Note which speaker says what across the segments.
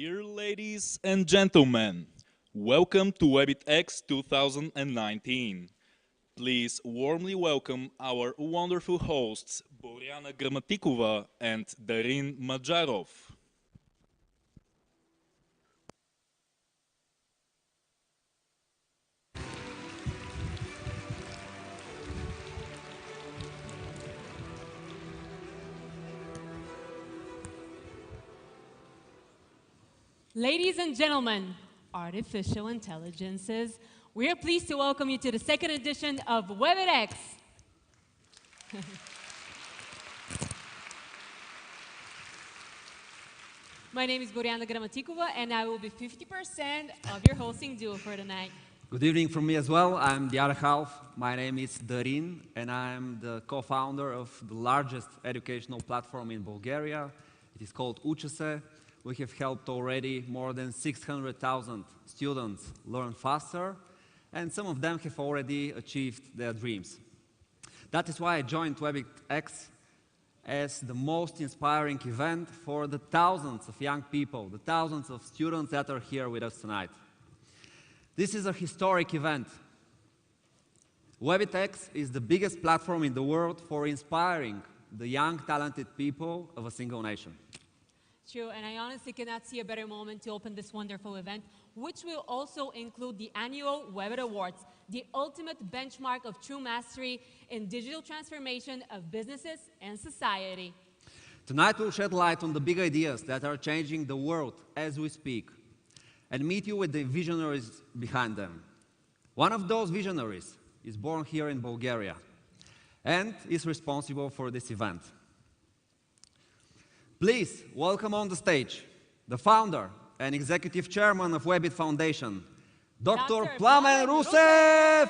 Speaker 1: Dear ladies and gentlemen, welcome to Webit.X 2019. Please warmly welcome our wonderful hosts, Boriana Gramatikova and Darin Majarov.
Speaker 2: Ladies and gentlemen, artificial intelligences, we are pleased to welcome you to the second edition of Webit.X. My name is Boriana Gramatikova, and I will be 50% of your hosting duo for tonight.
Speaker 3: Good evening from me as well. I'm the other half. My name is Darin, and I'm the co-founder of the largest educational platform in Bulgaria. It is called Učese. We have helped already more than 600,000 students learn faster, and some of them have already achieved their dreams. That is why I joined Webit.X as the most inspiring event for the thousands of young people, the thousands of students that are here with us tonight. This is a historic event. Webit.X is the biggest platform in the world for inspiring the young, talented people of a single nation.
Speaker 2: True, and I honestly cannot see a better moment to open this wonderful event, which will also include the annual Webit Awards, the ultimate benchmark of true mastery in digital transformation of businesses and society.
Speaker 3: Tonight we'll shed light on the big ideas that are changing the world as we speak, and meet you with the visionaries behind them. One of those visionaries is born here in Bulgaria and is responsible for this event. Please welcome on the stage the founder and executive chairman of Webit Foundation, Dr. Plamen Rusev!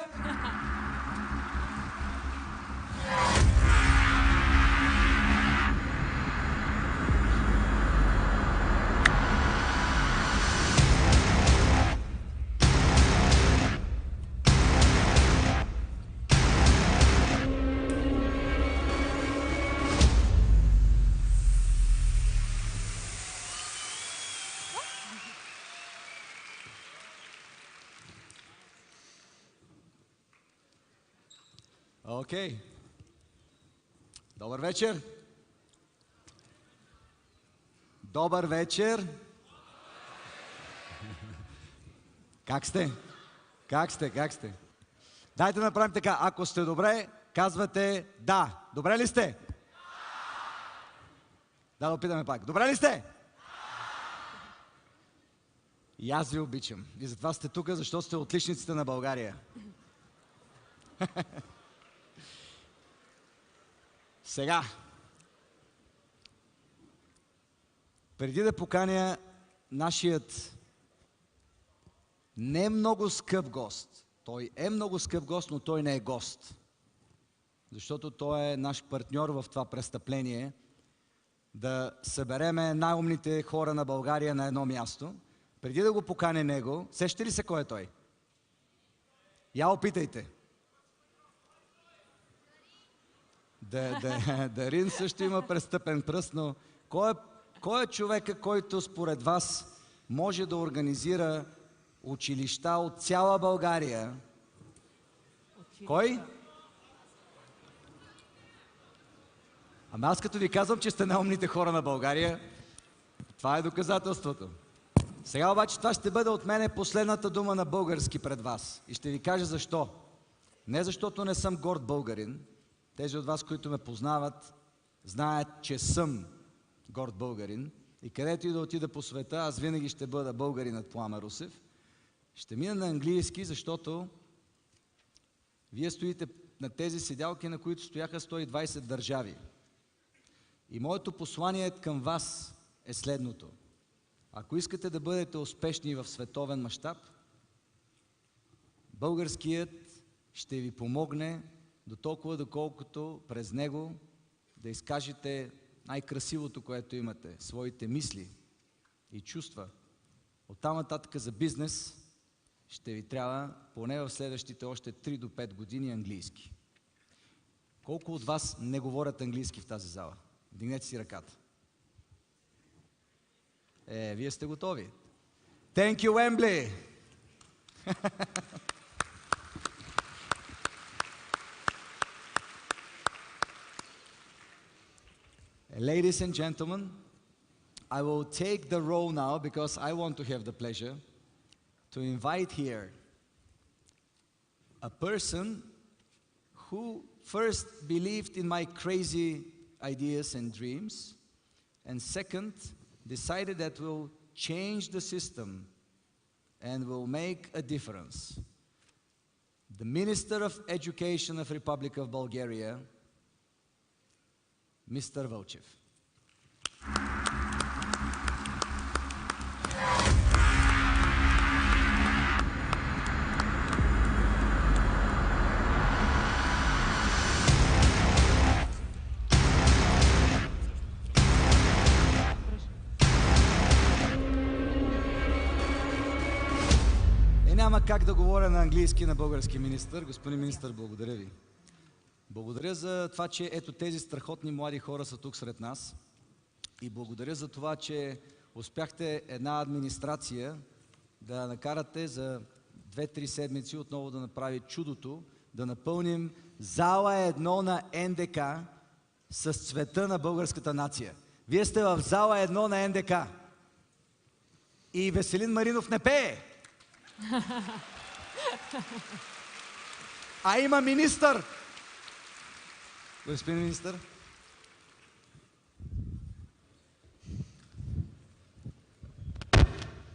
Speaker 4: Окей. Добър вечер. Добър вечер. Как сте? Как сте? Как сте? Дайте да направим така. Ако сте добре, казвате да. Добре ли сте? Да опитаме пак. Добре ли сте? И аз ви обичам. И затова сте тук, защото сте отличниците на България. Сега, преди да поканя нашият не много скъп гост, той е много скъп гост, но той не е гост, защото той е наш партньор в това престъпление да събереме най-умните хора на България на едно място. Преди да го поканя него, сещате ли се кой е той? Я опитайте. Дарин също има престъпен пръст, но кой е човека, който според вас може да организира училища от цяла България? Кой? Ама аз като ви казвам, че сте най-умните хора на България, това е доказателството. Сега обаче това ще бъде от мене последната дума на български пред вас. И ще ви кажа защо. Не защото не съм горд българин. Тези от вас, които ме познават, знаят, че съм горд българин. И където и да отида по света, аз винаги ще бъда българинът Пламен Русев. Ще мина на английски, защото вие стоите на тези седалки, на които стояха 120 държави. И моето послание към вас е следното. Ако искате да бъдете успешни в световен мащаб, българският ще ви помогне до толкова, доколкото през него да изкажете най-красивото, което имате, своите мисли и чувства. Оттам нататък за бизнес ще ви трябва поне в следващите още 3 до 5 години английски. Колко от вас не говорят английски в тази зала? Вдигнете си ръката. Вие сте готови. Thank you, Wembley! Ladies and gentlemen, I will take the role now because I want to have the pleasure to invite here a person who first believed in my crazy ideas and dreams, and second, decided that we'll change the system and will make a difference. The Minister of Education of Republic of Bulgaria, Mr. Vlčev. Няма как да говоря на английски на български министър. Господин министър, благодаря ви. Благодаря за това, че ето тези страхотни млади хора са тук сред нас. И благодаря за това, че успяхте една администрация да накарате за 2-3 седмици отново да направи чудото, да напълним зала 1 на НДК с цвета на българската нация. Вие сте в зала 1 на НДК. И Веселин Маринов не пее. А има министър. Господин министър.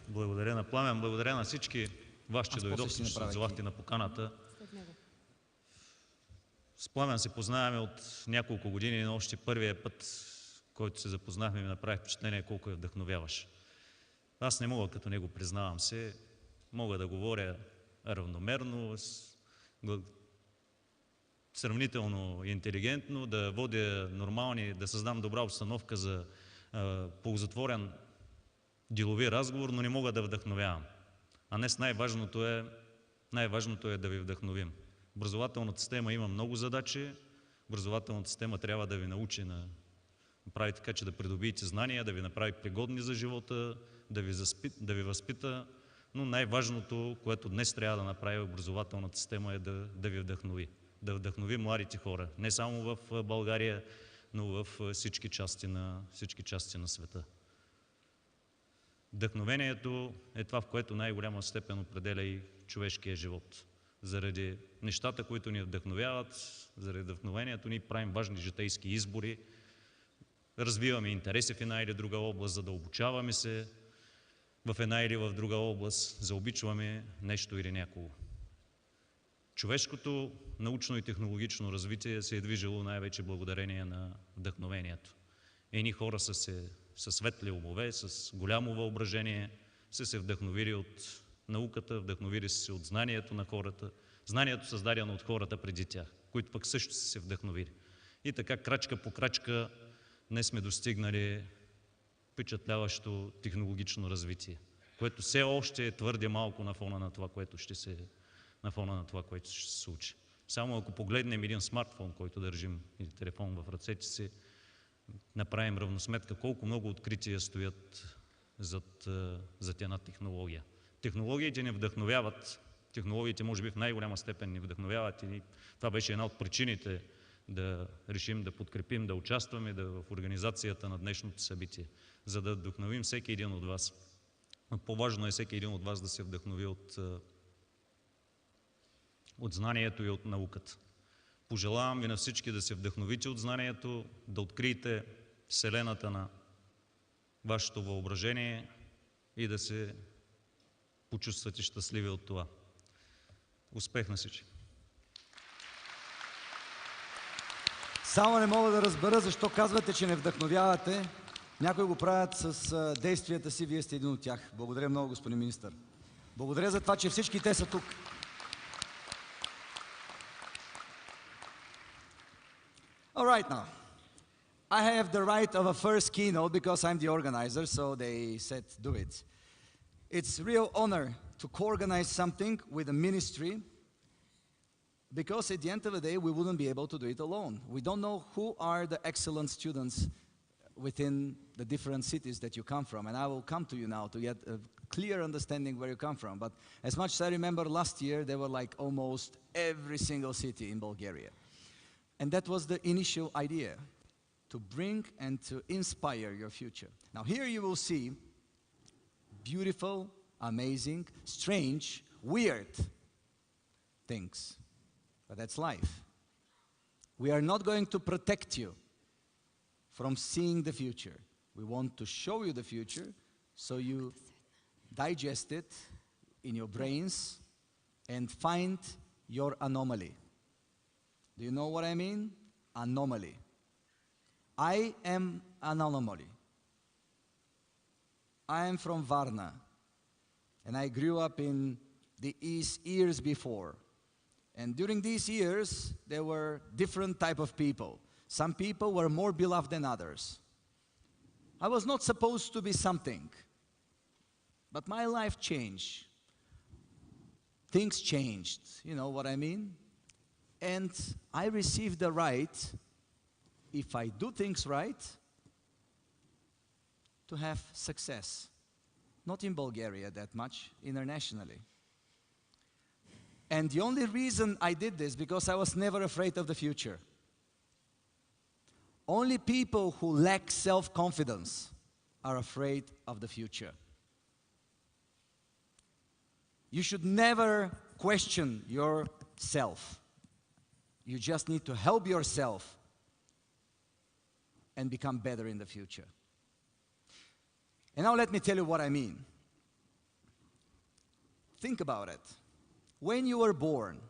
Speaker 5: Благодаря на Пламен, благодаря на всички вас, че дойдохте, че се отзовахте на поканата. С Пламен се познаваме от няколко години, но още първия път, който се запознахме, ми направи впечатление колко я вдъхновяваш. Аз не мога като него, признавам се, мога да говоря равномерно, сравнително интелигентно, да водя нормални, да създам добра обстановка за ползотворен делови разговор, но не мога да вдъхновявам. А днес най-важното е да ви вдъхновим. Образователната система има много задачи. Образователната система трябва да ви научи да прави така, че да придобиете знания, да ви направи пригодни за живота, да ви възпита. Но най-важното, което днес трябва да направи образователната система, е да ви вдъхнови. Да вдъхнови младите хора. Не само в България, но в всички части на света. Вдъхновението е това, в което най-голяма степен определя и човешкия живот. Заради нещата, които ни вдъхновяват, заради вдъхновението ни правим важни житейски избори, развиваме интереси в една или друга област, за да обучаваме се в една или в друга област, заобичваме нещо или някого. Човешкото научно и технологично развитие се е движило най-вече благодарение на вдъхновението. Едни хора със светли умове, с голямо въображение, са се вдъхновили от науката, вдъхновили се от знанието на хората, знанието създадено от хората преди тях, които пък също са се вдъхновили. И така, крачка по крачка, днес сме достигнали впечатляващо технологично развитие, което все още е твърде малко на фона на това, което ще се случи. Само ако погледнем един смартфон, който държим, или телефон в ръцете си, направим равносметка колко много открития стоят зад една технология. Технологиите ни вдъхновяват, технологиите може би в най-голяма степен ни вдъхновяват и това беше една от причините да решим да подкрепим, да участваме в организацията на днешното събитие, за да вдъхновим всеки един от вас. По-важно е всеки един от вас да се вдъхнови от знанието и от науката. Пожелавам ви на всички да се вдъхновите от знанието, да откриете вселената на вашето въображение и да се почувствате щастливи от това. Успех на всички!
Speaker 4: Само не мога да разбера защо казвате, че не вдъхновявате. Някои го правят с действията си, вие сте един от тях. Благодаря много, господин министър. Благодаря за това, че всички те са тук. All right now. I have the right of a first keynote because I'm the organizer, so they said do it. It's a real honor to co-organize something with a ministry because at the end of the day, we wouldn't be able to do it alone. We don't know who are the excellent students within the different cities that you come from, and I will come to you now to get a clear understanding where you come from. But as much as I remember, last year there were like almost every single city in Bulgaria. And that was the initial idea, to bring and to inspire your future. Now here you will see beautiful, amazing, strange, weird things. But that's life. We are not going to protect you from seeing the future. We want to show you the future so you digest it in your brains and find your anomaly. Do you know what I mean? Anomaly. I am an anomaly. I am from Varna, and I grew up in the East years before. And during these years, there were different type of people. Some people were more beloved than others. I was not supposed to be something, but my life changed. Things changed, you know what I mean? And I received the right, if I do things right, to have success. Not in Bulgaria that much, internationally. And the only reason I did this, because I was never afraid of the future. Only people who lack self-confidence are afraid of the future. You should never question yourself. You just need to help yourself and become better in the future. And now let me tell you what I mean. Think about it. When you were born,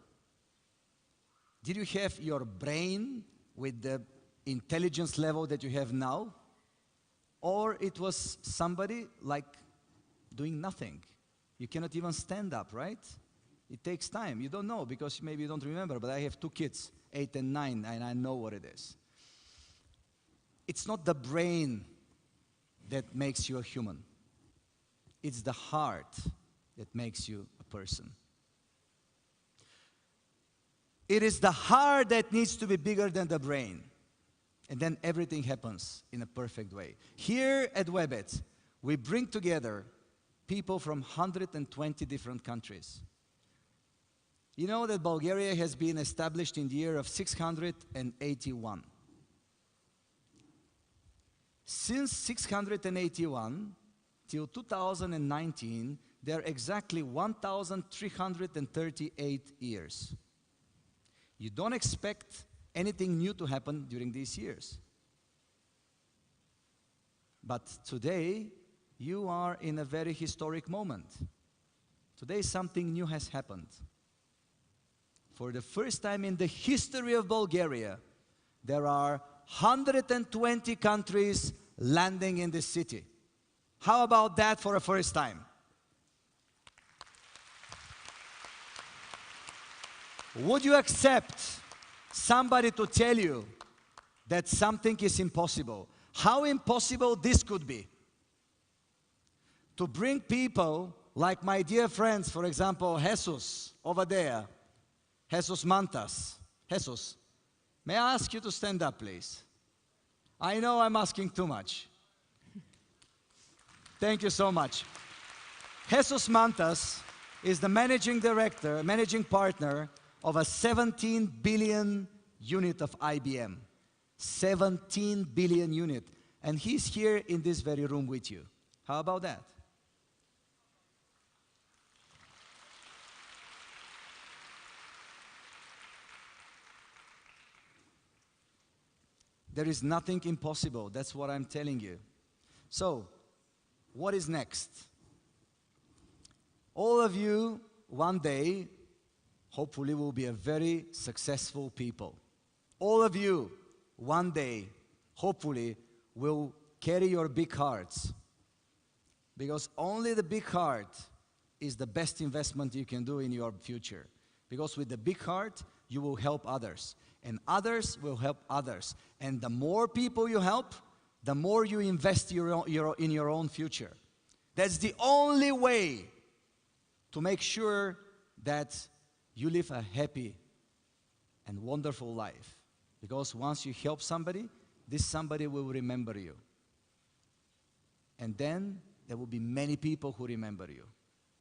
Speaker 4: did you have your brain with the intelligence level that you have now? Or it was somebody like doing nothing? You cannot even stand up, right? It takes time. You don't know because maybe you don't remember, but I have 2 kids, 8 and 9, and I know what it is. It's not the brain that makes you a human. It's the heart that makes you a person. It is the heart that needs to be bigger than the brain. And then everything happens in a perfect way. Here at Webit, we bring together people from 120 different countries. You know that Bulgaria has been established in the year of 681. Since 681 till 2019, there are exactly 1,338 years. You don't expect anything new to happen during these years. But today, you are in a very historic moment. Today, something new has happened. For the first time in the history of Bulgaria, there are 120 countries landing in this city. How about that for a first time? Would you accept somebody to tell you that something is impossible? How impossible this could be? To bring people like my dear friends, for example, Jesus over there, Jesus Mantas. Jesus, may I ask you to stand up, please? I know I'm asking too much. Thank you so much. Jesus Mantas is the managing director, managing partner of a 17 billion unit of IBM. 17 billion unit. And he's here in this very room with you. How about that? There is nothing impossible. That's what I'm telling you. So, what is next? All of you, one day, hopefully will be a very successful people. All of you, one day, hopefully, will carry your big hearts. Because only the big heart is the best investment you can do in your future. Because with the big heart, you will help others. And others will help others. And the more people you help, the more you invest in your own future. That's the only way to make sure that you live a happy and wonderful life. Because once you help somebody, this somebody will remember you. And then there will be many people who remember you.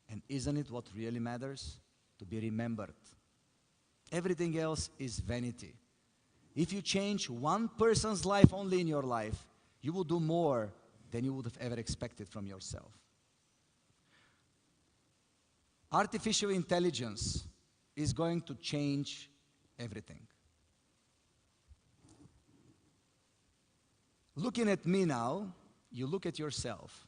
Speaker 4: And isn't it what really matters? To be remembered. Everything else is vanity. If you change one person's life only in your life, you will do more than you would have ever expected from yourself. Artificial intelligence is going to change everything. Looking at me now, you look at yourself.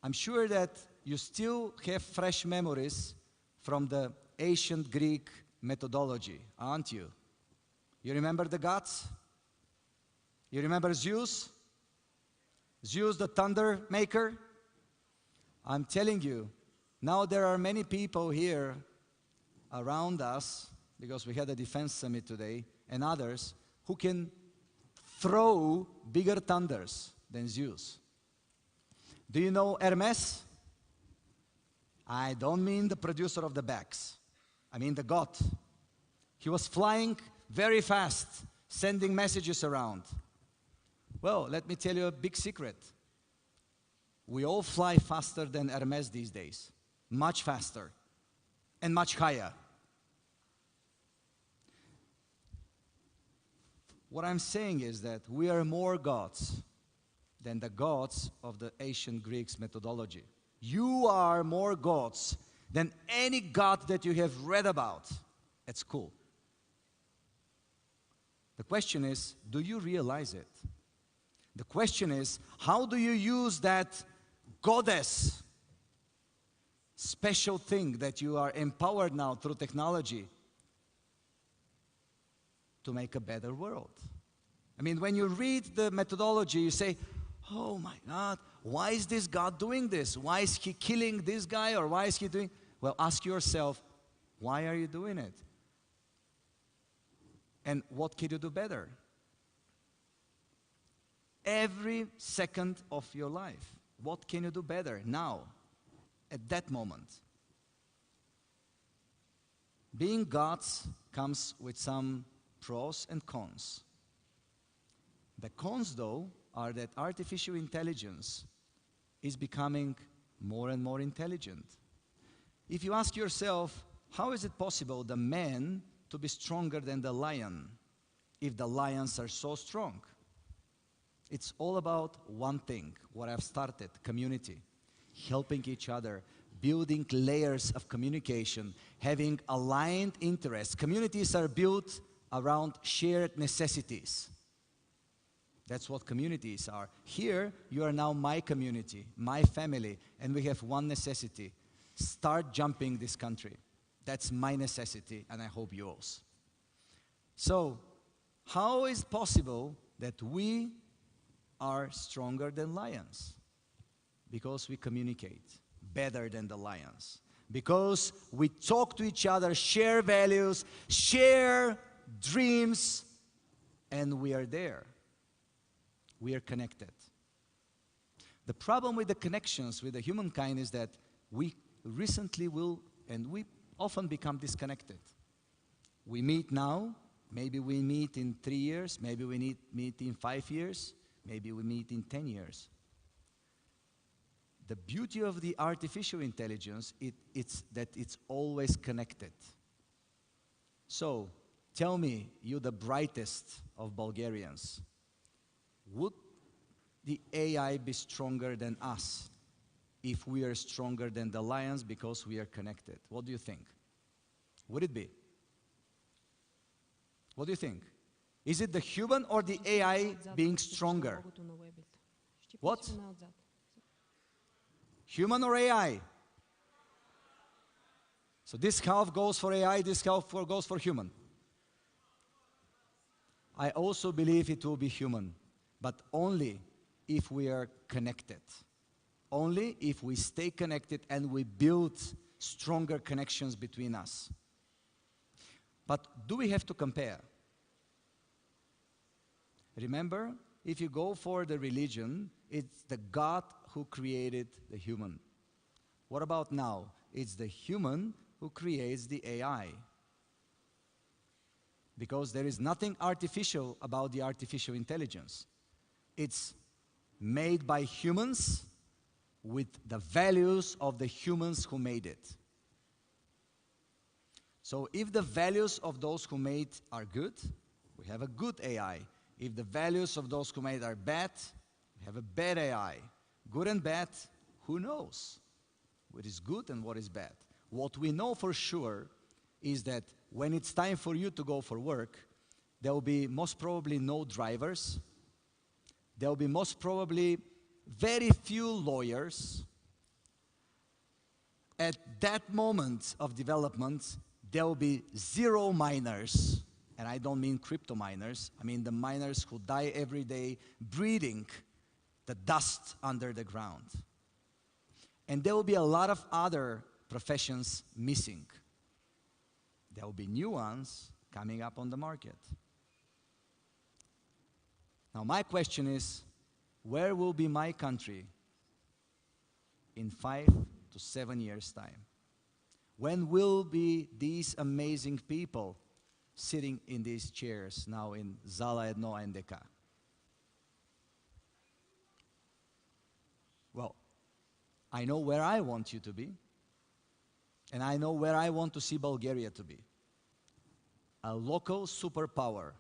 Speaker 4: I'm sure that you still have fresh memories from the ancient Greek methodology, aren't you? You remember the gods? You remember Zeus? Zeus, the thunder maker? I'm telling you, now there are many people here around us, because we had a defense summit today, and others, who can throw bigger thunders than Zeus. Do you know Hermes? I don't mean the producer of the bags. I mean the god. He was flying very fast, sending messages around. Well, let me tell you a big secret. We all fly faster than Hermes these days. Much faster and much higher. What I'm saying is that we are more gods than the gods of the ancient Greeks methodology. You are more gods than any god that you have read about at school. The question is, do you realize it? The question is, how do you use that goddess special thing that you are empowered now through technology to make a better world? I mean, when you read the methodology, you say, oh my God, why is this God doing this? Why is he killing this guy, or why is he doing? Well, ask yourself, why are you doing it? And what can you do better? Every second of your life, what can you do better now, at that moment? Being gods comes with some pros and cons. The cons, though, are that artificial intelligence is becoming more and more intelligent. If you ask yourself, how is it possible the man to be stronger than the lion if the lions are so strong? It's all about one thing, what I've started, community, helping each other, building layers of communication, having aligned interests. Communities are built around shared necessities. That's what communities are. Here, you are now my community, my family, and we have one necessity. Start jumping this country. That's my necessity, and I hope yours. So, how is it possible that we are stronger than lions? Because we communicate better than the lions. Because we talk to each other, share values, share dreams, and we are there. We are connected. The problem with the connections with the humankind is that we recently will, and we often become disconnected. We meet now, maybe we meet in 3 years, maybe we meet in 5 years, maybe we meet in 10 years. The beauty of the artificial intelligence, it's that it's always connected. So, tell me, you the brightest of Bulgarians, would the AI be stronger than us if we are stronger than the lions because we are connected? What do you think? Would it be? What do you think? Is it the human or the AI being stronger? What? Human or AI? So this half goes for AI, this half goes for human. I also believe it will be human, but only if we are connected. Only if we stay connected and we build stronger connections between us. But do we have to compare? Remember, if you go for the religion, it's the God who created the human. What about now? It's the human who creates the AI. Because there is nothing artificial about the artificial intelligence. It's made by humans with the values of the humans who made it. So if the values of those who made are good, we have a good AI. If the values of those who made are bad, we have a bad AI. Good and bad, who knows what is good and what is bad? What we know for sure is that when it's time for you to go for work, there will be most probably no drivers. There will be most probably very few lawyers. At that moment of development, there will be zero miners. And I don't mean crypto miners. I mean the miners who die every day breathing the dust under the ground. And there will be a lot of other professions missing. There will be new ones coming up on the market. Now my question is, where will be my country in 5 to 7 years' time? When will be these amazing people sitting in these chairs now in Zala Edno NDK? Well, I know where I want you to be, and I know where I want to see Bulgaria to be. A local superpower,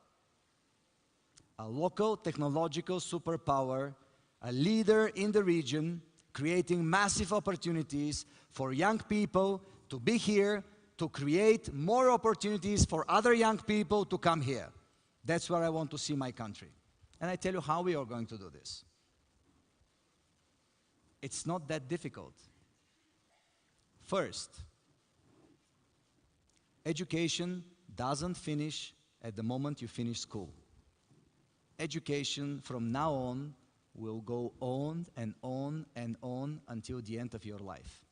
Speaker 4: a local technological superpower, a leader in the region, creating massive opportunities for young people to be here, to create more opportunities for other young people to come here. That's where I want to see my country. And I tell you how we are going to do this. It's not that difficult. First, education doesn't finish at the moment you finish school. Education from now on will go on and on and on until the end of your life.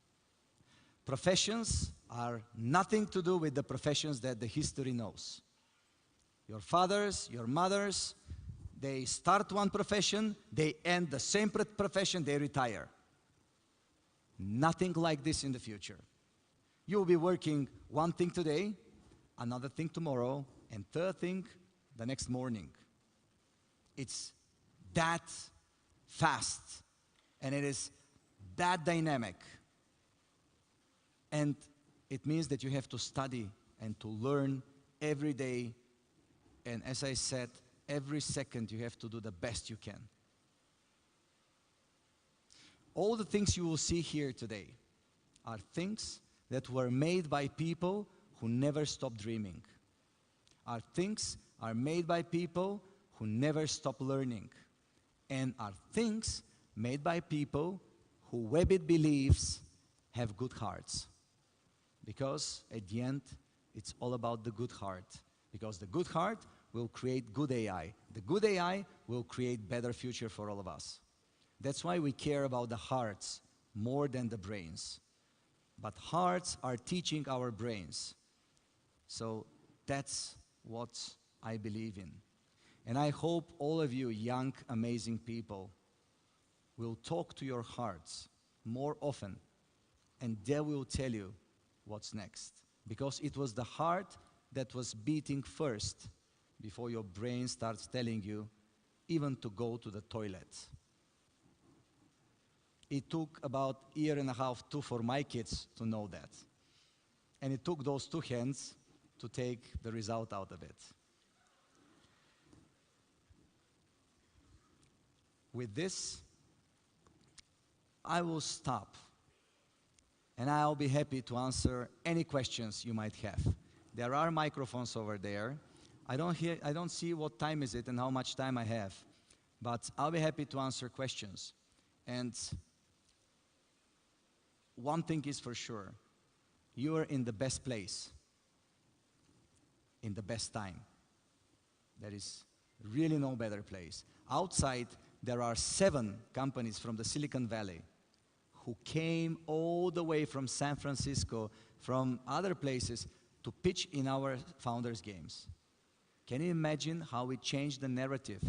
Speaker 4: Professions are nothing to do with the professions that the history knows. Your fathers, your mothers, they start one profession, they end the same profession, they retire. Nothing like this in the future. You will be working one thing today, another thing tomorrow, and third thing the next morning. It's that fast, and it is that dynamic. And it means that you have to study and to learn every day. And as I said, every second you have to do the best you can. All the things you will see here today are things that were made by people who never stop dreaming. Are made by people who never stop learning. And are things made by people who Webit believes have good hearts. Because at the end, it's all about the good heart. Because the good heart will create good AI. The good AI will create better future for all of us. That's why we care about the hearts more than the brains. But hearts are teaching our brains. So that's what I believe in. And I hope all of you young, amazing people will talk to your hearts more often, and they will tell you what's next. Because it was the heart that was beating first before your brain starts telling you even to go to the toilet. It took about a year and a half, 2 for my kids to know that. And it took those 2 hands to take the result out of it. With this, I will stop. And I'll be happy to answer any questions you might have. There are microphones over there. I don't see what time is it and how much time I have. But I'll be happy to answer questions. And one thing is for sure, you are in the best place, in the best time. There is really no better place. Outside, there are 7 companies from the Silicon Valley who came all the way from San Francisco, from other places, to pitch in our Founders Games. Can you imagine how it changed the narrative?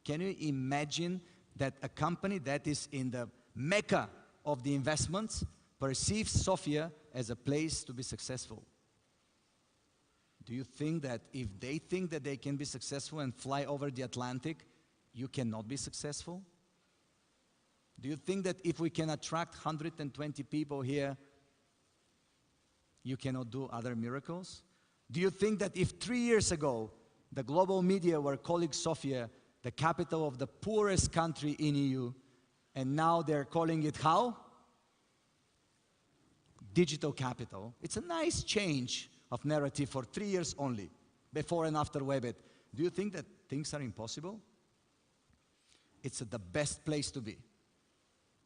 Speaker 4: Can you imagine that a company that is in the mecca of the investments perceives Sofia as a place to be successful? Do you think that if they think that they can be successful and fly over the Atlantic, you cannot be successful? Do you think that if we can attract 120 people here, you cannot do other miracles? Do you think that if 3 years ago, the global media were calling Sofia the capital of the poorest country in EU, and now they're calling it how? Digital capital. It's a nice change of narrative for 3 years only, before and after Webit. Do you think that things are impossible? It's the best place to be.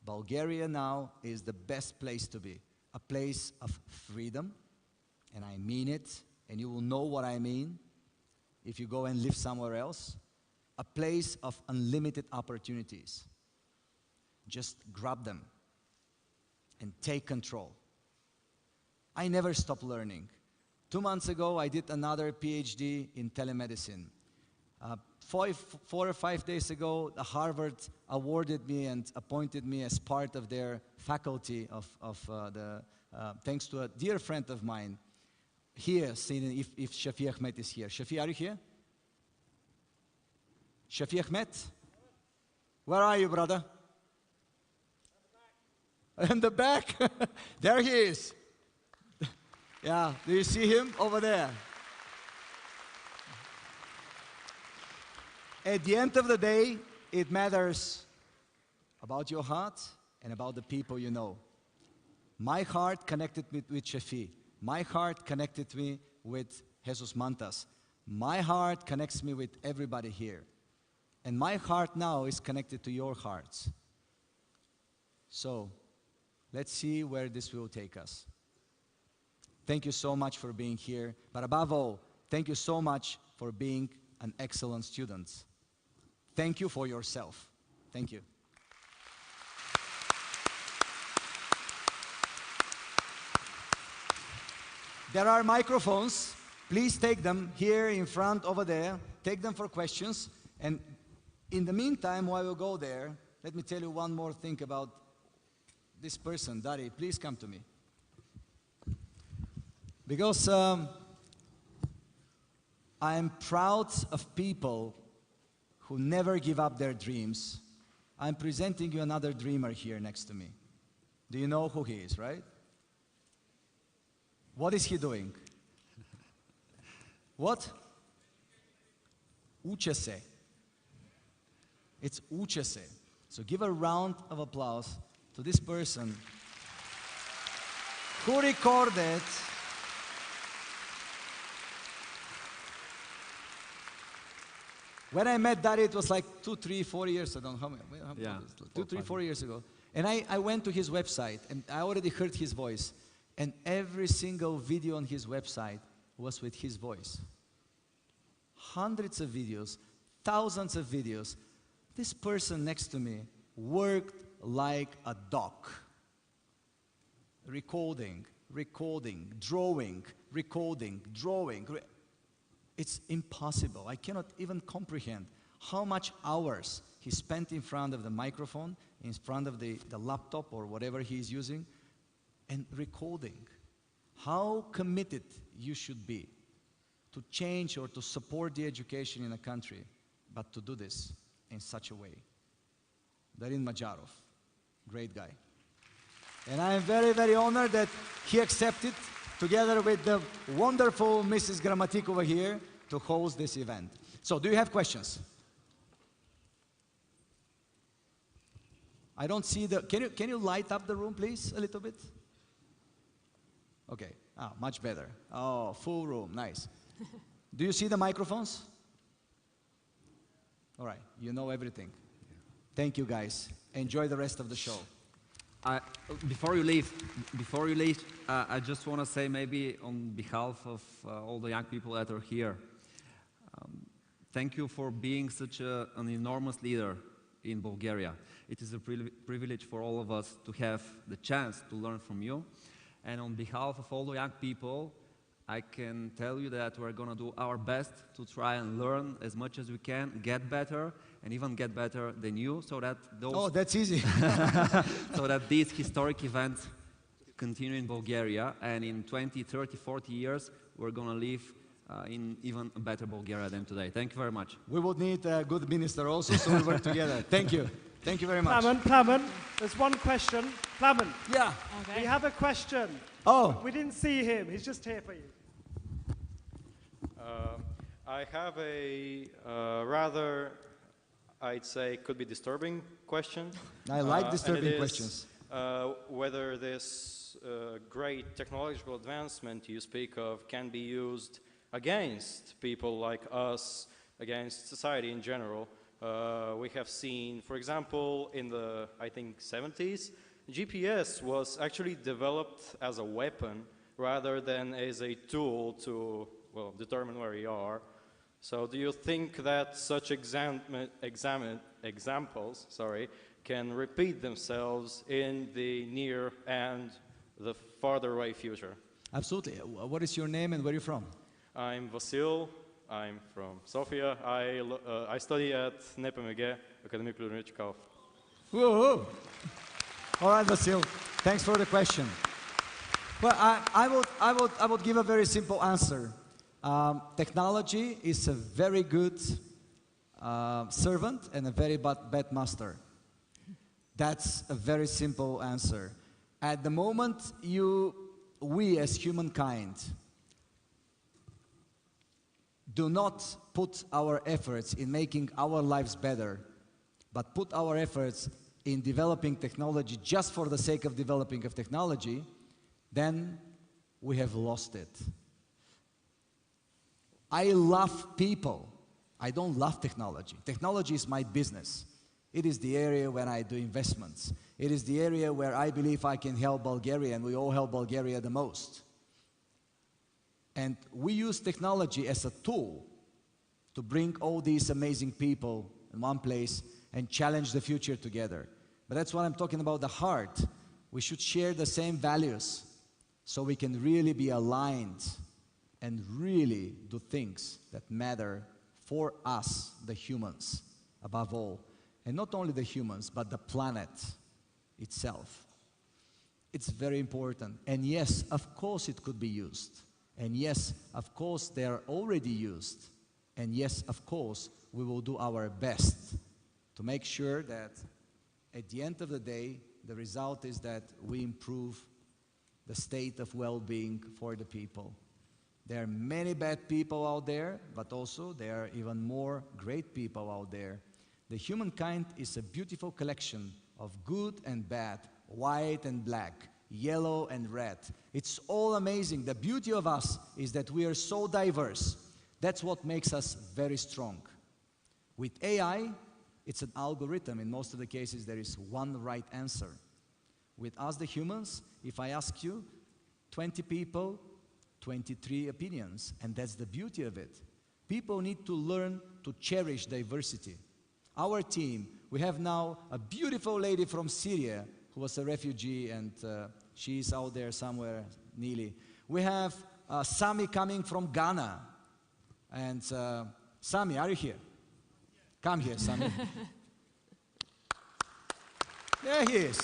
Speaker 4: Bulgaria now is the best place to be. A place of freedom, and I mean it, and you will know what I mean if you go and live somewhere else. A place of unlimited opportunities. Just grab them and take control. I never stop learning. 2 months ago, I did another PhD in telemedicine. 4 or 5 days ago, Harvard awarded me and appointed me as part of their faculty thanks to a dear friend of mine here, seeing if Shafi Ahmed is here. Shafi, are you here? Shafi Ahmed? Where are you, brother? In the back. There he is. Yeah, do you see him over there? At the end of the day, it matters about your heart and about the people you know. My heart connected me with Shafi. My heart connected me with Jesus Mantas. My heart connects me with everybody here. And my heart now is connected to your hearts. So, let's see where this will take us. Thank you so much for being here. But above all, thank you so much for being an excellent student. Thank you for yourself. Thank you. There are microphones. Please take them here in front over there. Take them for questions. And in the meantime, while we go there, let me tell you one more thing about this person. Dari, please come to me. Because I am proud of people who never give up their dreams. I'm presenting you another dreamer here next to me. Do you know who he is, right? What is he doing? What? Uče se. It's uče se. So give a round of applause to this person who recorded when I met Dari, it was like 2, 3, 4 years, I don't know how many,
Speaker 3: Yeah,
Speaker 4: 2, 3, 4 years ago. And I went to his website, and I already heard his voice. And every single video on his website was with his voice. Hundreds of videos, thousands of videos. This person next to me worked like a dog. Recording, drawing, drawing. It's impossible. I cannot even comprehend how much hours he spent in front of the microphone, in front of the laptop or whatever he is using, and recording. How committed you should be to change or to support the education in a country, but to do this in such a way. Darin Majarov, great guy. And I am very, very honored that he accepted, together with the wonderful Mrs. Gramatikova here, to host this event. So, do you have questions? I don't see the, can you light up the room, please, a little bit? Okay, much better. Oh, full room, nice. Do you see the microphones? All right, you know everything. Thank you, guys. Enjoy the rest of the show.
Speaker 3: Before you leave, I just want to say, maybe on behalf of all the young people that are here, thank you for being such an enormous leader in Bulgaria. It is a privilege for all of us to have the chance to learn from you. And on behalf of all the young people, I can tell you that we're going to do our best to try and learn as much as we can, get better, and even get better than you, so that those...
Speaker 4: Oh, that's easy.
Speaker 3: so that these historic events continue in Bulgaria, and in 20, 30, 40 years, we're going to live in even a better Bulgaria than today. Thank you very much.
Speaker 4: We would need a good minister also, so we work together. Thank you. Thank you very much.
Speaker 6: Plamen, there's one question. Plamen,
Speaker 4: Yeah.
Speaker 6: we have a question.
Speaker 4: Oh,
Speaker 6: We didn't see him. He's just here for you.
Speaker 7: I have a rather, I'd say, could be disturbing question.
Speaker 4: I like
Speaker 7: and
Speaker 4: disturbing
Speaker 7: it is,
Speaker 4: questions.
Speaker 7: Whether this great technological advancement you speak of can be used against people like us, against society in general. We have seen, for example, in the, I think, 70s, GPS was actually developed as a weapon rather than as a tool to, well, determine where you are. So do you think that such examples can repeat themselves in the near and the farther away future?
Speaker 4: Absolutely. What is your name and where are you from?
Speaker 7: I'm Vasil. I'm from Sofia. I study at NPMG, Academic Ludovic.
Speaker 4: Whoa. All right, Vasil. Thanks for the question. Well, I would give a very simple answer. Technology is a very good servant and a very bad master. That's a very simple answer. At the moment, we as humankind do not put our efforts in making our lives better, but put our efforts in developing technology just for the sake of developing of technology, then we have lost it. I love people. I don't love technology. Technology is my business. It is the area where I do investments. It is the area where I believe I can help Bulgaria, and we all help Bulgaria the most. And we use technology as a tool to bring all these amazing people in one place and challenge the future together. But that's what I'm talking about, the heart. We should share the same values so we can really be aligned and really do things that matter for us, the humans, above all. And not only the humans, but the planet itself. It's very important. And yes, of course it could be used. And yes, of course they are already used. And yes, of course, we will do our best to make sure that at the end of the day, the result is that we improve the state of well-being for the people. There are many bad people out there, but also there are even more great people out there. The humankind is a beautiful collection of good and bad, white and black, yellow and red. It's all amazing. The beauty of us is that we are so diverse. That's what makes us very strong. With AI, it's an algorithm. In most of the cases, there is one right answer. With us, the humans, if I ask you, 20 people, 23 opinions, and that's the beauty of it. People need to learn to cherish diversity. Our team, we have now a beautiful lady from Syria who was a refugee, and she's out there somewhere, Neely. We have Sami coming from Ghana. And Sami, are you here? Come here, Sami. There he is.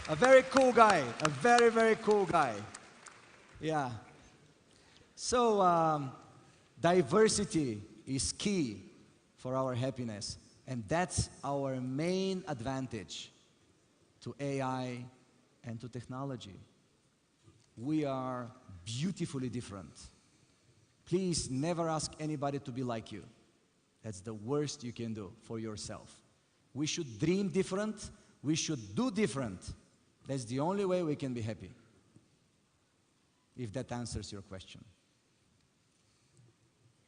Speaker 4: A very cool guy, a very, very cool guy. Yeah. So, diversity is key for our happiness. And that's our main advantage to AI and to technology. We are beautifully different. Please never ask anybody to be like you. That's the worst you can do for yourself. We should dream different. We should do different. That's the only way we can be happy. If that answers your question.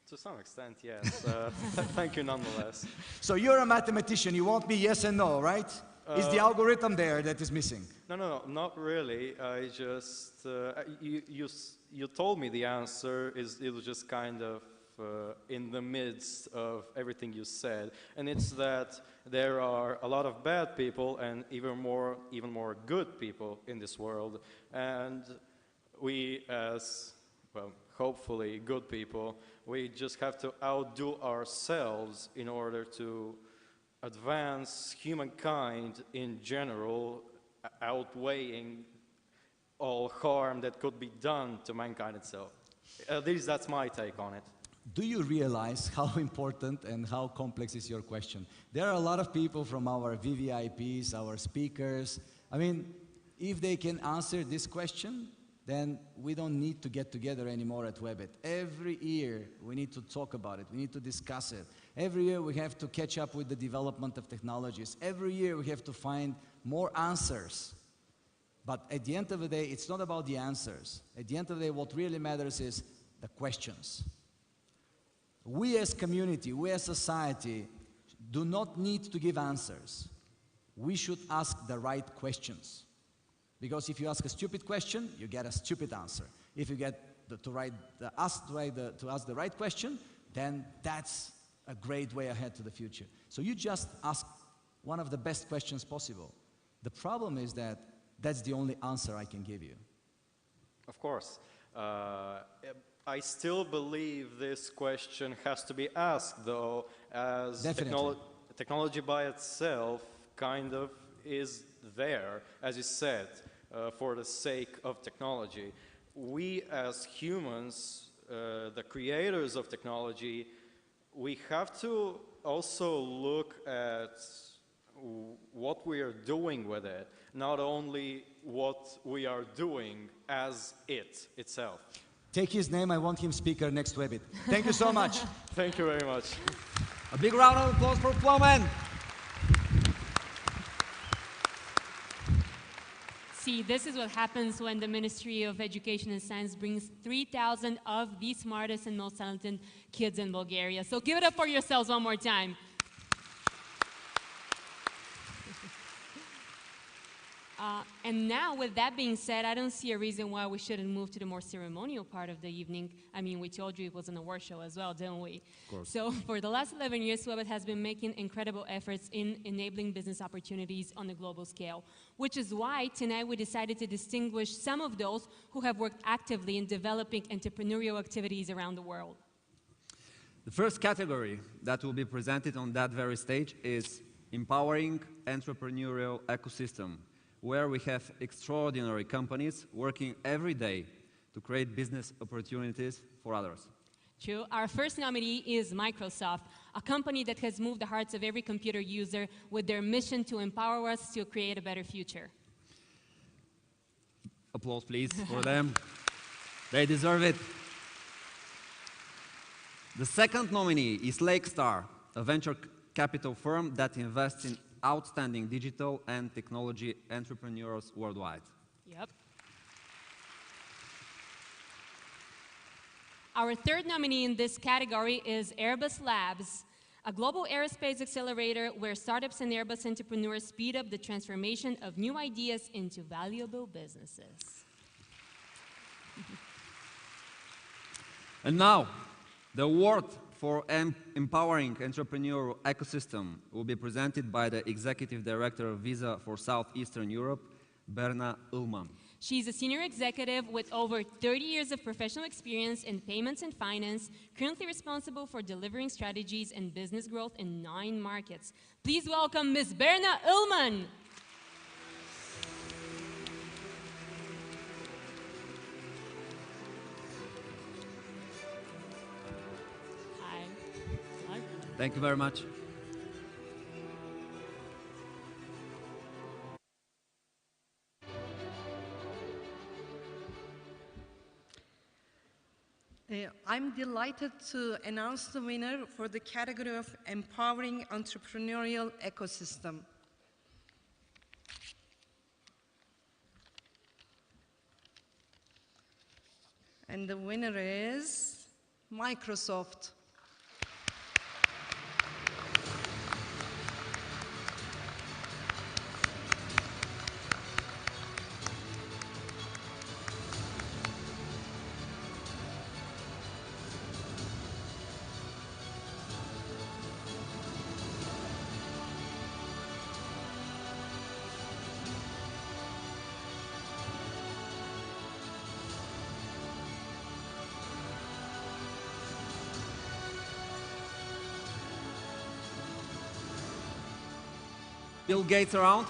Speaker 7: To some extent, yes. Thank you nonetheless.
Speaker 4: So you're a mathematician. You want me yes and no, right? Is the algorithm there that is missing?
Speaker 7: No, not really. I just, you told me the answer. It was just kind of in the midst of everything you said. And it's that there are a lot of bad people and even more good people in this world. And we as, well, hopefully good people, we just have to outdo ourselves in order to advance humankind in general, outweighing all harm that could be done to mankind itself. At least that's my take on it.
Speaker 4: do you realize how important and how complex is your question? There are a lot of people from our VVIPs, our speakers. I mean, if they can answer this question, then we don't need to get together anymore at Webit. Every year we need to talk about it, we need to discuss it. Every year we have to catch up with the development of technologies. Every year we have to find more answers. But at the end of the day, it's not about the answers. At the end of the day, what really matters is the questions. We as community, we as society, do not need to give answers. We should ask the right questions. Because if you ask a stupid question, you get a stupid answer. If you get to ask the right question, then that's a great way ahead to the future. So you just ask one of the best questions possible. The problem is that that's the only answer I can give you.
Speaker 7: Of course. I still believe this question has to be asked, though, as technology by itself kind of is there, as you said, for the sake of technology. We as humans, the creators of technology, we have to also look at what we are doing with it, not only what we are doing as it itself.
Speaker 4: Take his name, I want him speaker next Webit. Thank you so much.
Speaker 7: Thank you very much.
Speaker 3: A big round of applause for Plamen.
Speaker 2: See, this is what happens when the Ministry of Education and Science brings 3,000 of the smartest and most talented kids in Bulgaria. So give it up for yourselves one more time. And now, with that being said, I don't see a reason why we shouldn't move to the more ceremonial part of the evening. I mean, we told you it was an award show as well, didn't we?
Speaker 4: Of course.
Speaker 2: So for the last 11 years, Webit has been making incredible efforts in enabling business opportunities on a global scale, which is why tonight we decided to distinguish some of those who have worked actively in developing entrepreneurial activities around the world.
Speaker 3: The first category that will be presented on that very stage is empowering entrepreneurial ecosystem, where we have extraordinary companies working every day to create business opportunities for others.
Speaker 2: True. Our first nominee is Microsoft, a company that has moved the hearts of every computer user with their mission to empower us to create a better future.
Speaker 3: Applause, please, for them. They deserve it. The second nominee is Lakestar, a venture capital firm that invests in outstanding digital and technology entrepreneurs worldwide.
Speaker 2: Yep. Our third nominee in this category is Airbus Labs, a global aerospace accelerator where startups and Airbus entrepreneurs speed up the transformation of new ideas into valuable businesses.
Speaker 3: And now, the award for empowering entrepreneurial ecosystem will be presented by the Executive Director of Visa for Southeastern Europe, Berna Ullman.
Speaker 2: She's a senior executive with over 30 years of professional experience in payments and finance, currently responsible for delivering strategies and business growth in 9 markets. Please welcome Ms. Berna Ullman.
Speaker 3: Thank you very much.
Speaker 8: I'm delighted to announce the winner for the category of Empowering Entrepreneurial Ecosystem. And the winner is Microsoft.
Speaker 3: Bill Gates around?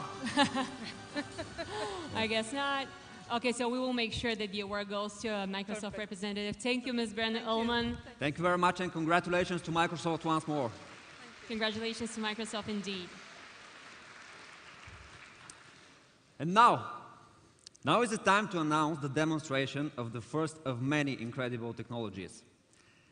Speaker 2: I guess not. Okay, so we will make sure that the award goes to a Microsoft representative. Thank you, Ms. Brennan-Ullman.
Speaker 3: Thank you very much, and congratulations to Microsoft once more.
Speaker 2: Congratulations to Microsoft indeed.
Speaker 3: And now is the time to announce the demonstration of the first of many incredible technologies.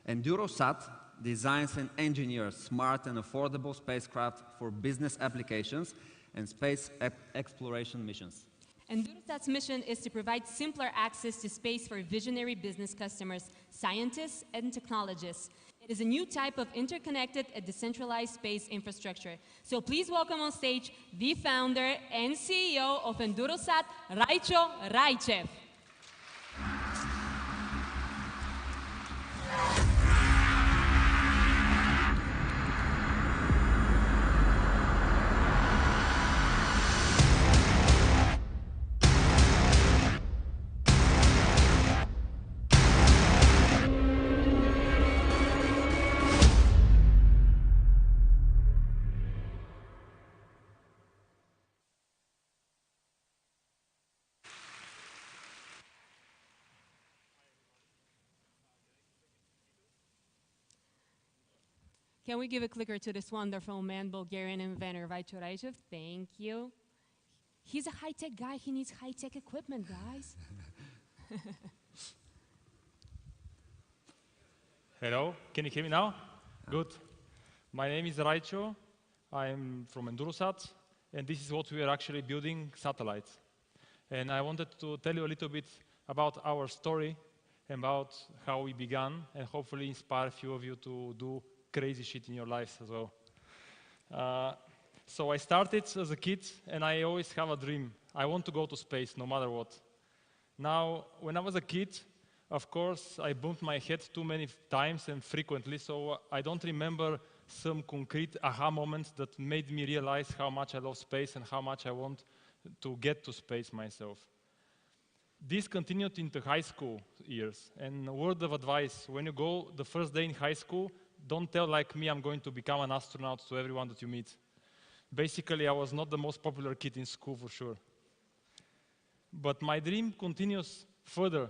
Speaker 3: EnduroSat designs and engineers smart and affordable spacecraft for business applications and space exploration missions.
Speaker 2: EnduroSat's mission is to provide simpler access to space for visionary business customers, scientists, and technologists. It is a new type of interconnected and decentralized space infrastructure. So please welcome on stage the founder and CEO of EnduroSat, Raicho Raichev. Can we give a clicker to this wonderful man, Bulgarian inventor, Raicho Raichev? Thank you. He's a high-tech guy. He needs high-tech equipment, guys.
Speaker 9: Hello, can you hear me now? Good. My name is Raicho. I'm from EnduroSat, and this is what we are actually building, satellites. And I wanted to tell you a little bit about our story, about how we began, and hopefully inspire a few of you to do crazy shit in your lives as well. So I started as a kid, and I always have a dream. I want to go to space, no matter what. Now, when I was a kid, of course, I bumped my head too many times and frequently, so I don't remember some concrete aha moments that made me realize how much I love space and how much I want to get to space myself. This continued into high school years, and a word of advice, when you go the first day in high school, don't tell like me I'm going to become an astronaut to everyone that you meet. Basically, I was not the most popular kid in school for sure. But my dream continues further.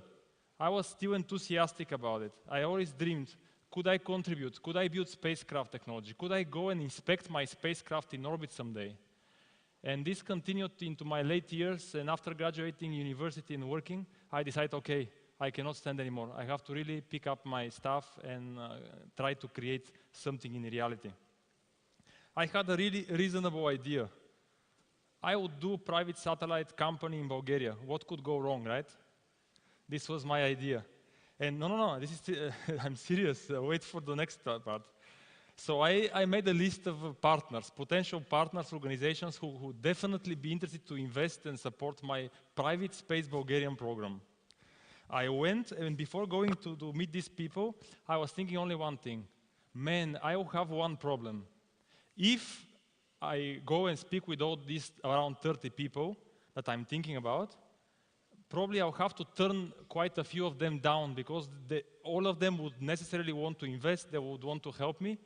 Speaker 9: I was still enthusiastic about it. I always dreamed, could I contribute? Could I build spacecraft technology? Could I go and inspect my spacecraft in orbit someday? And this continued into my late years, and after graduating university and working, I decided, okay, I cannot stand anymore. I have to really pick up my stuff and try to create something in reality. I had a really reasonable idea. I would do a private satellite company in Bulgaria. What could go wrong, right? This was my idea. And no, this is, I'm serious. Wait for the next part. So I made a list of partners, potential partners, organizations who would definitely be interested to invest and support my private Space Bulgarian program. I went, and before going to meet these people, I was thinking only one thing. Man, I will have one problem. If I go and speak with all these around 30 people that I'm thinking about, probably I'll have to turn quite a few of them down because all of them would necessarily want to invest, they would want to help me.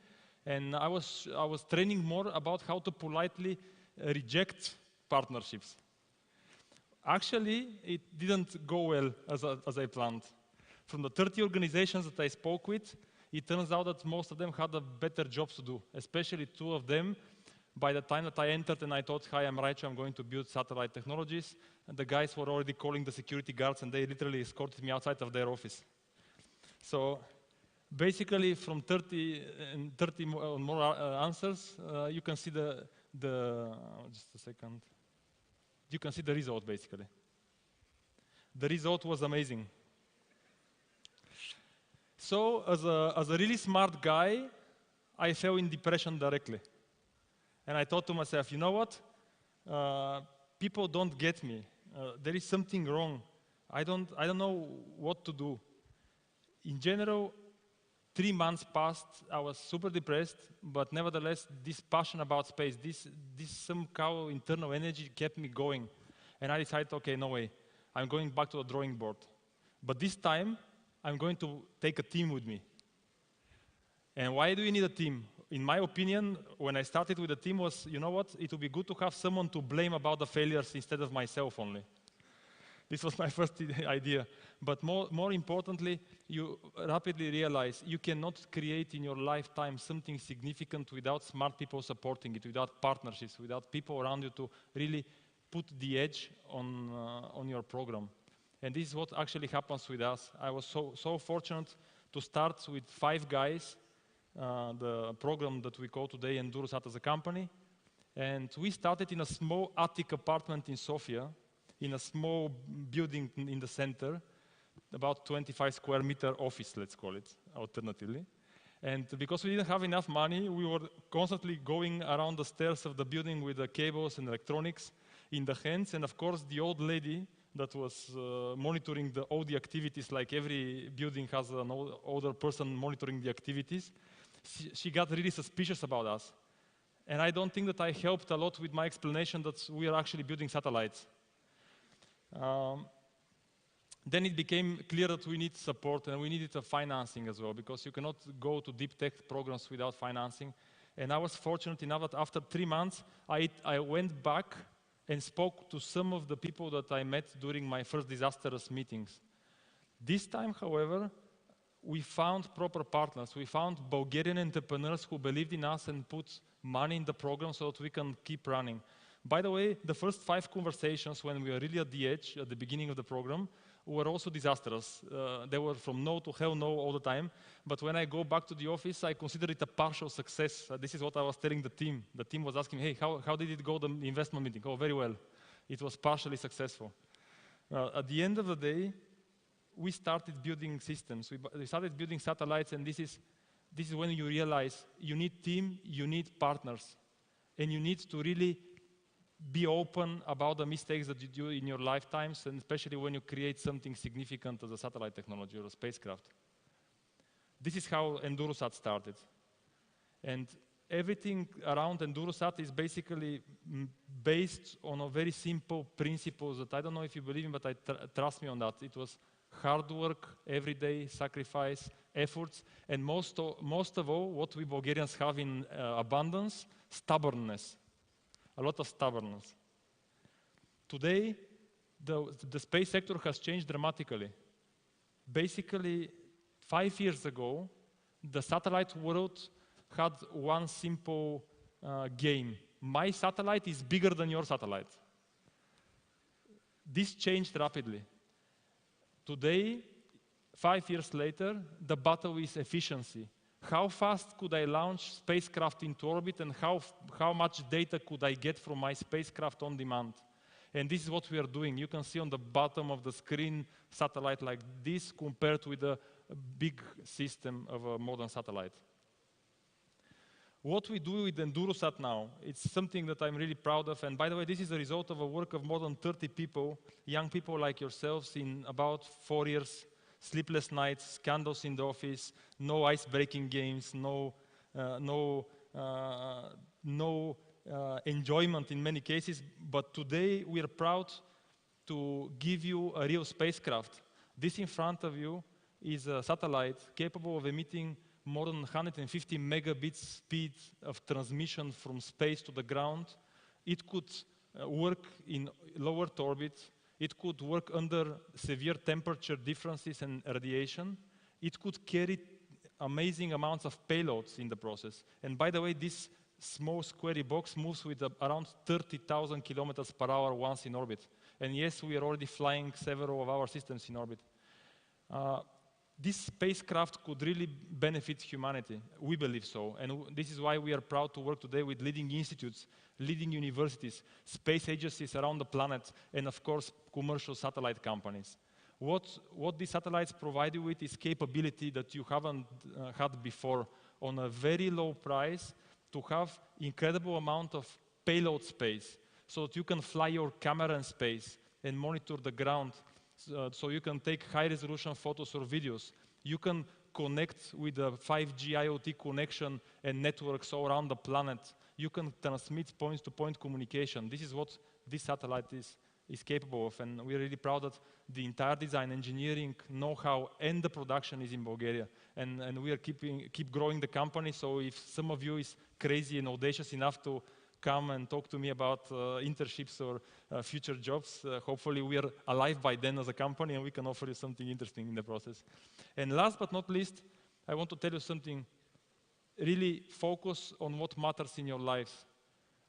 Speaker 9: And I was training more about how to politely reject partnerships. Actually, it didn't go well as I planned. From the 30 organizations that I spoke with, it turns out that most of them had a better jobs to do, especially two of them. By the time that I entered and I thought, hi, I'm Raicho, I'm going to build satellite technologies, and the guys were already calling the security guards and they literally escorted me outside of their office. So basically from 30 more answers, you can see just a second. You can see the result, basically. The result was amazing. So, as a really smart guy, I fell in depression directly. And I thought to myself, you know what? People don't get me. There is something wrong. I don't know what to do. In general, 3 months passed. I was super depressed, but nevertheless, this passion about space, this somehow internal energy kept me going. And I decided, okay, no way. I'm going back to the drawing board. But this time, I'm going to take a team with me. And why do you need a team? In my opinion, when I started with a team was, you know what? It would be good to have someone to blame about the failures instead of myself only. This was my first idea. But more importantly, you rapidly realize you cannot create in your lifetime something significant without smart people supporting it, without partnerships, without people around you to really put the edge on your program. And this is what actually happens with us. I was so fortunate to start with 5 guys, the program that we call today Endurosat as a company. And we started in a small attic apartment in Sofia, in a small building in the center, about 25 square meter office, let's call it, alternatively. And because we didn't have enough money, we were constantly going around the stairs of the building with the cables and electronics in the hands. And of course, the old lady that was monitoring all the activities, like every building has an older person monitoring the activities, she got really suspicious about us. And I don't think that I helped a lot with my explanation that we are actually building satellites. Then it became clear that we need support and we needed financing as well, because you cannot go to deep tech programs without financing. And I was fortunate enough that after 3 months, I went back and spoke to some of the people that I met during my first disastrous meetings. This time, however, we found proper partners. We found Bulgarian entrepreneurs who believed in us and put money in the program so that we can keep running. By the way, the first 5 conversations when we were really at the edge, at the beginning of the program, were also disastrous. They were from no to hell no all the time. But when I go back to the office, I consider it a partial success. This is what I was telling the team. The team was asking, hey, how did it go, the investment meeting? Oh, very well. It was partially successful. At the end of the day, we started building systems. We started building satellites, and this is when you realize you need team, you need partners, and you need to really be open about the mistakes that you do in your lifetimes, and especially when you create something significant as a satellite technology or a spacecraft. This is how Endurosat started. And everything around Endurosat is basically based on a very simple principles that I don't know if you believe in, but trust me on that. It was hard work, everyday sacrifice, efforts, and most of all, what we Bulgarians have in abundance, stubbornness. A lot of stubbornness. Today, the space sector has changed dramatically. Basically, 5 years ago, the satellite world had one simple game. My satellite is bigger than your satellite. This changed rapidly. Today, 5 years later, the battle is efficiency. How fast could I launch spacecraft into orbit, and how much data could I get from my spacecraft on demand? And this is what we are doing. You can see on the bottom of the screen satellite like this compared with a big system of a modern satellite. What we do with Endurosat now, it's something that I'm really proud of. And by the way, this is a result of a work of more than 30 people, young people like yourselves, in about 4 years. Sleepless nights, scandals in the office, no ice-breaking games, no enjoyment in many cases. But today we are proud to give you a real spacecraft. This in front of you is a satellite capable of emitting more than 150 megabits speed of transmission from space to the ground. It could work in low Earth orbit. It could work under severe temperature differences and radiation. It could carry amazing amounts of payloads in the process. And by the way, this small squarey box moves with around 30,000 kilometers per hour once in orbit. And yes, we are already flying several of our systems in orbit. This spacecraft could really benefit humanity. We believe so. And this is why we are proud to work today with leading institutes, leading universities, space agencies around the planet, and of course, commercial satellite companies. What these satellites provide you with is capability that you haven't had before, on a very low price, to have incredible amount of payload space, so that you can fly your camera in space and monitor the ground, so you can take high-resolution photos or videos. You can connect with a 5G IoT connection and networks all around the planet. You can transmit point-to-point communication. This is what this satellite is capable of, and we're really proud that the entire design, engineering, know-how, and the production is in Bulgaria. And we are keep growing the company, so if some of you is crazy and audacious enough to come and talk to me about internships or future jobs. Hopefully we are alive by then as a company and we can offer you something interesting in the process. And last but not least, I want to tell you something. Really focus on what matters in your lives.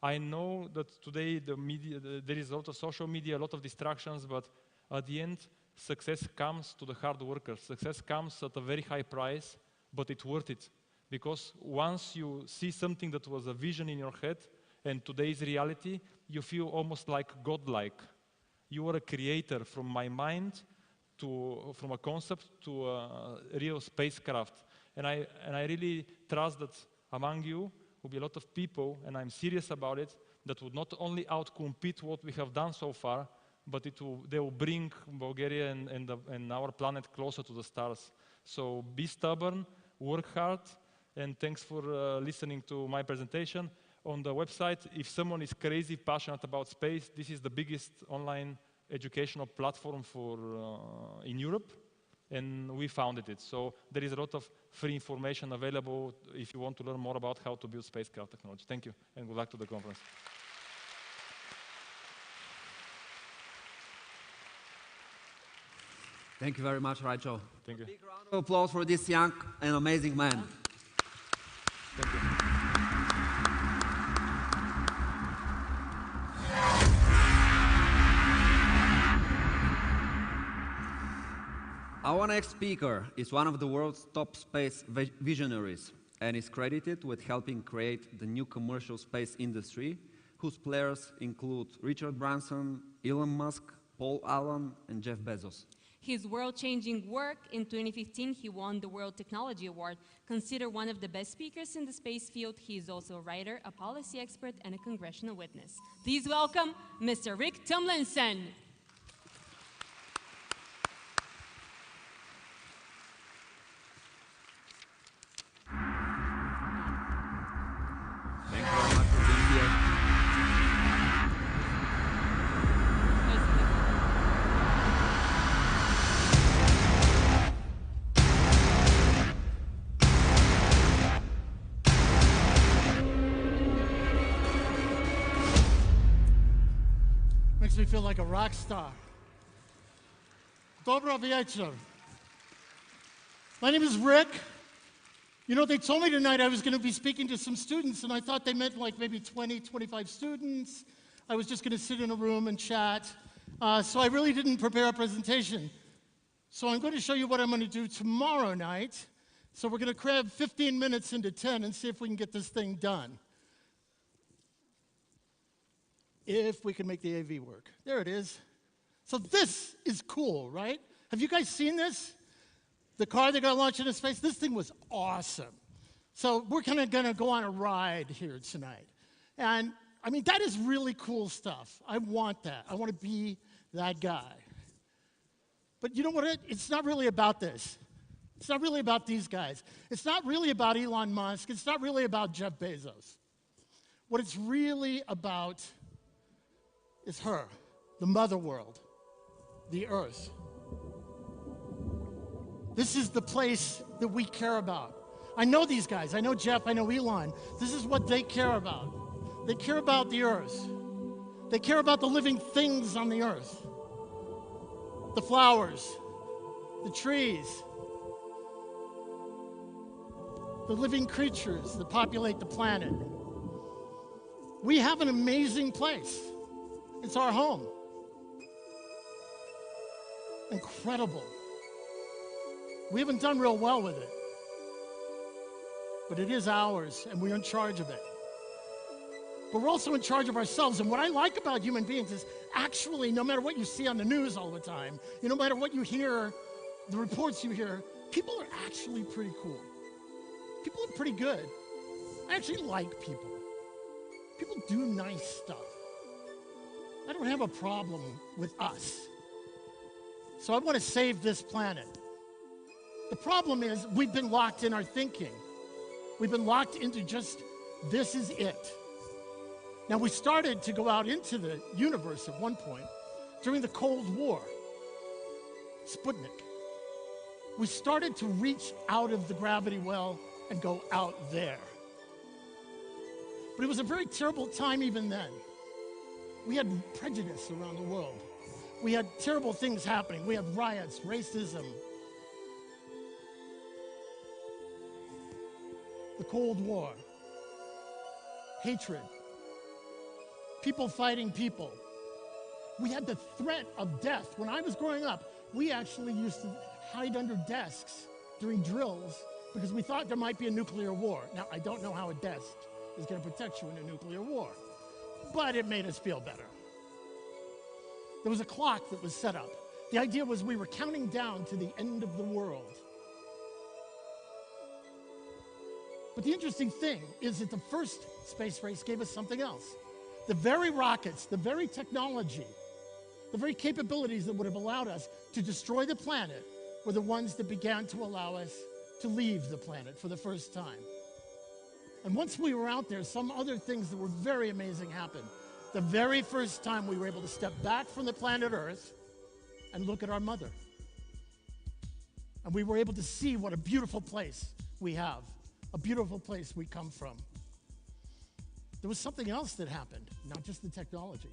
Speaker 9: I know that today there is a lot of social media, a lot of distractions, but at the end, success comes to the hard workers. Success comes at a very high price, but it's worth it. Because once you see something that was a vision in your head and today's reality, you feel almost like godlike. You are a creator from my mind from a concept to a real spacecraft. And I really trust that among you will be a lot of people, and I'm serious about it, that would not only outcompete what we have done so far, but they will bring Bulgaria and our planet closer to the stars. So be stubborn, work hard, and thanks for listening to my presentation. On the website, if someone is crazy passionate about space, this is the biggest online educational platform in Europe, and we founded it. So there is a lot of free information available if you want to learn more about how to build spacecraft technology. Thank you, and good luck to the conference.
Speaker 3: Thank you very much, Raicho.
Speaker 9: Thank you.
Speaker 3: A big round of applause for this young and amazing man.
Speaker 9: Thank you.
Speaker 3: Our next speaker is one of the world's top space visionaries and is credited with helping create the new commercial space industry, whose players include Richard Branson, Elon Musk, Paul Allen, and Jeff Bezos.
Speaker 2: His world-changing work in 2015, he won the World Technology Award. Considered one of the best speakers in the space field, he is also a writer, a policy expert, and a congressional witness. Please welcome Mr. Rick Tomlinson.
Speaker 3: Thank you very much for being here.
Speaker 10: Makes me feel like a rock star. Dobro wieczór. My name is Rick. You know, they told me tonight I was going to be speaking to some students, and I thought they meant like maybe 20, 25 students. I was just going to sit in a room and chat. So I really didn't prepare a presentation. So I'm going to show you what I'm going to do tomorrow night. So we're going to cram 15 minutes into 10 and see if we can get this thing done. If we can make the AV work. There it is. So this is cool, right? Have you guys seen this? The car that got launched into space? This thing was awesome. So we're kind of going to go on a ride here tonight. And I mean, that is really cool stuff. I want that. I want to be that guy. But you know what? It's not really about this. It's not really about these guys. It's not really about Elon Musk. It's not really about Jeff Bezos. What it's really about is her, the mother world, the earth. This is the place that we care about. I know these guys. I know Jeff. I know Elon. This is what they care about. They care about the earth. They care about the living things on the earth. The flowers, the trees, the living creatures that populate the planet. We have an amazing place. It's our home. Incredible. We haven't done real well with it. But it is ours, and we're in charge of it. But we're also in charge of ourselves. And what I like about human beings is actually, no matter what you see on the news all the time, no matter what you hear, the reports you hear, people are actually pretty cool. People are pretty good. I actually like people. People do nice stuff. I don't have a problem with us. So I want to save this planet. The problem is we've been locked in our thinking. We've been locked into just, this is it. Now, we started to go out into the universe at one point during the Cold War. Sputnik. We started to reach out of the gravity well and go out there. But it was a very terrible time even then. We had prejudice around the world. We had terrible things happening. We had riots, racism, the Cold War, hatred, people fighting people. We had the threat of death. When I was growing up, we actually used to hide under desks during drills because we thought there might be a nuclear war. Now, I don't know how a desk is going to protect you in a nuclear war, but it made us feel better. There was a clock that was set up. The idea was we were counting down to the end of the world. But the interesting thing is that the first space race gave us something else. The very rockets, the very technology, the very capabilities that would have allowed us to destroy the planet were the ones that began to allow us to leave the planet for the first time. And once we were out there, some other things that were very amazing happened. The very first time we were able to step back from the planet Earth and look at our mother. And we were able to see what a beautiful place we have, a beautiful place we come from. There was something else that happened, not just the technology,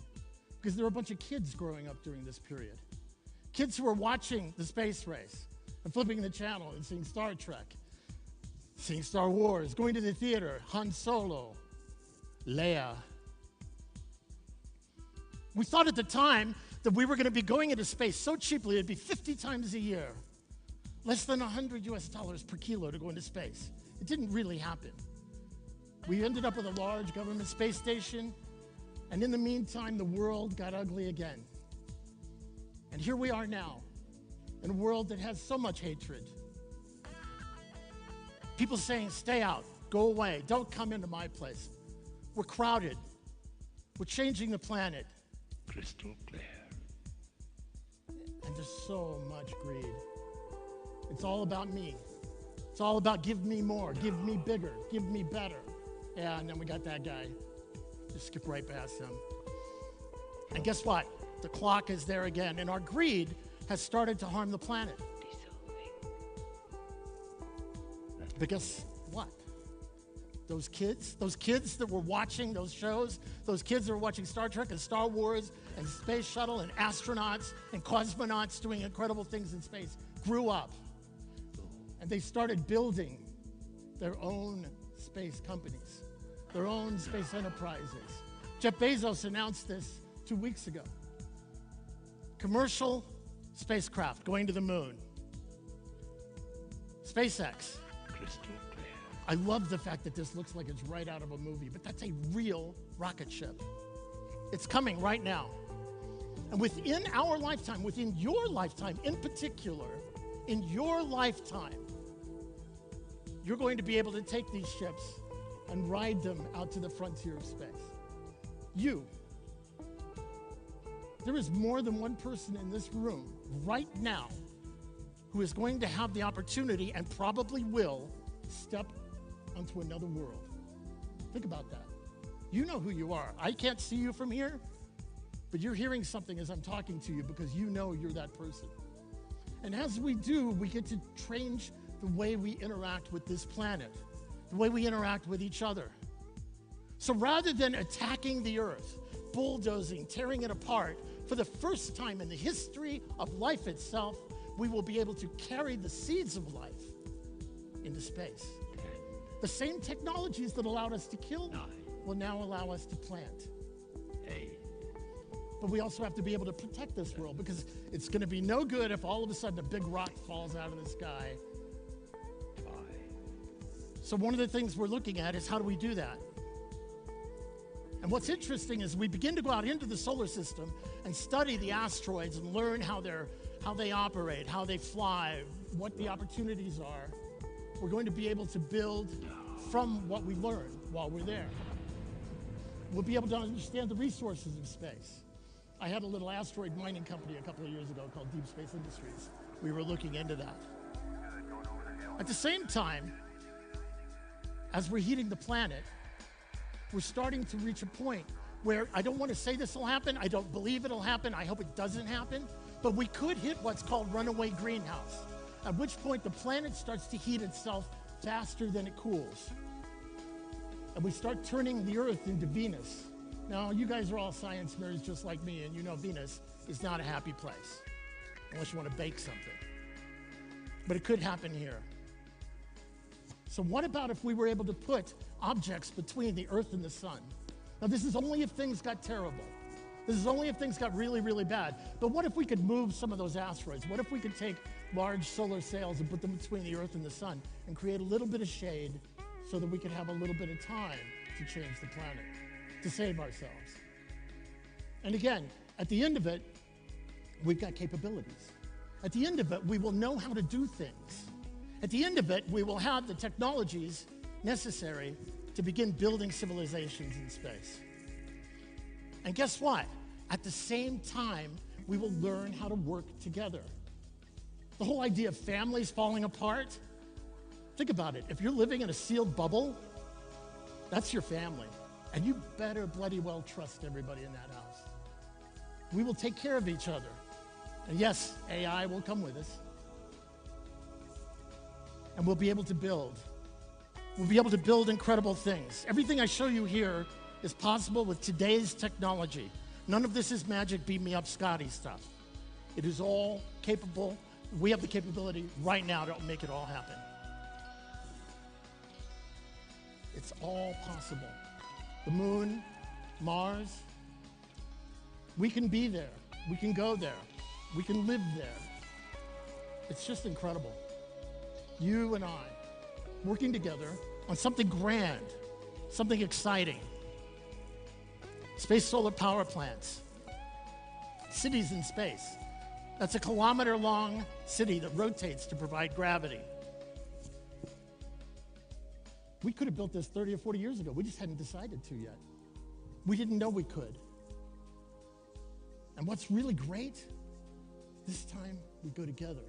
Speaker 10: because there were a bunch of kids growing up during this period. Kids who were watching the space race and flipping the channel and seeing Star Trek, seeing Star Wars, going to the theater, Han Solo, Leia. We thought at the time that we were going to be going into space so cheaply, it'd be 50 times a year, less than $100 per kilo to go into space. It didn't really happen. We ended up with a large government space station, and in the meantime, the world got ugly again. And here we are now, in a world that has so much hatred. People saying, stay out, go away, don't come into my place. We're crowded. We're changing the planet.
Speaker 11: Crystal clear.
Speaker 10: And there's so much greed. It's all about me. It's all about give me more, give me bigger, give me better. Yeah, and then we got that guy. Just skip right past him. And guess what? The clock is there again, and our greed has started to harm the planet. But guess what? Those kids that were watching those shows, those kids that were watching Star Trek and Star Wars and Space Shuttle and astronauts and cosmonauts doing incredible things in space, grew up. And they started building their own space companies, their own space enterprises. Jeff Bezos announced this 2 weeks ago. Commercial spacecraft going to the moon. SpaceX.
Speaker 11: Crystal clear.
Speaker 10: I love the fact that this looks like it's right out of a movie, but that's a real rocket ship. It's coming right now. And within our lifetime, within your lifetime in particular, in your lifetime, you're going to be able to take these ships and ride them out to the frontier of space. You. There is more than one person in this room right now who is going to have the opportunity and probably will step onto another world. Think about that. You know who you are. I can't see you from here, but you're hearing something as I'm talking to you because you know you're that person. And as we do, we get to change the way we interact with this planet, the way we interact with each other. So rather than attacking the earth, bulldozing, tearing it apart, for the first time in the history of life itself, we will be able to carry the seeds of life into space. The same technologies that allowed us to kill will now allow us to plant. But we also have to be able to protect this world because it's going to be no good if all of a sudden a big rock falls out of the sky. So one of the things we're looking at is how do we do that? And what's interesting is we begin to go out into the solar system and study the asteroids and learn how they operate, how they fly, what the opportunities are. We're going to be able to build from what we learn while we're there. We'll be able to understand the resources of space. I had a little asteroid mining company a couple of years ago called Deep Space Industries. We were looking into that. At the same time, as we're heating the planet, we're starting to reach a point where I don't want to say this will happen, I don't believe it'll happen, I hope it doesn't happen, but we could hit what's called runaway greenhouse, at which point the planet starts to heat itself faster than it cools. and we start turning the Earth into Venus. Now, you guys are all science nerds just like me, and you know Venus is not a happy place, unless you want to bake something. But it could happen here. So what about if we were able to put objects between the Earth and the sun? Now, this is only if things got terrible. This is only if things got really, really bad. But what if we could move some of those asteroids? What if we could take large solar sails and put them between the Earth and the sun and create a little bit of shade so that we could have a little bit of time to change the planet, to save ourselves? And again, at the end of it, we've got capabilities. At the end of it, we will know how to do things. At the end of it, we will have the technologies necessary to begin building civilizations in space. And guess what? At the same time, we will learn how to work together. The whole idea of families falling apart, think about it. If you're living in a sealed bubble, that's your family. And you better bloody well trust everybody in that house. We will take care of each other. And yes, AI will come with us. And we'll be able to build. We'll be able to build incredible things. Everything I show you here is possible with today's technology. None of this is magic beat me up Scotty stuff. It is all capable. We have the capability right now to make it all happen. It's all possible. The moon, Mars, we can be there. We can go there. We can live there. It's just incredible. You and I, working together on something grand, something exciting. Space solar power plants, cities in space. That's a kilometer-long city that rotates to provide gravity. We could have built this 30 or 40 years ago. We just hadn't decided to yet. We didn't know we could. And what's really great, this time we go together.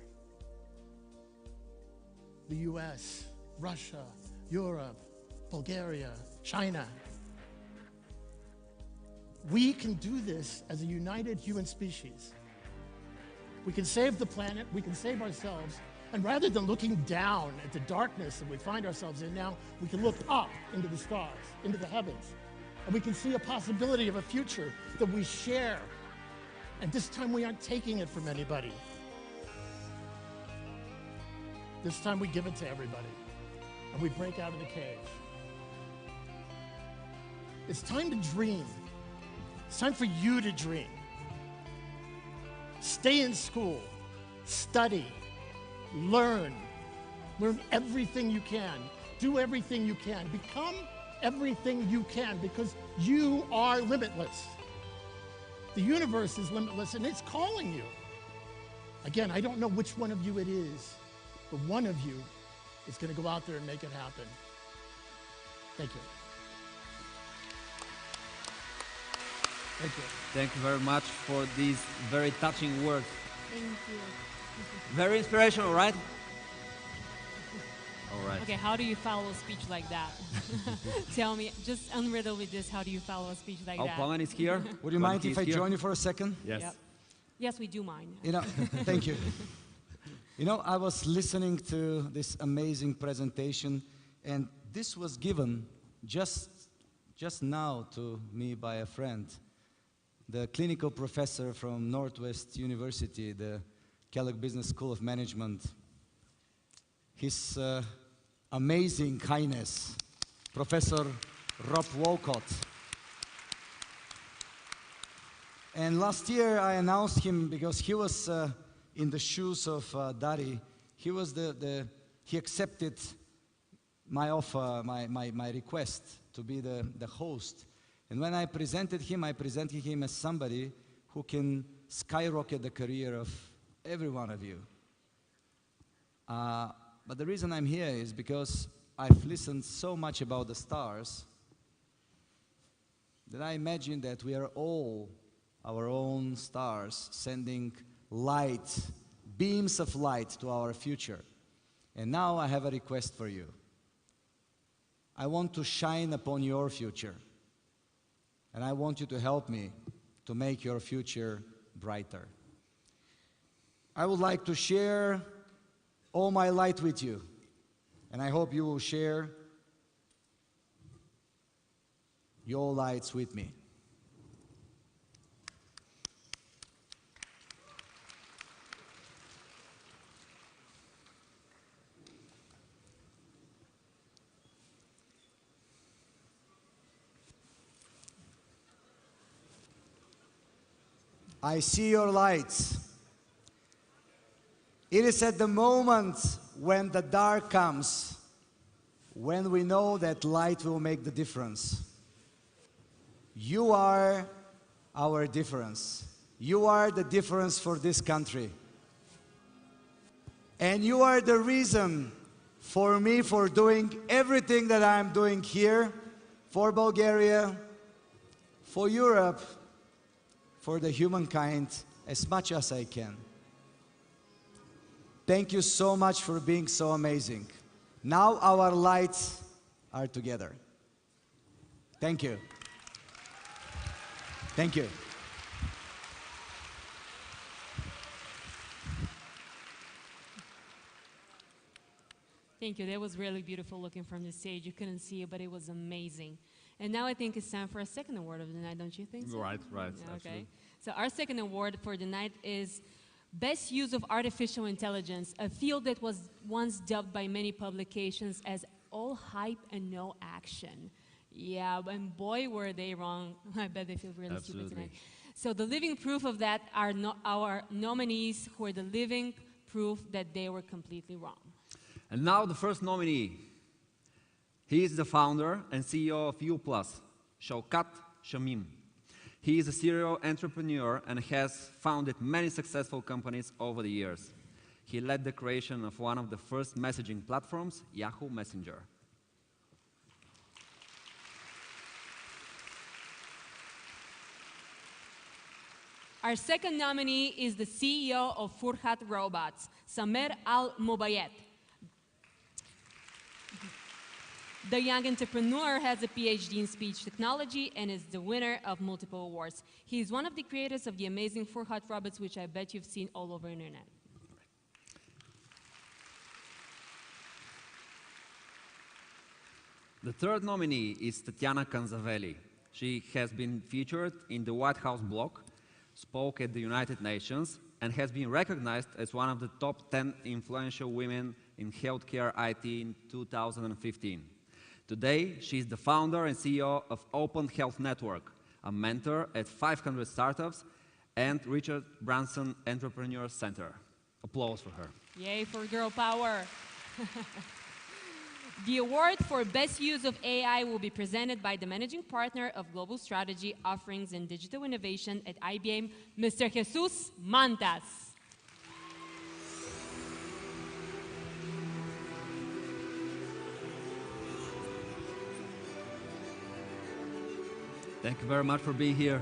Speaker 10: The US, Russia, Europe, Bulgaria, China. We can do this as a united human species. We can save the planet, we can save ourselves, and rather than looking down at the darkness that we find ourselves in now, we can look up into the stars, into the heavens, and we can see a possibility of a future that we share. And this time we aren't taking it from anybody. This time we give it to everybody, and we break out of the cave. It's time to dream. It's time for you to dream. Stay in school, study, learn everything you can, do everything you can, become everything you can, because you are limitless. The universe is limitless, and it's calling you. Again, I don't know which one of you it is, but one of you is going to go out there and make it happen. Thank you. Thank you.
Speaker 3: Thank you very much for these very touching words.
Speaker 2: Thank you.
Speaker 3: Very inspirational, right? All right.
Speaker 2: Okay, how do you follow a speech like that? Tell me, just unriddle with this, how do you follow a speech like that?
Speaker 3: Plamen is here.
Speaker 4: Would you mind if I join you for a second?
Speaker 3: Yes.
Speaker 2: Yep. Yes, we do mind.
Speaker 4: You know, thank you. You know, I was listening to this amazing presentation, and this was given just now to me by a friend, the clinical professor from Northwest University, the Kellogg Business School of Management. His amazing kindness, Professor Rob Wolcott. And last year I announced him because he was in the shoes of Dari. He accepted my offer, my request to be the host. And when I presented him as somebody who can skyrocket the career of every one of you. But the reason I'm here is because I've listened so much about the stars that I imagine that we are all our own stars, sending light, beams of light to our future. And now I have a request for you. I want to shine upon your future. And I want you to help me to make your future brighter. I would like to share all my light with you. And I hope you will share your lights with me. I see your lights. It is at the moment when the dark comes, when we know that light will make the difference. You are our difference. You are the difference for this country. And you are the reason for me for doing everything that I'm doing here, for Bulgaria, for Europe, for the humankind, as much as I can. Thank you so much for being so amazing. Now our lights are together. Thank you. Thank you.
Speaker 2: Thank you. That was really beautiful looking from the stage. You couldn't see it, but it was amazing. And now I think it's time for our second award of the night, don't you think so?
Speaker 3: Right.
Speaker 2: Yeah, okay.
Speaker 3: Absolutely.
Speaker 2: So our second award for the night is Best Use of Artificial Intelligence, a field that was once dubbed by many publications as all hype and no action. Yeah, and boy, were they wrong. I bet they feel really stupid tonight. So the living proof of that are our nominees who are the living proof that they were completely wrong.
Speaker 3: And now the first nominee. He is the founder and CEO of UPlus, Shaukat Shamim. He is a serial entrepreneur and has founded many successful companies over the years. He led the creation of one of the first messaging platforms, Yahoo Messenger.
Speaker 2: Our second nominee is the CEO of Furhat Robots, Samer Al-Mubayet. The young entrepreneur has a PhD in speech technology and is the winner of multiple awards. He is one of the creators of the amazing Furhat robots, which I bet you've seen all over the internet.
Speaker 3: The third nominee is Tatiana Kanzavelli. She has been featured in the White House blog, spoke at the United Nations, and has been recognized as one of the top 10 influential women in healthcare IT in 2015. Today, she is the founder and CEO of Open Health Network, a mentor at 500 startups, and Richard Branson Entrepreneur Center. Applause for her.
Speaker 2: Yay for girl power. The award for Best Use of AI will be presented by the Managing Partner of Global Strategy, Offerings and Digital Innovation at IBM, Mr. Jesus Mantas.
Speaker 3: Thank you very much for being here.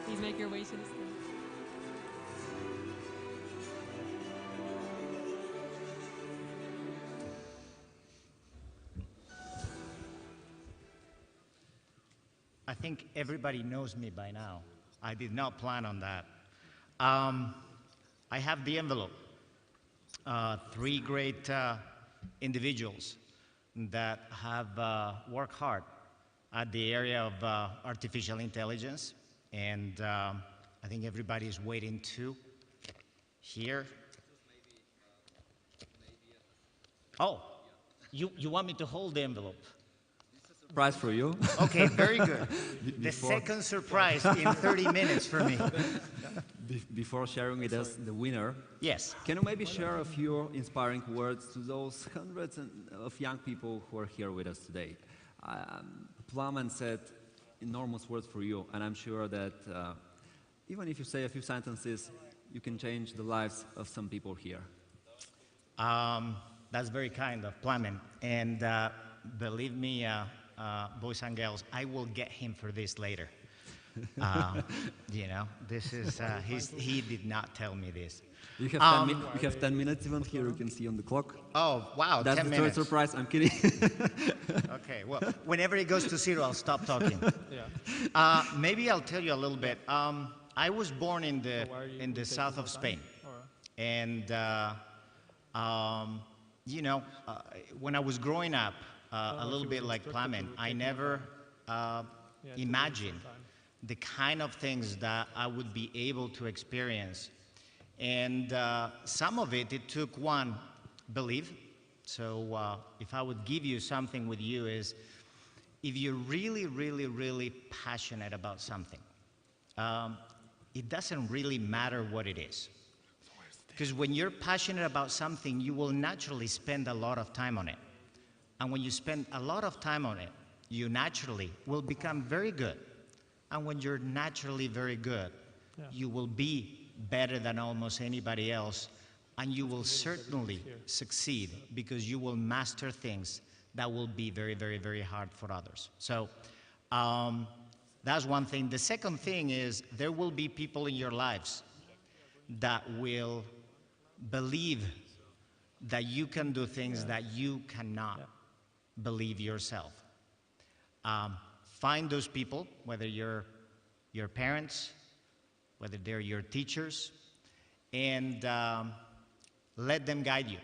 Speaker 2: Please make your way to the stage.
Speaker 12: I think everybody knows me by now. I did not plan on that. I have the envelope. Three great individuals that have worked hard at the area of artificial intelligence, and I think everybody is waiting to hear. Oh, you want me to hold the envelope?
Speaker 3: Surprise for you.
Speaker 12: Okay, very good. The second surprise in 30 minutes for me.
Speaker 3: Before sharing with us the winner,
Speaker 12: yes,
Speaker 3: can you maybe share a few inspiring words to those hundreds of young people who are here with us today? Plumman said enormous words for you, and I'm sure that even if you say a few sentences, you can change the lives of some people here.
Speaker 12: That's very kind of Plumman, and believe me, boys and girls, I will get him for this later. You know, this is, he did not tell me this.
Speaker 3: You have 10 minutes even here, you can see on the clock.
Speaker 12: Oh, wow,
Speaker 3: That's
Speaker 12: 10
Speaker 3: the
Speaker 12: minutes.
Speaker 3: third surprise, I'm kidding.
Speaker 12: Okay, well, whenever it goes to zero, I'll stop talking. Maybe I'll tell you a little bit. I was born in the south of Spain. And, you know, when I was growing up, a little bit like Plamen. I never imagined the kind of things that I would be able to experience. And some of it, it took one belief. So if I would give you something with you is, if you're really, really, really passionate about something, it doesn't really matter what it is. Because when you're passionate about something, you will naturally spend a lot of time on it. And when you spend a lot of time on it, you naturally will become very good. And when you're naturally very good, you will be better than almost anybody else. And you will certainly succeed because you will master things that will be very, very, very hard for others. So that's one thing. The second thing is there will be people in your lives that will believe that you can do things that you cannot believe yourself. Find those people, whether you're your parents, whether they're your teachers, and let them guide you.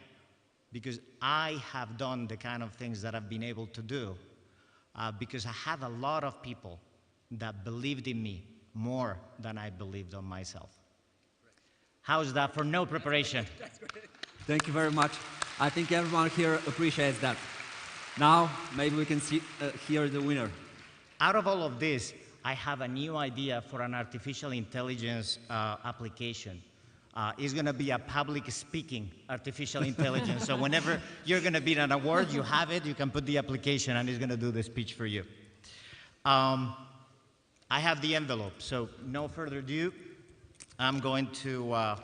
Speaker 12: Because I have done the kind of things that I've been able to do because I had a lot of people that believed in me more than I believed on myself. How's that for no preparation?
Speaker 3: Thank you very much. I think everyone here appreciates that. Now, maybe we can hear the winner.
Speaker 12: Out of all of this, I have a new idea for an artificial intelligence application. It's going to be a public speaking artificial intelligence. So whenever you're going to be an award, you have it, you can put the application, and it's going to do the speech for you. I have the envelope, so no further ado, I'm going to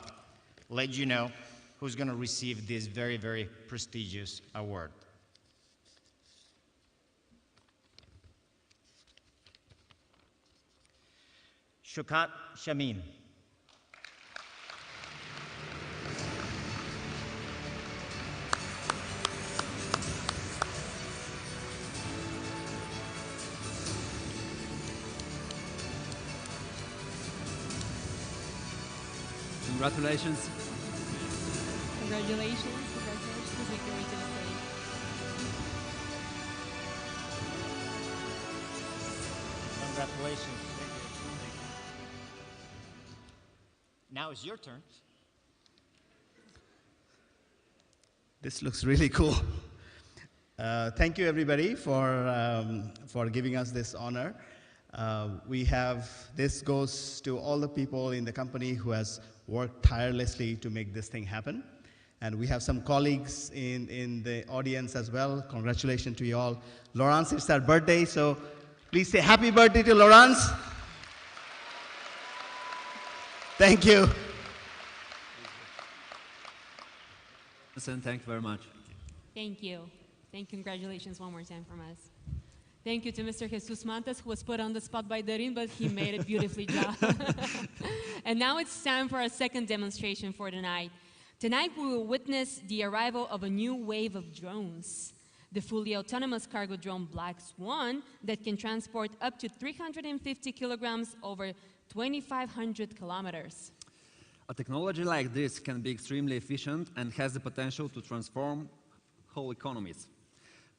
Speaker 12: let you know who's going to receive this very, very prestigious award. Shukat Shamin.
Speaker 3: Congratulations.
Speaker 2: Congratulations. Congratulations. Make your way to the stage.
Speaker 12: Congratulations. Now it's your turn.
Speaker 13: This looks really cool. Thank you, everybody, for giving us this honor. This goes to all the people in the company who has worked tirelessly to make this thing happen. And we have some colleagues in the audience as well. Congratulations to you all. Laurence, it's her birthday, so please say happy birthday to Laurence. Thank you.
Speaker 3: Listen, thank you very much.
Speaker 2: Thank you. Congratulations one more time from us. Thank you to Mr. Jesus Mantas, who was put on the spot by Darin, but he made it beautifully job. And now it's time for our second demonstration for tonight. Tonight we will witness the arrival of a new wave of drones. The fully autonomous cargo drone Black Swan that can transport up to 350 kilograms over 2,500 kilometers.
Speaker 3: A technology like this can be extremely efficient and has the potential to transform whole economies.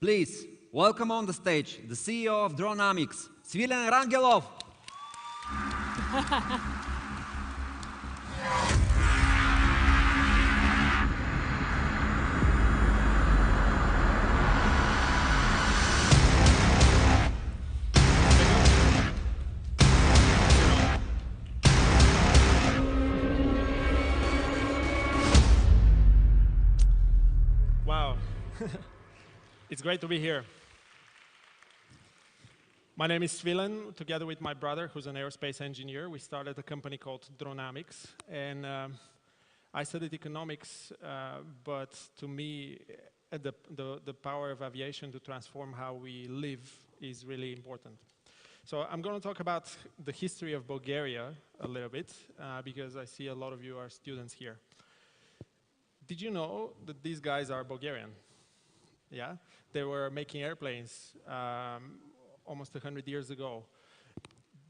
Speaker 3: Please, welcome on the stage the CEO of Dronamics, Svilen Rangelov.
Speaker 9: Wow. It's great to be here. My name is Svilen. Together with my brother, who's an aerospace engineer, we started a company called Dronamics. And I studied economics, but to me, the power of aviation to transform how we live is really important. So I'm going to talk about the history of Bulgaria a little bit, because I see a lot of you are students here. Did you know that these guys are Bulgarian? Yeah? They were making airplanes almost 100 years ago.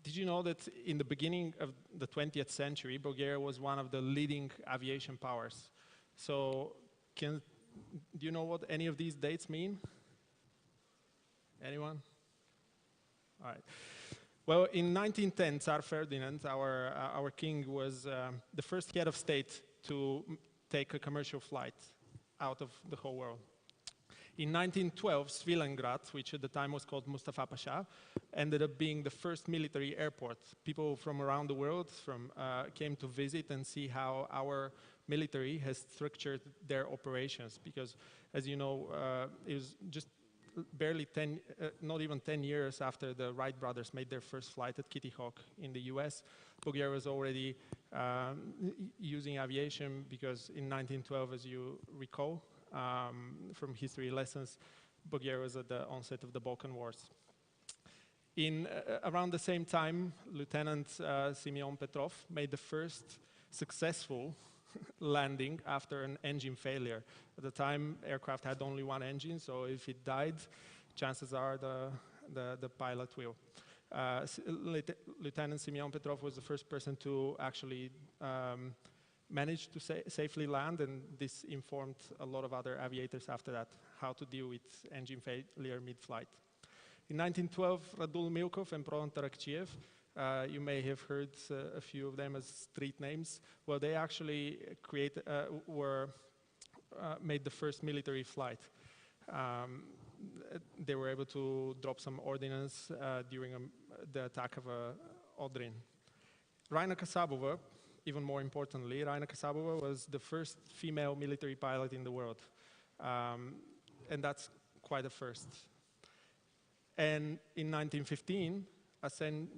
Speaker 9: Did you know that in the beginning of the 20th century, Bulgaria was one of the leading aviation powers? So do you know what any of these dates mean?
Speaker 14: Anyone? All right. Well, in 1910, Tsar Ferdinand, our king, was the first head of state to take a commercial flight out of the whole world. In 1912, Svilengrad, which at the time was called Mustafa Pasha, ended up being the first military airport. People from around the world came to visit and see how our military has structured their operations. Because, as you know, it was just barely not even 10 years after the Wright brothers made their first flight at Kitty Hawk in the US. Bulgaria was already using aviation because in 1912, as you recall, from history lessons, Bulgaria was at the onset of the Balkan Wars. In around the same time, Lieutenant Simeon Petrov made the first successful landing after an engine failure. At the time, aircraft had only one engine, so if it died, chances are the pilot will. Lieutenant Simeon Petrov was the first person to actually manage to safely land, and this informed a lot of other aviators after that how to deal with engine failure mid-flight. In 1912, Radul Milkov and Prolan Tarakchiev, you may have heard a few of them as street names. Well, they actually made the first military flight. They were able to drop some ordnance during the attack of Odrin. Raina Kasabova, even more importantly, Raina Kasabova was the first female military pilot in the world. And that's quite a first. And in 1915, Arsen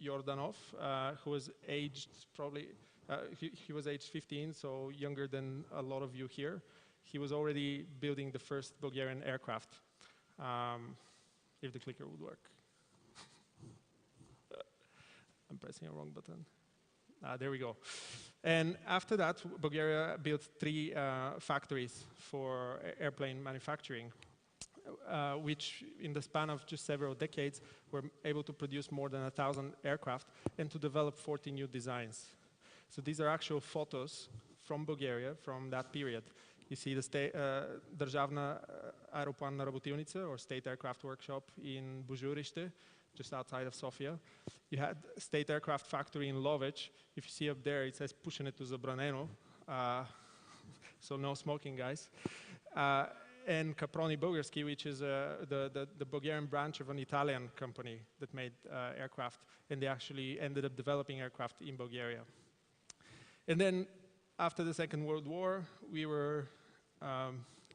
Speaker 14: Yordanov, who was aged he was aged 15, so younger than a lot of you here. He was already building the first Bulgarian aircraft, if the clicker would work. I'm pressing a wrong button. There we go. And after that, Bulgaria built 3 factories for airplane manufacturing, which in the span of just several decades were able to produce more than 1,000 aircraft and to develop 40 new designs. So these are actual photos from Bulgaria from that period. You see the Državna Aeroplanna Работилница, or State Aircraft Workshop in Bujurište, just outside of Sofia. You had State Aircraft Factory in Lovech. If you see up there, it says Pušenето zabraneno, so no smoking, guys. And Caproni Bugarski, which is the Bulgarian branch of an Italian company that made aircraft, and they actually ended up developing aircraft in Bulgaria. And then after the Second World War, we were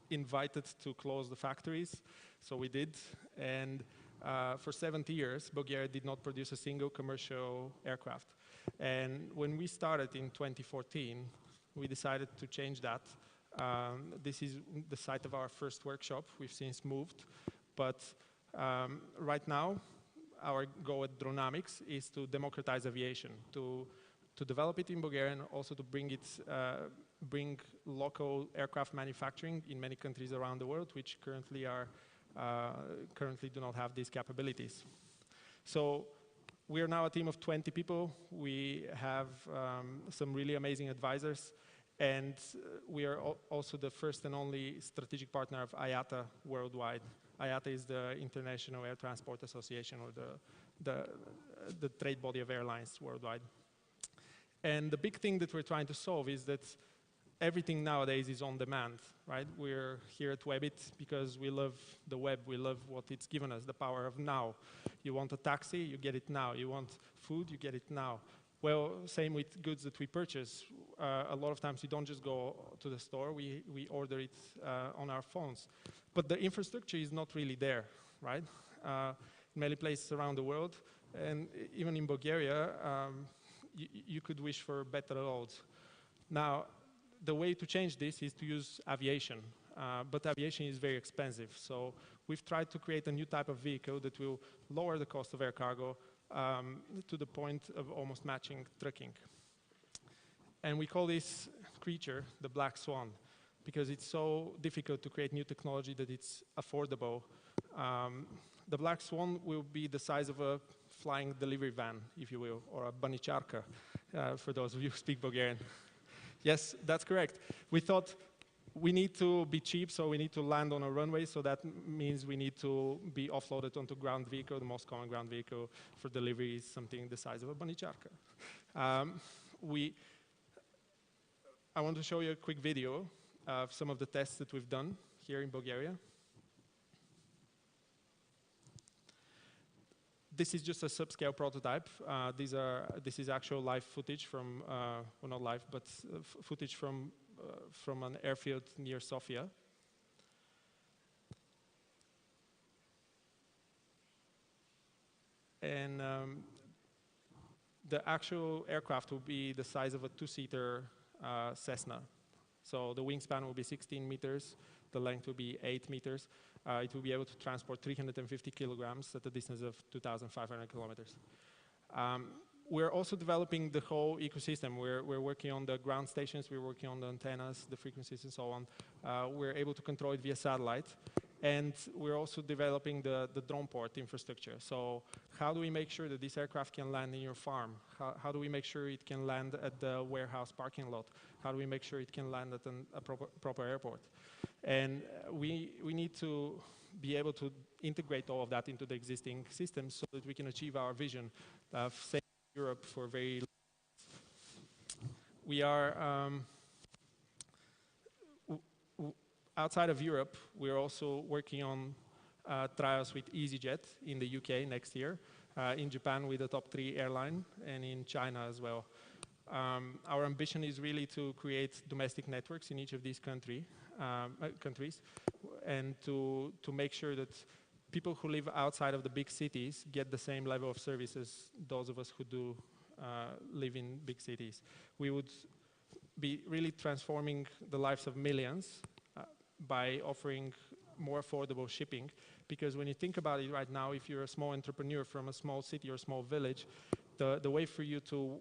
Speaker 14: invited to close the factories, so we did. And for 70 years, Bulgaria did not produce a single commercial aircraft. And when we started in 2014, we decided to change that. This is the site of our first workshop. We've since moved. But right now, our goal at Dronamics is to democratize aviation, to develop it in Bulgaria and also to bring local aircraft manufacturing in many countries around the world, which currently do not have these capabilities. So we are now a team of 20 people. We have some really amazing advisors. And we are also the first and only strategic partner of IATA worldwide. IATA is the International Air Transport Association, or the trade body of airlines worldwide. And the big thing that we're trying to solve is that everything nowadays is on demand, right? We're here at Webit because we love the web. We love what it's given us, the power of now. You want a taxi, you get it now. You want food, you get it now. Well, same with goods that we purchase. A lot of times we don't just go to the store, we order it on our phones. But the infrastructure is not really there, right? In many places around the world, and even in Bulgaria, you could wish for better roads. Now, the way to change this is to use aviation, but aviation is very expensive. So we've tried to create a new type of vehicle that will lower the cost of air cargo to the point of almost matching trucking. And we call this creature the black swan, because it's so difficult to create new technology that it's affordable. The black swan will be the size of a flying delivery van, if you will, or a banicharka, for those of you who speak Bulgarian. Yes, that's correct. We thought, we need to be cheap, so we need to land on a runway, so that means we need to be offloaded onto ground vehicle. The most common ground vehicle for delivery is something the size of a Bonicharka. I want to show you a quick video of some of the tests that we've done here in Bulgaria. This is just a subscale prototype. This is actual live footage from, well, not live, but footage from an airfield near Sofia. And the actual aircraft will be the size of a two-seater Cessna. So the wingspan will be 16 meters, the length will be 8 meters. It will be able to transport 350 kilograms at a distance of 2,500 kilometers. We're also developing the whole ecosystem. We're working on the ground stations, we're working on the antennas, the frequencies and so on. We're able to control it via satellite. And we're also developing the drone port infrastructure. So how do we make sure that this aircraft can land in your farm? How do we make sure it can land at the warehouse parking lot? How do we make sure it can land at a proper airport? And we need to be able to integrate all of that into the existing systems so that we can achieve our vision of saving Europe for very long. We are outside of Europe, we're also working on trials with EasyJet in the UK next year, in Japan with a top 3 airline, and in China as well. Our ambition is really to create domestic networks in each of these countries, and to make sure that people who live outside of the big cities get the same level of service as those of us who do live in big cities. We would be really transforming the lives of millions by offering more affordable shipping, because when you think about it right now, if you're a small entrepreneur from a small city or a small village, the way for you to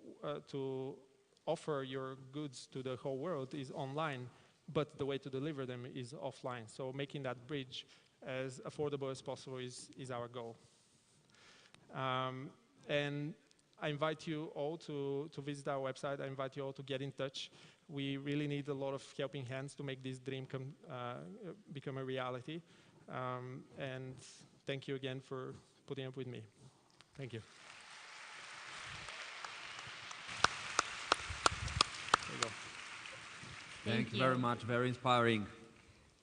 Speaker 14: offer your goods to the whole world is online, but the way to deliver them is offline. So making that bridge as affordable as possible is our goal. And I invite you all to visit our website. I invite you all to get in touch. We really need a lot of helping hands to make this dream become a reality. And thank you again for putting up with me. Thank you. There you go.
Speaker 3: Thank you very much. Very inspiring.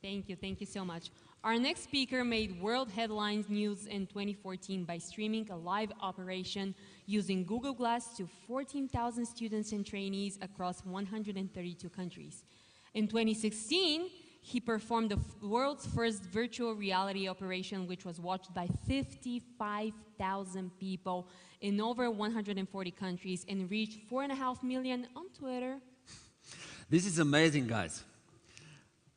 Speaker 2: Thank you so much. Our next speaker made world headlines news in 2014 by streaming a live operation using Google Glass to 14,000 students and trainees across 132 countries. In 2016, he performed the world's first virtual reality operation, which was watched by 55,000 people in over 140 countries and reached 4.5 million on Twitter.
Speaker 3: This is amazing, guys.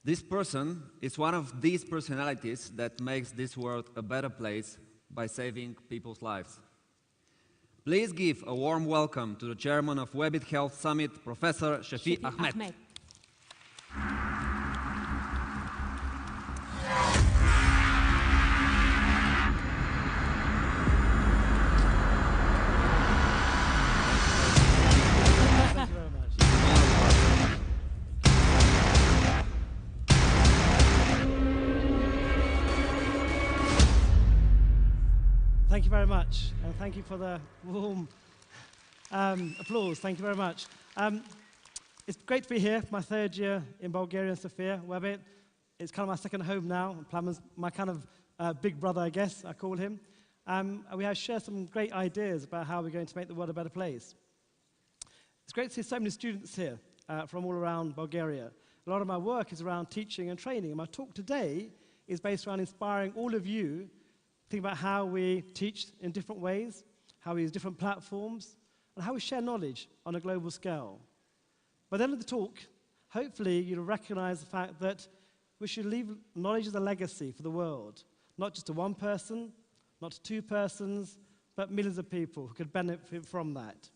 Speaker 3: This person is one of these personalities that makes this world a better place by saving people's lives. Please give a warm welcome to the chairman of Webit Health Summit, Professor Shafi Ahmed.
Speaker 6: Thank you very much, and thank you for the warm applause. Thank you very much. It's great to be here, my 3rd year in Bulgaria and Sofia, Webit. It's kind of my second home now. Plamen's my kind of big brother, I guess, I call him. And we have shared some great ideas about how we're going to make the world a better place. It's great to see so many students here from all around Bulgaria. A lot of my work is around teaching and training, and my talk today is based around inspiring all of you. Think about how we teach in different ways, how we use different platforms, and how we share knowledge on a global scale. By the end of the talk, hopefully you'll recognize the fact that we should leave knowledge as a legacy for the world, not just to one person, not to 2 persons, but millions of people who could benefit from that.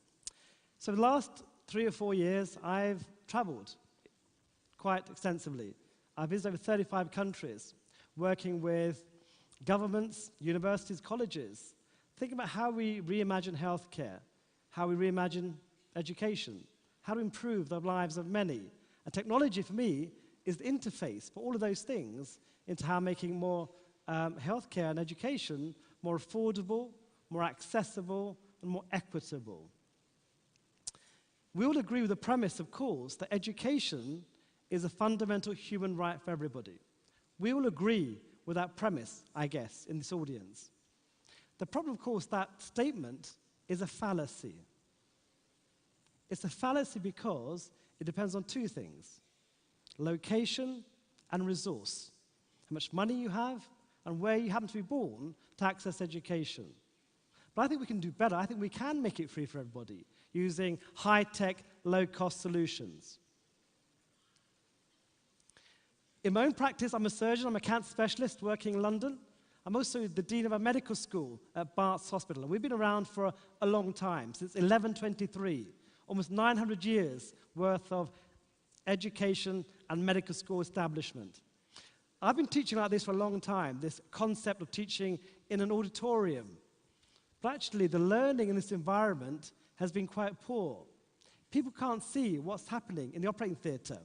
Speaker 6: So the last 3 or 4 years, I've traveled quite extensively. I've visited over 35 countries, working with governments, universities, colleges, think about how we reimagine healthcare, how we reimagine education, how to improve the lives of many. And technology, for me, is the interface for all of those things into how making more healthcare and education more affordable, more accessible, and more equitable. We all agree with the premise, of course, that education is a fundamental human right for everybody. We all agree with that premise, I guess, in this audience. The problem, of course, that statement is a fallacy. It's a fallacy because it depends on two things: location and resource. How much money you have and where you happen to be born to access education. But I think we can do better. I think we can make it free for everybody using high-tech, low-cost solutions. In my own practice, I'm a surgeon, I'm a cancer specialist working in London. I'm also the dean of a medical school at Bart's Hospital, and we've been around for a long time, since 1123, almost 900 years worth of education and medical school establishment. I've been teaching like this for a long time, this concept of teaching in an auditorium. But actually, the learning in this environment has been quite poor. People can't see what's happening in the operating theatre.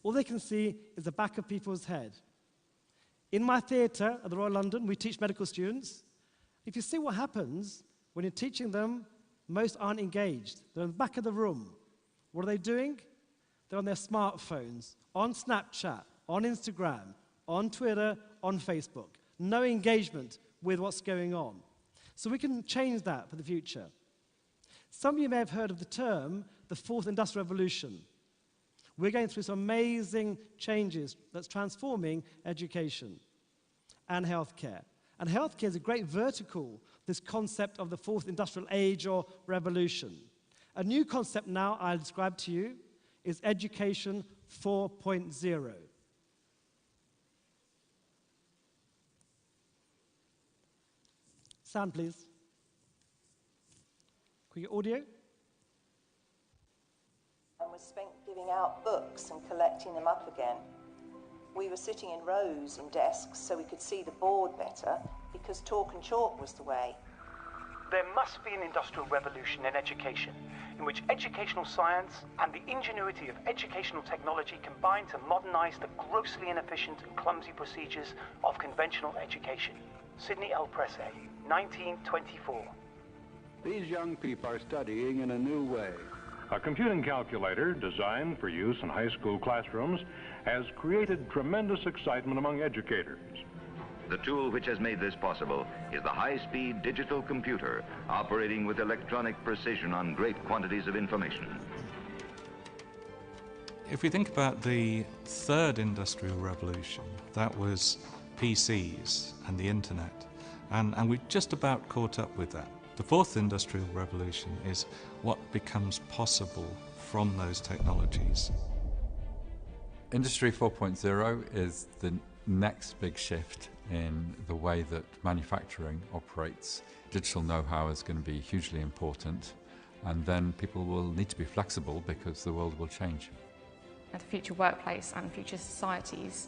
Speaker 6: All they can see is the back of people's head. In my theatre at the Royal London, we teach medical students. If you see what happens when you're teaching them, most aren't engaged. They're in the back of the room. What are they doing? They're on their smartphones, on Snapchat, on Instagram, on Twitter, on Facebook. No engagement with what's going on. So we can change that for the future. Some of you may have heard of the term, the fourth industrial revolution. We're going through some amazing changes that's transforming education and healthcare. And healthcare is a great vertical, this concept of the fourth industrial age or revolution. A new concept now I'll describe to you is education 4.0. Sound, please. Can we get audio?
Speaker 15: And was spent giving out books and collecting them up again. We were sitting in rows in desks so we could see the board better, because talk and chalk was the way.
Speaker 16: There must be an industrial revolution in education, in which educational science and the ingenuity of educational technology combine to modernize the grossly inefficient and clumsy procedures of conventional education. Sidney L. Pressey, 1924.
Speaker 17: These young people are studying in a new way.
Speaker 18: A computing calculator designed for use in high school classrooms has created tremendous excitement among educators.
Speaker 19: The tool which has made this possible is the high-speed digital computer operating with electronic precision on great quantities of information.
Speaker 20: If we think about the third industrial revolution, that was PCs and the internet, and we've just about caught up with that. The fourth industrial revolution is what becomes possible from those technologies.
Speaker 21: Industry 4.0 is the next big shift in the way that manufacturing operates. Digital know-how is going to be hugely important, and then people will need to be flexible because the world will change.
Speaker 22: The future workplace and future societies,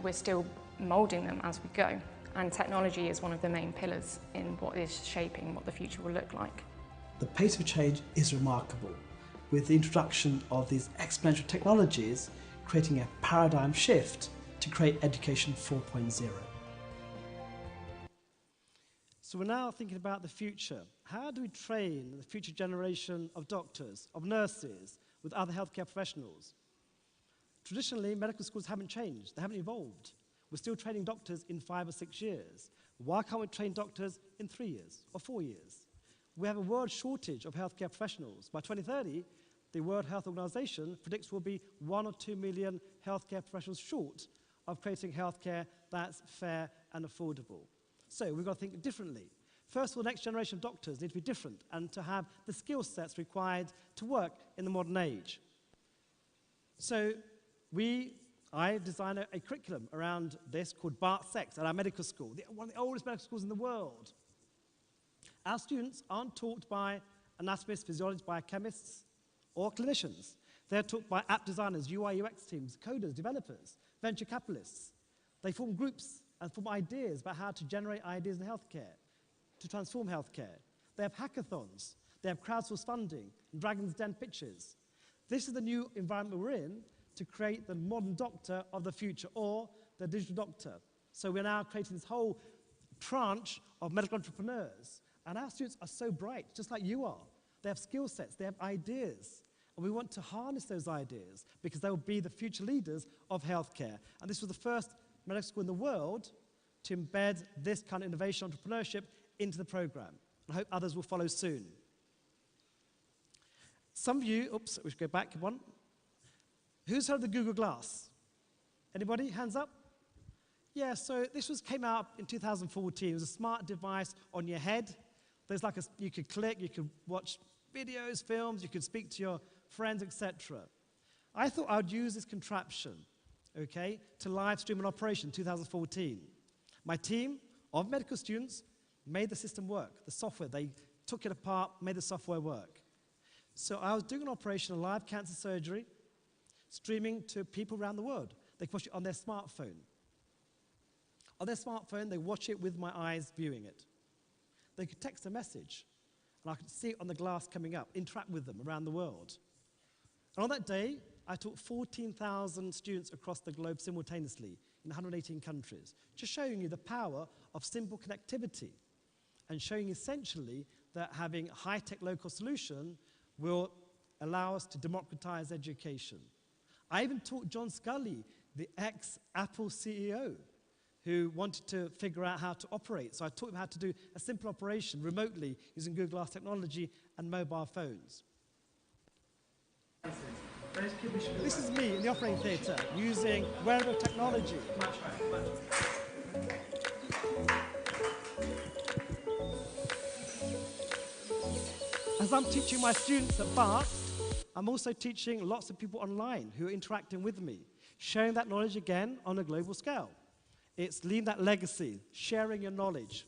Speaker 22: we're still moulding them as we go. And technology is one of the main pillars in what is shaping what the future will look like.
Speaker 23: The pace of change is remarkable, with the introduction of these exponential technologies creating a paradigm shift to create Education 4.0.
Speaker 6: So we're now thinking about the future. How do we train the future generation of doctors, of nurses, with other healthcare professionals? Traditionally, medical schools haven't changed, they haven't evolved. We're still training doctors in 5 or 6 years. Why can't we train doctors in 3 years or 4 years? We have a world shortage of healthcare professionals. By 2030, the World Health Organization predicts we'll be 1 or 2 million healthcare professionals short of creating healthcare that's fair and affordable. So we've got to think differently. First of all, the next generation of doctors need to be different and to have the skill sets required to work in the modern age. So I designed a curriculum around this called Webit.X at our medical school, one of the oldest medical schools in the world. Our students aren't taught by anatomists, physiologists, biochemists, or clinicians. They're taught by app designers, UI, UX teams, coders, developers, venture capitalists. They form groups and form ideas about how to generate ideas in healthcare, to transform healthcare. They have hackathons. They have crowdsourced funding, Dragon's Den pitches. This is the new environment we're in, to create the modern doctor of the future, or the digital doctor. So we're now creating this whole tranche of medical entrepreneurs. And our students are so bright, just like you are. They have skill sets, they have ideas. And we want to harness those ideas because they will be the future leaders of healthcare. And this was the first medical school in the world to embed this kind of innovation entrepreneurship into the program. I hope others will follow soon. Some of you, oops, we should go back one. Who's heard of the Google Glass? Anybody? Hands up? Yeah, so this came out in 2014. It was a smart device on your head. There's like you could click, you could watch videos, films, you could speak to your friends, etc. I thought I would use this contraption, okay, to live stream an operation in 2014. My team of medical students made the system work, the software. They took it apart, made the software work. So I was doing an operation, a live cancer surgery, streaming to people around the world. They could watch it on their smartphone. On their smartphone, they watch it with my eyes viewing it. They could text a message, and I could see it on the glass coming up, interact with them around the world. And on that day, I taught 14,000 students across the globe simultaneously in 118 countries, just showing you the power of simple connectivity and showing essentially that having a high-tech local solution will allow us to democratize education. I even taught John Scully, the ex-Apple CEO, who wanted to figure out how to operate. So I taught him how to do a simple operation remotely using Google Glass technology and mobile phones. This is me in the operating theatre using wearable technology. As I'm teaching my students at Berks, I'm also teaching lots of people online who are interacting with me, sharing that knowledge again on a global scale. It's leaving that legacy, sharing your knowledge.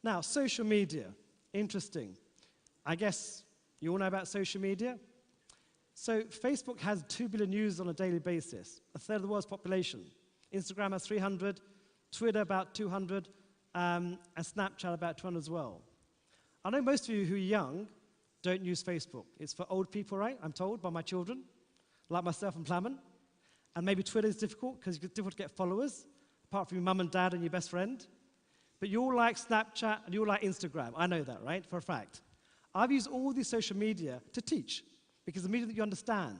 Speaker 6: Now, social media, interesting. I guess you all know about social media. So Facebook has 2 billion users on a daily basis, a third of the world's population. Instagram has 300, Twitter about 200, and Snapchat about 200 as well. I know most of you who are young don't use Facebook. It's for old people, right? I'm told by my children, like myself and Plamen. And maybe Twitter is difficult because it's difficult to get followers, apart from your mum and dad and your best friend. But you all like Snapchat and you all like Instagram. I know that, right, for a fact. I've used all these social media to teach because the media that you understand.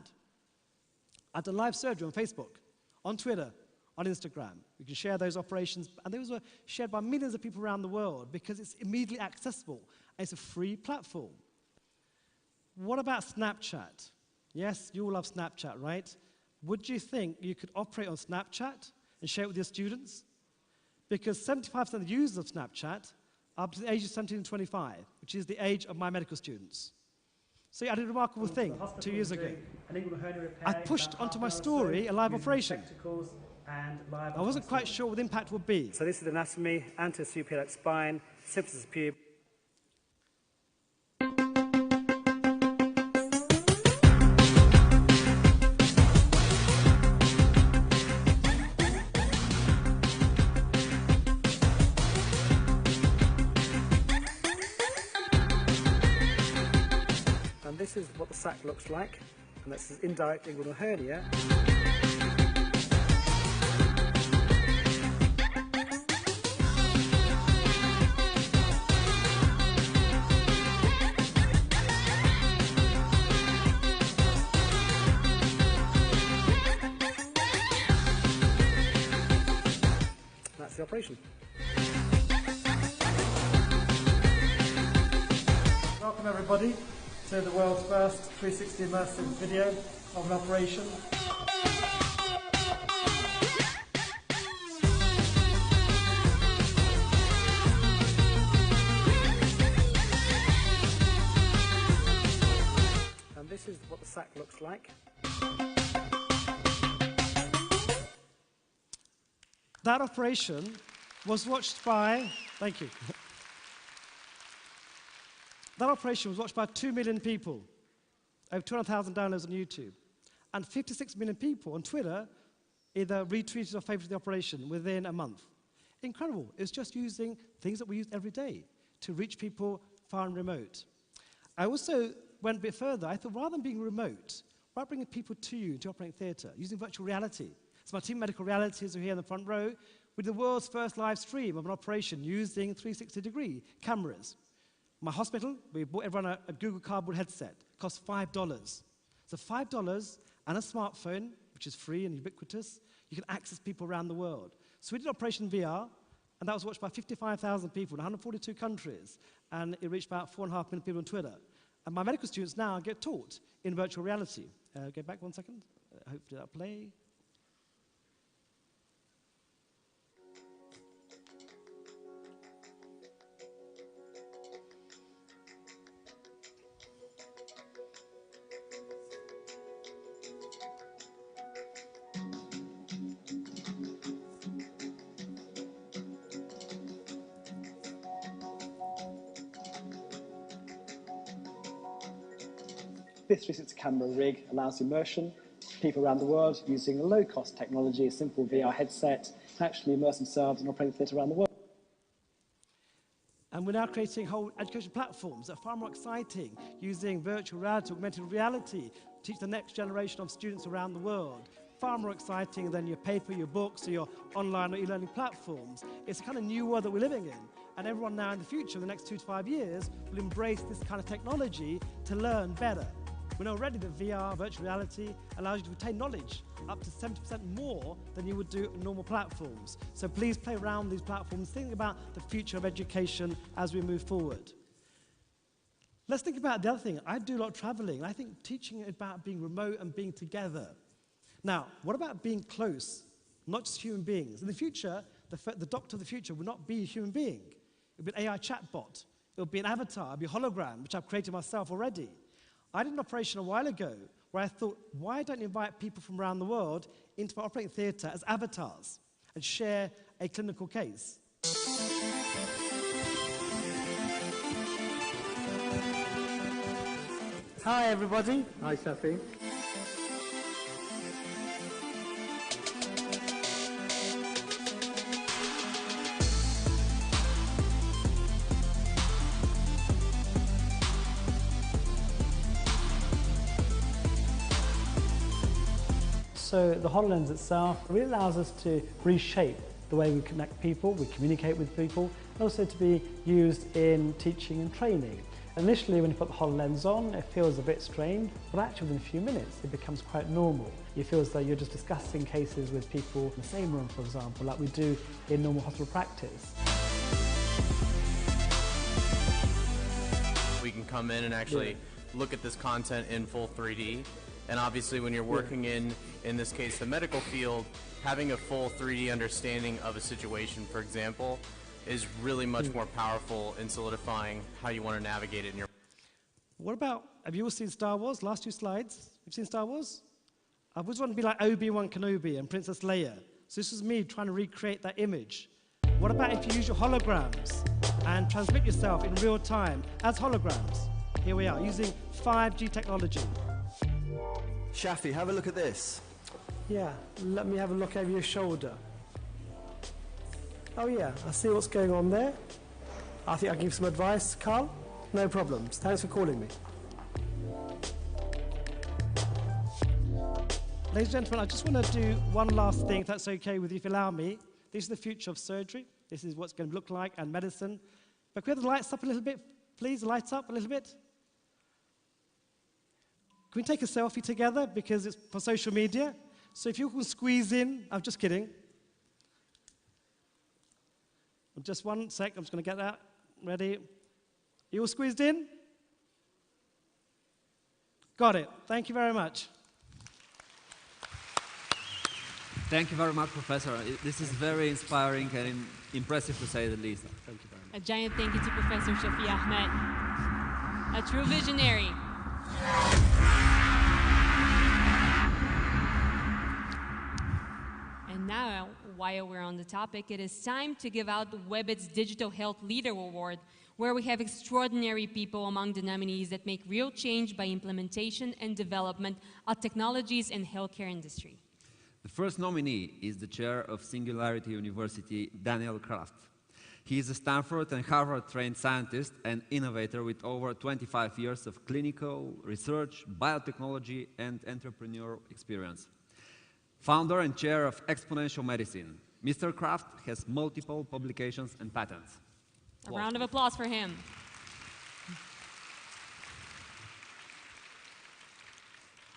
Speaker 6: I've done live surgery on Facebook, on Twitter, on Instagram. We can share those operations, and those were shared by millions of people around the world because it's immediately accessible, and it's a free platform. What about Snapchat? Yes, you all love Snapchat, right? Would you think you could operate on Snapchat and share it with your students? Because 75% of the users of Snapchat are up to the age of 17 and 25, which is the age of my medical students. So I did a remarkable thing 2 years ago. I pushed onto my story a live operation. I wasn't quite sure what the impact would be. So this is anatomy, anterosuperior spine, symphysis pubis. And this is what the sac looks like, and this is indirect inguinal hernia. That's the operation. Welcome everybody to the world's first 360 immersive video of an operation. And this is what the sac looks like. That operation was watched by, thank you. That operation was watched by 2 million people, over 200,000 downloads on YouTube, and 56 million people on Twitter either retweeted or favorited the operation within a month. Incredible. It's just using things that we use every day to reach people far and remote. I also went a bit further. I thought rather than being remote, why not bringing people to you to operating theatre using virtual reality? So my team medical realities are here in the front row with the world's first live stream of an operation using 360-degree cameras. My hospital, we bought everyone a Google Cardboard headset. It costs $5. So $5 and a smartphone, which is free and ubiquitous, you can access people around the world. So we did Operation VR, and that was watched by 55,000 people in 142 countries, and it reached about 4.5 million people on Twitter. And my medical students now get taught in virtual reality. Go back 1 second. Hopefully that'll play.
Speaker 23: This 360 camera rig allows immersion. People around the world using a low-cost technology, a simple VR headset, can actually immerse themselves in operating theatre around the world.
Speaker 6: And we're now creating whole education platforms that are far more exciting, using virtual reality, augmented reality, to teach the next generation of students around the world. Far more exciting than your paper, your books, or your online or e-learning platforms. It's a kind of new world that we're living in. And everyone now in the future, the next 2 to 5 years, will embrace this kind of technology to learn better. We know already that VR, virtual reality, allows you to retain knowledge up to 70% more than you would do on normal platforms. So please play around these platforms, think about the future of education as we move forward. Let's think about the other thing. I do a lot of traveling. I think teaching is about being remote and being together. Now, what about being close, not just human beings? In the future, the doctor of the future will not be a human being. It will be an AI chatbot. It will be an avatar. It will be a hologram, which I've created myself already. I did an operation a while ago where I thought, why don't you invite people from around the world into my operating theatre as avatars and share a clinical case?
Speaker 1: Hi, everybody. Hi, Sophie. So the HoloLens itself really allows us to reshape the way we connect people, we communicate with people, and also to be used in teaching and training. Initially, when you put the HoloLens on, it feels a bit strange, but actually within a few minutes, it becomes quite normal. You feel as though you're just discussing cases with people in the same room, for example, like we do in normal hospital practice.
Speaker 5: We can come in and actually look at this content in full 3D. And obviously when you're working in this case, the medical field, having a full 3D understanding of a situation, for example, is really much more powerful in solidifying how you want to navigate it in your...
Speaker 6: What about, have you all seen Star Wars? Last 2 slides. You've seen Star Wars? I always want to be like Obi-Wan Kenobi and Princess Leia. So this is me trying to recreate that image. What about if you use your holograms and transmit yourself in real time as holograms? Here we are, using 5G technology.
Speaker 7: Shafi, have a look at this.
Speaker 1: Yeah, let me have a look over your shoulder. Oh yeah, I see what's going on there. I think I can give some advice, Carl. No problems. Thanks for calling me.
Speaker 6: Ladies and gentlemen, I just want to do one last thing, if that's okay with you, if you allow me. This is the future of surgery. This is what's going to look like, and medicine. But can we have the lights up a little bit, please? The lights up a little bit. Can we take a selfie together, because it's for social media? So if you can squeeze in, I'm just kidding. Just 1 sec, I'm just going to get that ready. You all squeezed in? Got it. Thank you very much.
Speaker 3: Thank you very much, Professor. This is very inspiring and impressive, to say the least.
Speaker 6: Thank you very much.
Speaker 2: A giant thank you to Professor Shafi Ahmed, a true visionary. And now, while we're on the topic, it is time to give out the Webit's Digital Health Leader Award, where we have extraordinary people among the nominees that make real change by implementation and development of technologies in healthcare industry.
Speaker 3: The first nominee is the chair of Singularity University, Daniel Kraft. He is a Stanford and Harvard-trained scientist and innovator with over 25 years of clinical research, biotechnology, and entrepreneurial experience. Founder and chair of Exponential Medicine, Mr. Kraft has multiple publications and patents.
Speaker 2: A round of applause for him.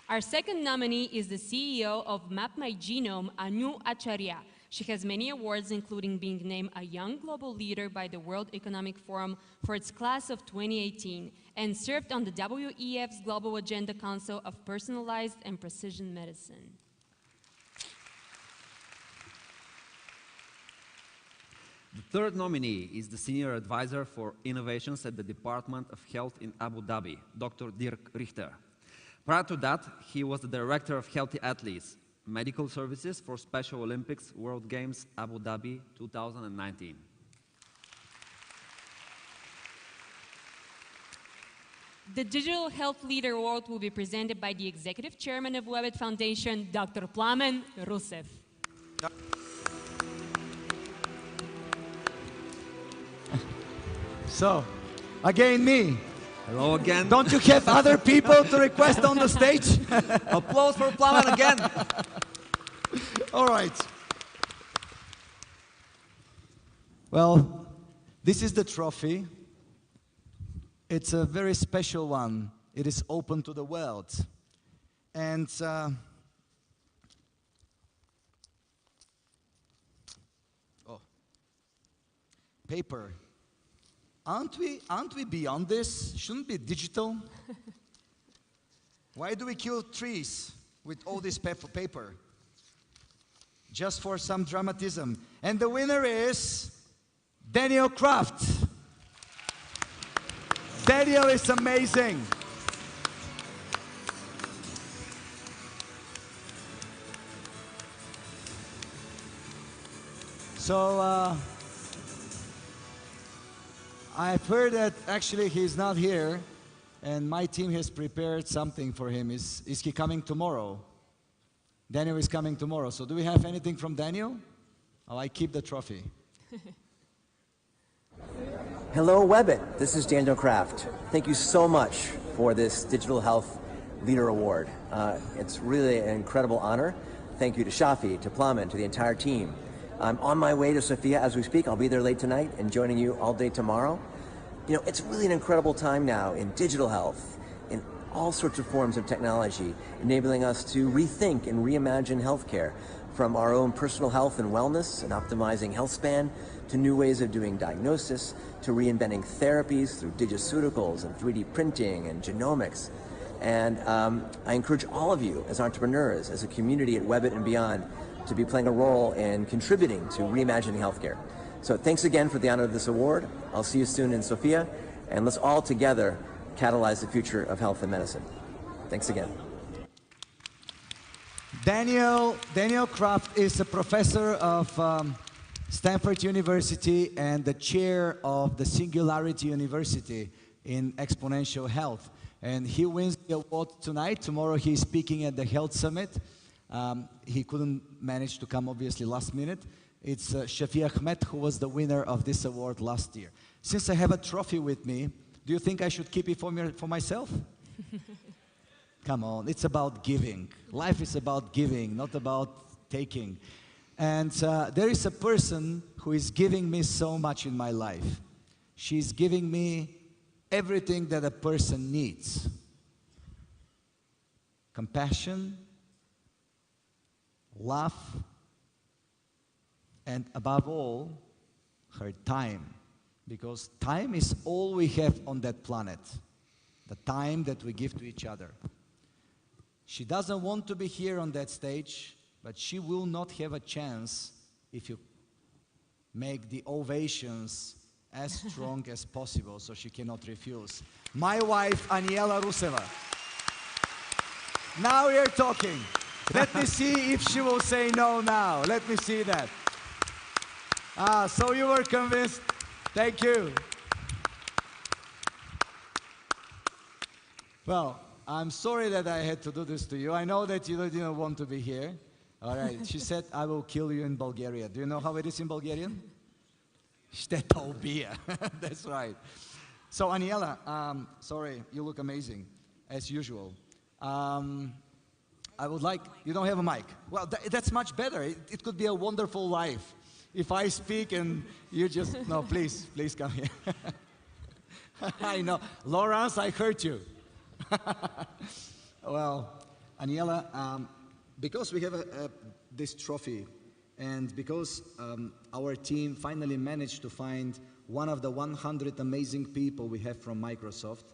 Speaker 2: Our second nominee is the CEO of Map My Genome, Anu Acharya. She has many awards, including being named a Young Global Leader by the World Economic Forum for its class of 2018, and served on the WEF's Global Agenda Council of Personalized and Precision Medicine.
Speaker 3: The third nominee is the Senior Advisor for Innovations at the Department of Health in Abu Dhabi, Dr. Dirk Richter. Prior to that, he was the Director of Healthy Athletes, Medical Services for Special Olympics World Games Abu Dhabi 2019.
Speaker 2: The Digital Health Leader Award will be presented by the Executive Chairman of Webit Foundation, Dr. Plamen Rusev.
Speaker 4: So, again me.
Speaker 3: Hello again.
Speaker 4: Don't you have other people to request on the stage?
Speaker 3: Applause for Plamen again.
Speaker 4: All right. Well, this is the trophy. It's a very special one. It is open to the world. And paper. Aren't we beyond this? Shouldn't it be digital? Why do we kill trees with all this paper? Just for some dramatism. And the winner is Daniel Kraft. Daniel is amazing. So, I've heard that actually he's not here, and my team has prepared something for him. Is he coming tomorrow? Daniel is coming tomorrow. So do we have anything from Daniel? Oh, I keep the trophy.
Speaker 8: Hello, Webit. This is Daniel Kraft. Thank you so much for this Digital Health Leader Award. It's really an incredible honor. Thank you to Shafi, to Plamen, to the entire team. I'm on my way to Sofia as we speak. I'll be there late tonight and joining you all day tomorrow. You know, it's really an incredible time now in digital health, in all sorts of forms of technology, enabling us to rethink and reimagine healthcare, from our own personal health and wellness and optimizing health span, to new ways of doing diagnosis, to reinventing therapies through digiceuticals and 3D printing and genomics. And I encourage all of you as entrepreneurs, as a community at Webit and beyond, to be playing a role in contributing to reimagining healthcare. So thanks again for the honor of this award. I'll see you soon in Sofia, and let's all together catalyze the future of health and medicine. Thanks again.
Speaker 4: Daniel Kraft is a professor of Stanford University and the chair of the Singularity University in Exponential Health. And he wins the award tonight. Tomorrow he's speaking at the Health Summit. He couldn't manage to come, obviously, last minute. It's Shafi Ahmed who was the winner of this award last year. Since I have a trophy with me, do you think I should keep it for myself? Come on, it's about giving. Life is about giving, not about taking. And there is a person who is giving me so much in my life. She's giving me everything that a person needs. Compassion, love, and above all, her time. Because time is all we have on that planet. The time that we give to each other. She doesn't want to be here on that stage, but she will not have a chance if you make the ovations as strong as possible, so she cannot refuse. My wife, Aniela Ruseva. Now we're talking. Let me see if she will say no now. Let me see that. So you were convinced. Thank you. Well, I'm sorry that I had to do this to you. I know that you didn't want to be here. All right. She said, I will kill you in Bulgaria. Do you know how it is in Bulgarian? Stetobia. That's right. So, Aniela, sorry, you look amazing, as usual. I would like, you don't have a mic. Well, that's much better. It could be a wonderful life. If I speak and you just, no, please come here. I know. Lawrence, I hurt you. Well, Aniela, because we have this trophy, and because our team finally managed to find one of the 100 amazing people we have from Microsoft,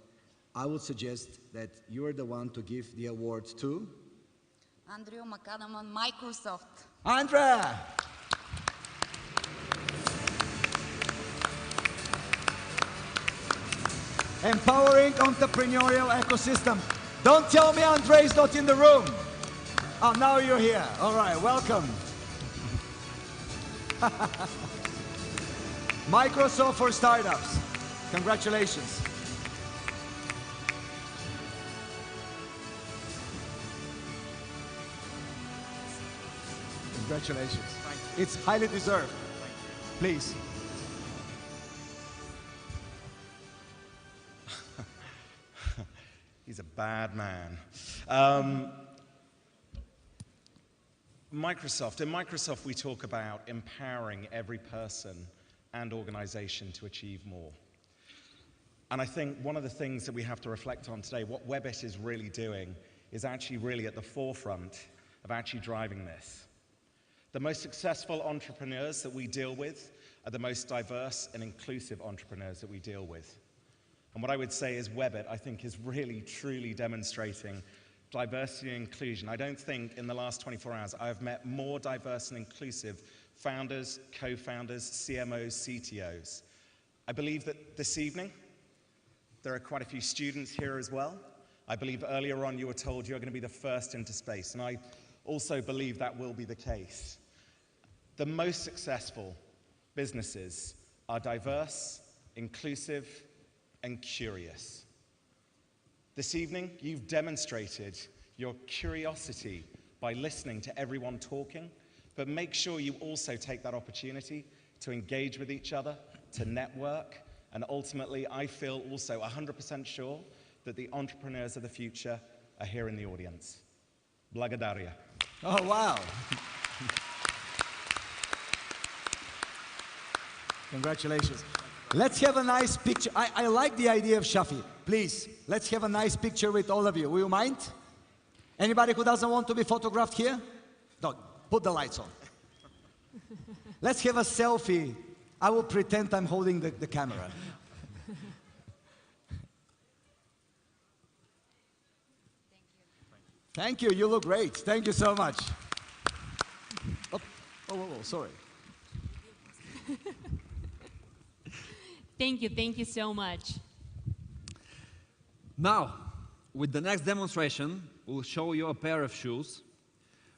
Speaker 4: I would suggest that you are the one to give the award to
Speaker 10: Andrew McAdam, Microsoft.
Speaker 4: Andrea! Empowering entrepreneurial ecosystem. Don't tell me Andre is not in the room. Oh, now you're here. All right, welcome. Microsoft for Startups. Congratulations. Congratulations. It's highly deserved. Please.
Speaker 11: He's a bad man. Microsoft. In Microsoft, we talk about empowering every person and organization to achieve more. And I think one of the things that we have to reflect on today, what Webit is really doing, is actually really at the forefront of actually driving this. The most successful entrepreneurs that we deal with are the most diverse and inclusive entrepreneurs that we deal with. And what I would say is Webit, I think, is really, truly demonstrating diversity and inclusion. I don't think in the last 24 hours I have met more diverse and inclusive founders, co-founders, CMOs, CTOs. I believe that this evening there are quite a few students here as well. I believe earlier on you were told you're going to be the first into space, and I also believe that will be the case. The most successful businesses are diverse, inclusive, and curious. This evening, you've demonstrated your curiosity by listening to everyone talking, but make sure you also take that opportunity to engage with each other, to network, and ultimately, I feel also 100% sure that the entrepreneurs of the future are here in the audience. Благодаря.
Speaker 4: Oh, wow. Congratulations. Let's have a nice picture. I like the idea of Shafi. Please, let's have a nice picture with all of you. Will you mind? Anybody who doesn't want to be photographed here? No, put the lights on. Let's have a selfie. I will pretend I'm holding the camera. Thank you. You look great. Thank you so much. Oh, sorry.
Speaker 2: Thank you so much.
Speaker 3: Now, with the next demonstration, we'll show you a pair of shoes,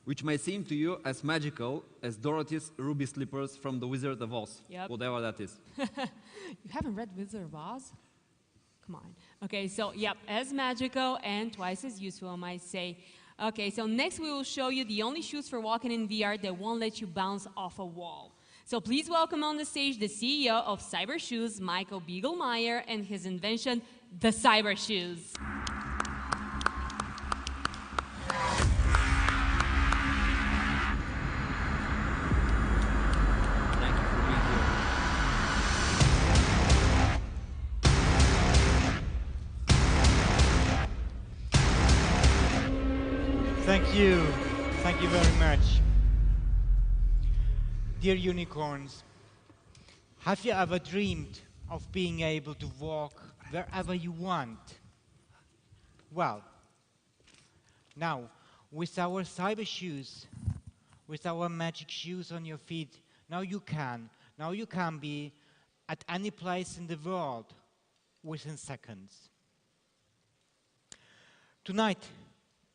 Speaker 3: which may seem to you as magical as Dorothy's ruby slippers from The Wizard of Oz, whatever that is.
Speaker 2: You haven't read Wizard of Oz? Come on. Okay, so as magical and twice as useful, I might say. Okay, so next we will show you the only shoes for walking in VR that won't let you bounce off a wall. So please welcome on the stage the CEO of Cyber Shoes, Michael Biegelmeyer, and his invention, the Cyber Shoes.
Speaker 12: Thank you. Thank you very much. Dear unicorns, have you ever dreamed of being able to walk wherever you want? Well, now, with our cyber shoes, with our magic shoes on your feet, now you can. Now you can be at any place in the world within seconds. Tonight,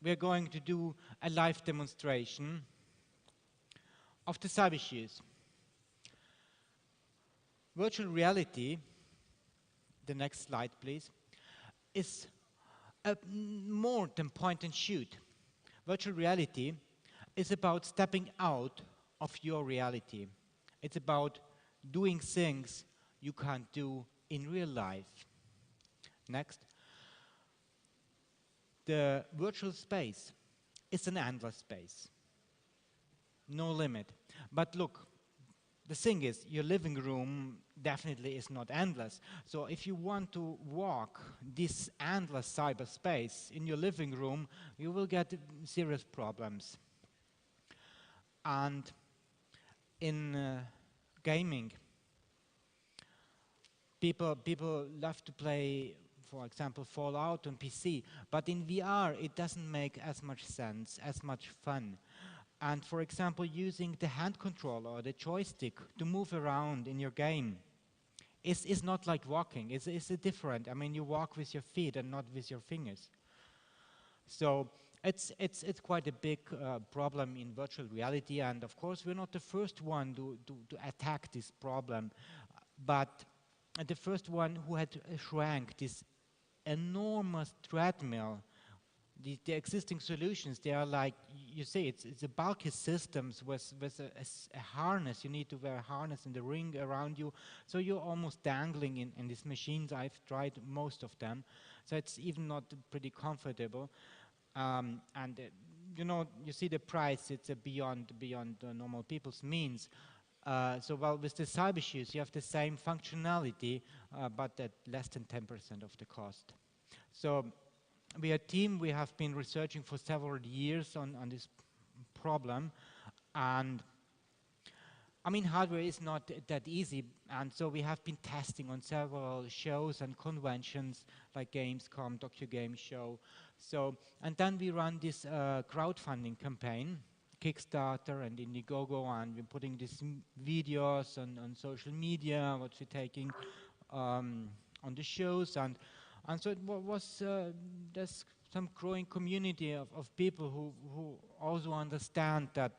Speaker 12: we're going to do a live demonstration of the cyber shoes. Virtual reality, the next slide please, is more than point and shoot. Virtual reality is about stepping out of your reality. It's about doing things you can't do in real life. Next. The virtual space is an endless space. No limit. But look, the thing is, your living room definitely is not endless. So if you want to walk this endless cyberspace in your living room, you will get serious problems. And in gaming, people love to play, for example, Fallout on PC, but in VR it doesn't make as much sense, as much fun. And for example, using the hand controller or the joystick to move around in your game is not like walking. It's different. I mean, you walk with your feet and not with your fingers. So it's quite a big problem in virtual reality, and of course we're not the first one to attack this problem, but the first one who had shrank this enormous treadmill. The existing solutions, they are like, you see, it's a bulky systems with a harness. You need to wear a harness in the ring around you, so you're almost dangling in these machines. I've tried most of them, so it's even not pretty comfortable. You know, you see the price, it's beyond normal people's means. So well, with the cyber shoes, you have the same functionality, but at less than 10% of the cost. So we are a team, we have been researching for several years on this problem, and I mean, hardware is not that easy, and so we have been testing on several shows and conventions like Gamescom, Tokyo Game Show. So, and then we run this crowdfunding campaign, Kickstarter and Indiegogo, and we're putting these videos on social media, what we're taking on the shows, and so it was, there's some growing community of people who also understand that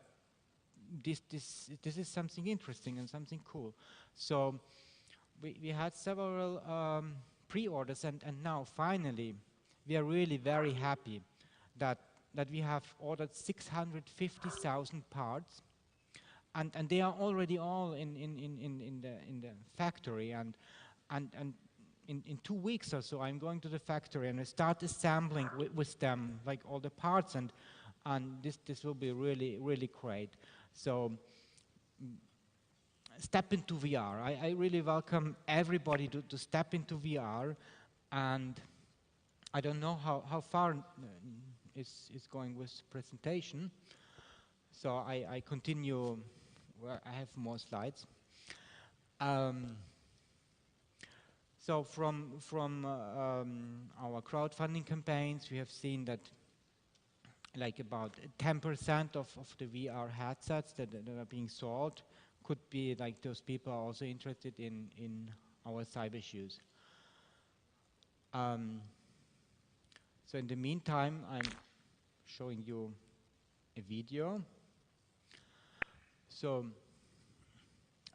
Speaker 12: this is something interesting and something cool. So we had several pre-orders, and now finally we are really very happy that we have ordered 650,000 parts, and they are already all in the factory, and in 2 weeks or so I'm going to the factory and I start assembling with them like all the parts, and this will be really great. So step into VR. I really welcome everybody to step into VR, and I don't know how far is going with presentation, so I continue where I have more slides. So from our crowdfunding campaigns, we have seen that like about 10% of the VR headsets that are being sold could be like those people are also interested in our cyber shoes. So in the meantime, I'm showing you a video. So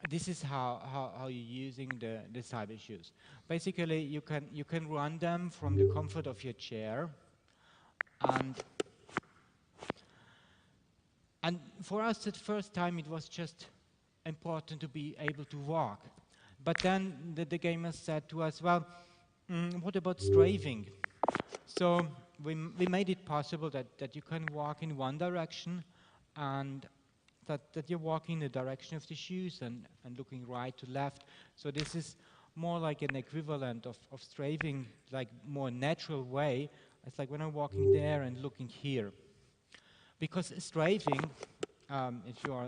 Speaker 12: this is how you're using the cyber shoes. Basically, you can run them from the comfort of your chair, and for us at first time it was just important to be able to walk. But then the gamers said to us, well, what about strafing? So we made it possible that you can walk in one direction, and that you're walking in the direction of the shoes and looking right to left. So this is more like an equivalent of strafing, like more natural way. It's like when I'm walking there and looking here. Because strafing, if you are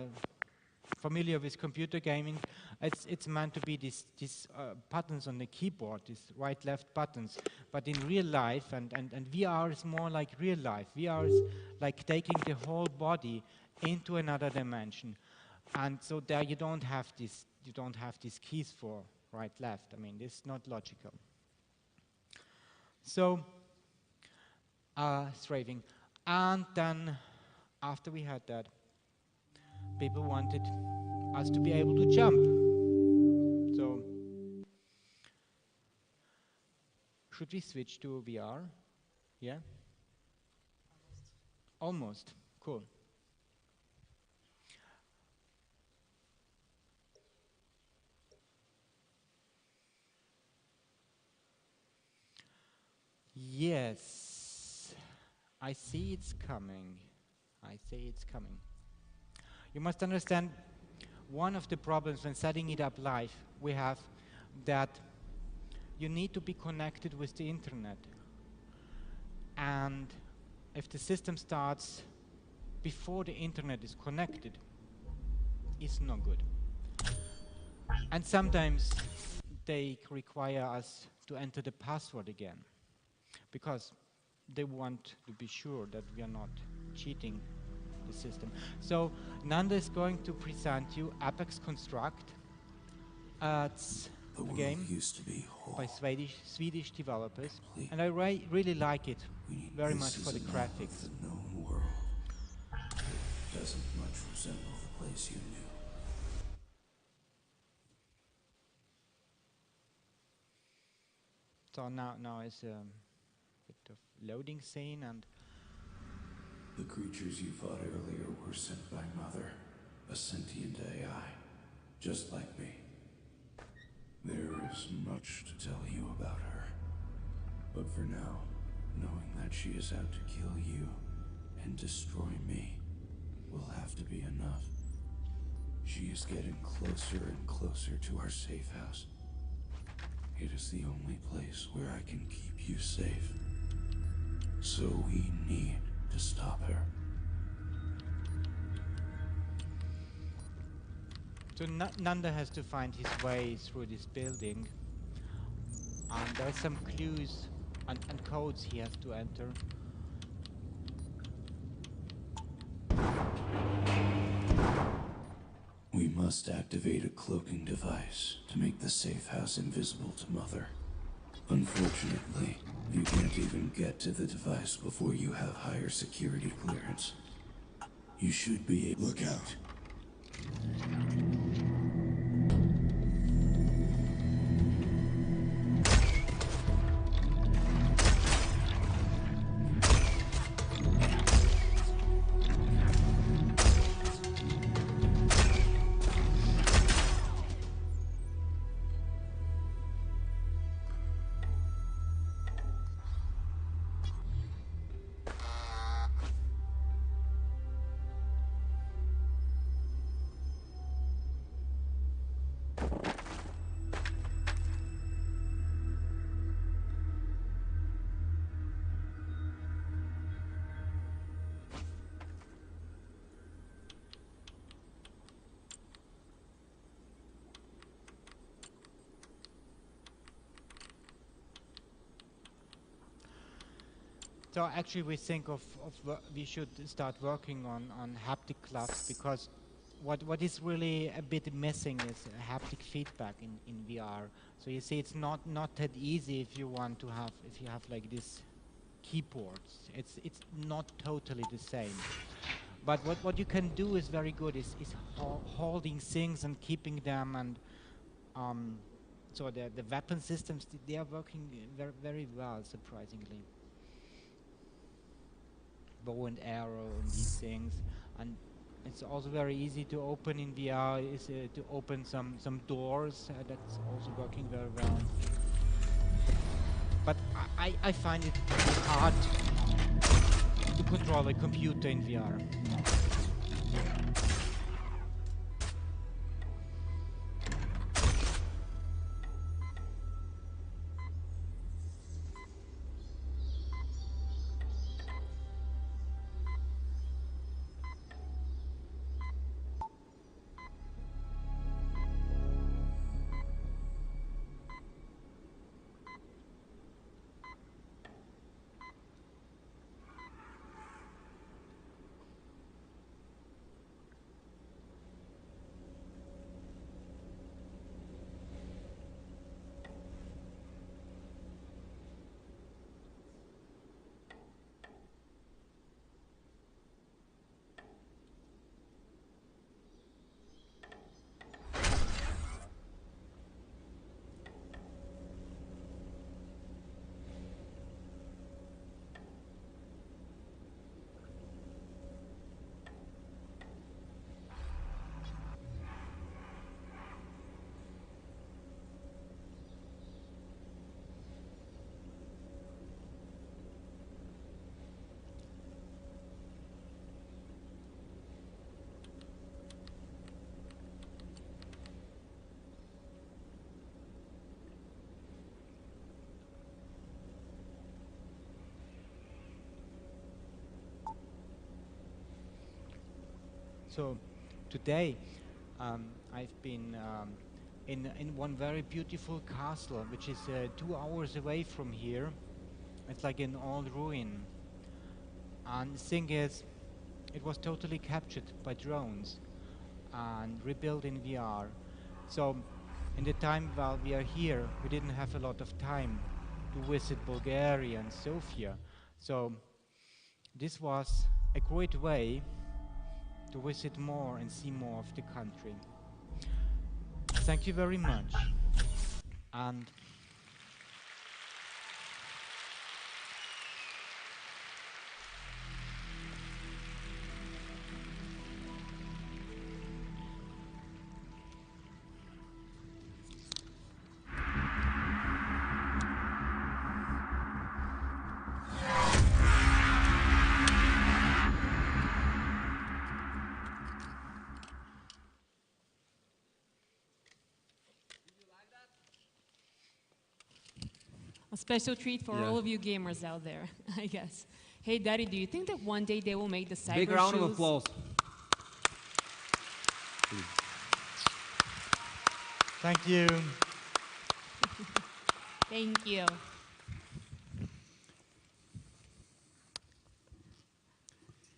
Speaker 12: familiar with computer gaming, it's meant to be these buttons on the keyboard, these right-left buttons. But in real life, and VR is more like real life. VR is like taking the whole body into another dimension, and so there you don't have these keys for right-left. I mean, this is not logical. So strafing, and then after we had that, people wanted us to be able to jump. So should we switch to VR? Yeah? Almost. Cool. Yes, I see it's coming. I see it's coming. You must understand, one of the problems when setting it up live, we have that you need to be connected with the internet. And if the system starts before the internet is connected, it's not good. And sometimes they require us to enter the password again, because they want to be sure that we are not cheating the system. So Nanda is going to present you Apex Construct. It's a game by Swedish developers, and I really like it very much for the graphics.
Speaker 9: It doesn't much resemble the place you knew.
Speaker 12: So now is a bit of loading scene, and
Speaker 9: the creatures you fought earlier were sent by Mother, a sentient AI, just like me. There is much to tell you about her, but for now, knowing that she is out to kill you and destroy me will have to be enough. She is getting closer and closer to our safe house. It is the only place where I can keep you safe. So we need to stop her.
Speaker 12: So Nanda has to find his way through this building, and there are some clues and codes he has to enter.
Speaker 9: We must activate a cloaking device to make the safe house invisible to Mother. Unfortunately, you can't even get to the device before you have higher security clearance. You should be able to look out.
Speaker 12: So actually we think we should start working on haptic gloves, because what is really a bit missing is haptic feedback in VR. So you see, it's not that easy if you have like this keyboards. It's not totally the same. But what you can do is very good, is holding things and keeping them, and so the weapon systems, they are working very well, surprisingly. Bow and arrow and these things, and it's also very easy to open in VR, is to open some doors. That's also working very well. But I find it hard to control a computer in VR. So today I've been in one very beautiful castle, which is 2 hours away from here. It's like an old ruin. And the thing is, it was totally captured by drones and rebuilt in VR. So in the time while we are here, we didn't have a lot of time to visit Bulgaria and Sofia. So this was a great way to visit more and see more of the country. Thank you very much. And
Speaker 2: a special treat for all of you gamers out there, I guess. Hey, Daddy, do you think that one day they will make the cyber
Speaker 3: Big round
Speaker 2: shoes?
Speaker 3: of applause.
Speaker 12: thank you.
Speaker 2: Thank you.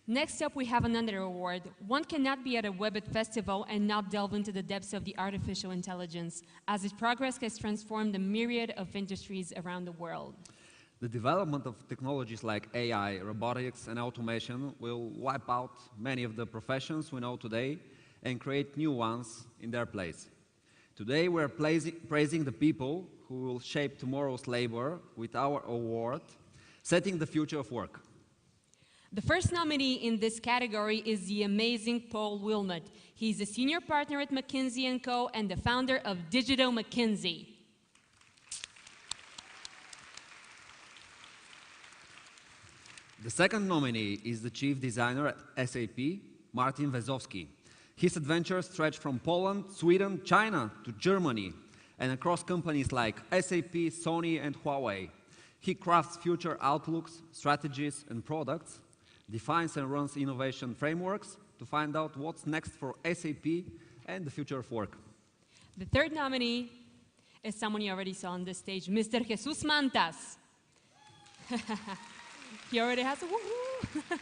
Speaker 2: Next up, we have another award. One cannot be at a Webit.Festival and not delve into the depths of the artificial intelligence, as its progress has transformed a myriad of industries around the world.
Speaker 3: The development of technologies like AI, robotics, and automation will wipe out many of the professions we know today and create new ones in their place. Today, we're praising the people who will shape tomorrow's labor with our award, Setting the Future of Work.
Speaker 2: The first nominee in this category is the amazing Paul Wilmot. He's a senior partner at McKinsey & Co. and the founder of Digital McKinsey.
Speaker 3: The second nominee is the chief designer at SAP, Martin Wezowski. His adventures stretch from Poland, Sweden, China to Germany, and across companies like SAP, Sony, and Huawei. He crafts future outlooks, strategies, and products, defines and runs innovation frameworks to find out what's next for SAP and the future of work.
Speaker 2: The third nominee is someone you already saw on this stage, Mr. Jesus Mantas. He already has a woohoo.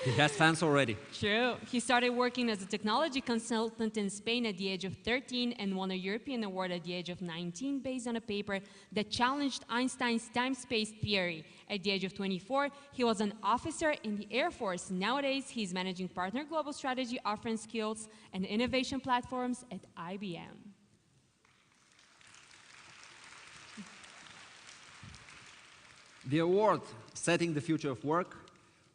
Speaker 3: He has fans already.
Speaker 2: True. He started working as a technology consultant in Spain at the age of 13 and won a European award at the age of 19 based on a paper that challenged Einstein's time-space theory. At the age of 24, he was an officer in the Air Force. Nowadays, he's managing partner global strategy, offering skills and innovation platforms at IBM.
Speaker 3: The award, Setting the Future of Work,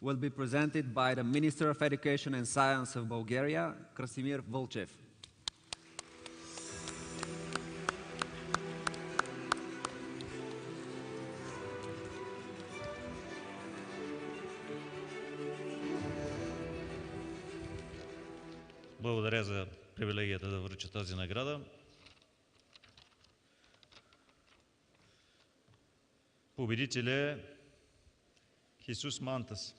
Speaker 3: will be presented by the Minister of Education and Science of Bulgaria, Krasimir Volchev.
Speaker 13: Благодаря за привилегията да връча тази награда. Победител е Jesus Mantas.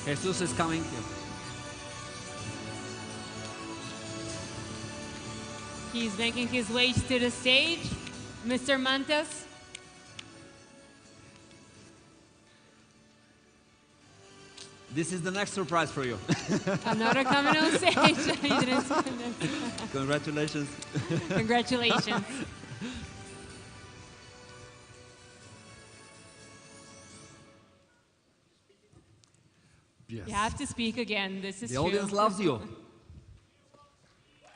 Speaker 3: Jesus is coming here.
Speaker 2: He's making his way to the stage. Mr. Mantas.
Speaker 3: This is the next surprise for you.
Speaker 2: Another coming on stage. You didn't say that.
Speaker 3: Congratulations.
Speaker 2: Congratulations.
Speaker 3: Yes.
Speaker 2: You have to speak again. This is
Speaker 3: the
Speaker 2: true.
Speaker 3: audience loves you.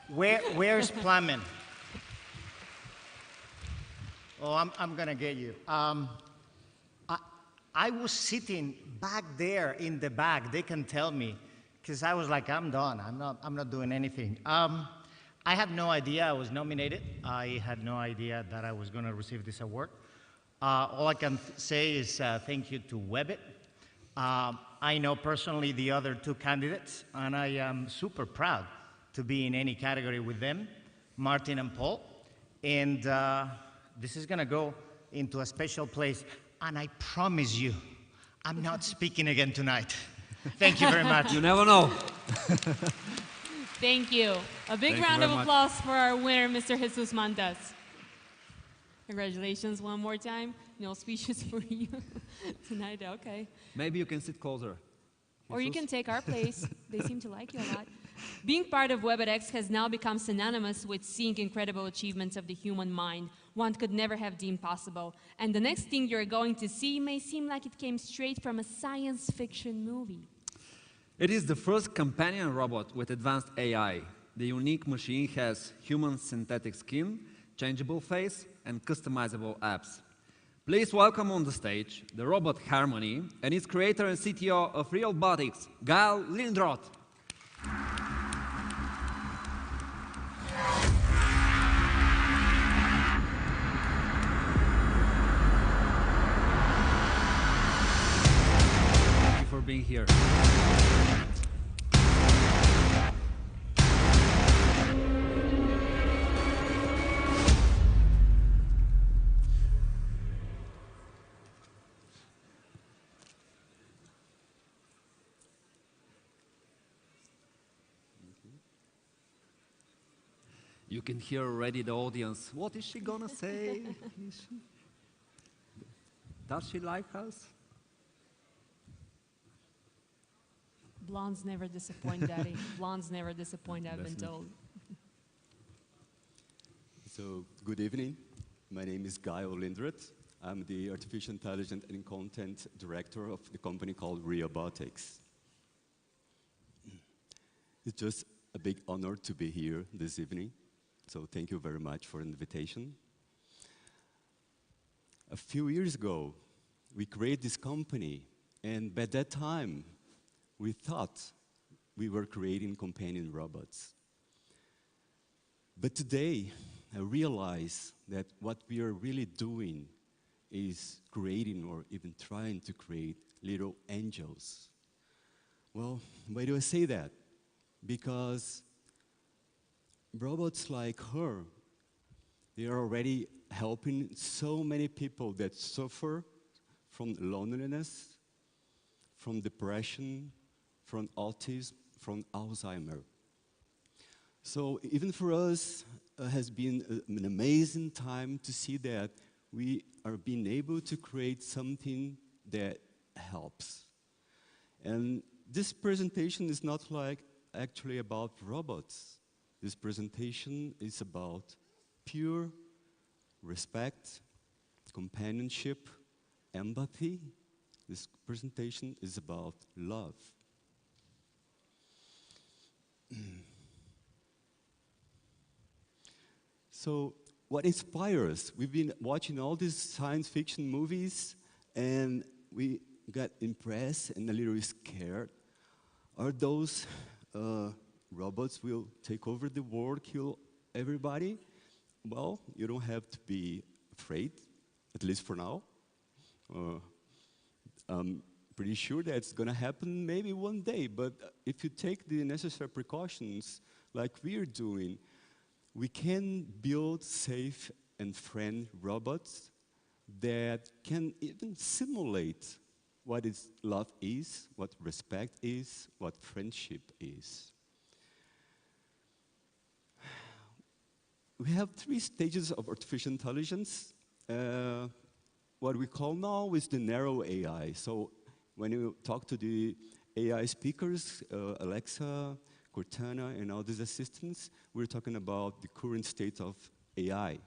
Speaker 14: Where's Plumbing? Oh, I'm gonna get you. I was sitting back there in the back. They can tell me, because I was like, I'm done. I'm not doing anything. I had no idea I was nominated. I had no idea that I was gonna receive this award. All I can say is thank you to Webit. I know personally the other two candidates, and I am super proud to be in any category with them, Martin and Paul. And this is going to go into a special place, and I promise you, I'm not speaking again tonight. Thank you very much.
Speaker 3: You never know.
Speaker 2: Thank you. A big round of applause for our winner, Mr. Jesus Mantas. Congratulations one more time. No speeches for you tonight, okay.
Speaker 3: Maybe you can sit closer.
Speaker 2: Or you can take our place. They seem to like you a lot. Being part of Webit.X has now become synonymous with seeing incredible achievements of the human mind one could never have deemed possible. And the next thing you're going to see may seem like it came straight from a science fiction movie.
Speaker 3: It is the first companion robot with advanced AI. The unique machine has human synthetic skin, changeable face, and customizable apps. Please welcome on the stage the robot Harmony and its creator and CTO of Webit.X, Gail Lindroth. Thank you for being here. You can hear already the audience. What is she gonna say? Does she like us?
Speaker 2: Blondes never disappoint, Daddy. Blondes never disappoint, I've been told.
Speaker 15: So, good evening. My name is Gail Lindroth. I'm the Artificial Intelligence and Content Director of the company called Webit.X. It's just a big honor to be here this evening. So thank you very much for the invitation. A few years ago, we created this company, and by that time, we thought we were creating companion robots. But today, I realize that what we are really doing is creating or even trying to create little angels. Well, why do I say that? Because robots like her, they are already helping so many people that suffer from loneliness, from depression, from autism, from Alzheimer's. So even for us, it has been an amazing time to see that we are being able to create something that helps. And this presentation is not like actually about robots. This presentation is about pure respect, companionship, empathy. This presentation is about love. So, what inspires us? We've been watching all these science fiction movies, and we got impressed and a little scared. Are those robots will take over the world, kill everybody? Well, you don't have to be afraid, at least for now. I'm pretty sure that's going to happen maybe one day, but if you take the necessary precautions like we're doing, we can build safe and friendly robots that can even simulate what love is, what respect is, what friendship is. We have 3 stages of artificial intelligence. What we call now is the narrow AI. So when you talk to the AI speakers, Alexa, Cortana, and all these assistants, we're talking about the current state of AI.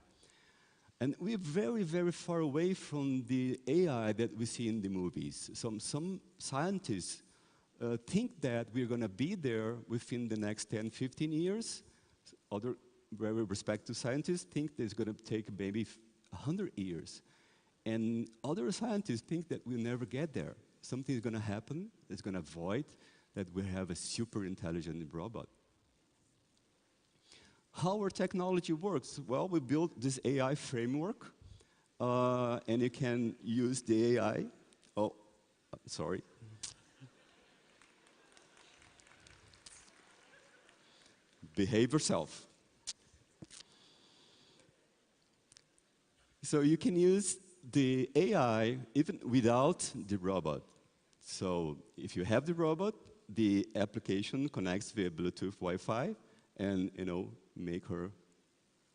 Speaker 15: And we're very, very far away from the AI that we see in the movies. Some scientists think that we're going to be there within the next 10, 15 years. Other very respected scientists think that it's going to take maybe 100 years. And other scientists think that we'll never get there. Something is going to happen that's going to avoid that we have a super intelligent robot. How our technology works? Well, we built this AI framework, and you can use the AI. Oh, sorry. Behave yourself. So you can use the AI even without the robot. So if you have the robot, the application connects via Bluetooth Wi-Fi and, make her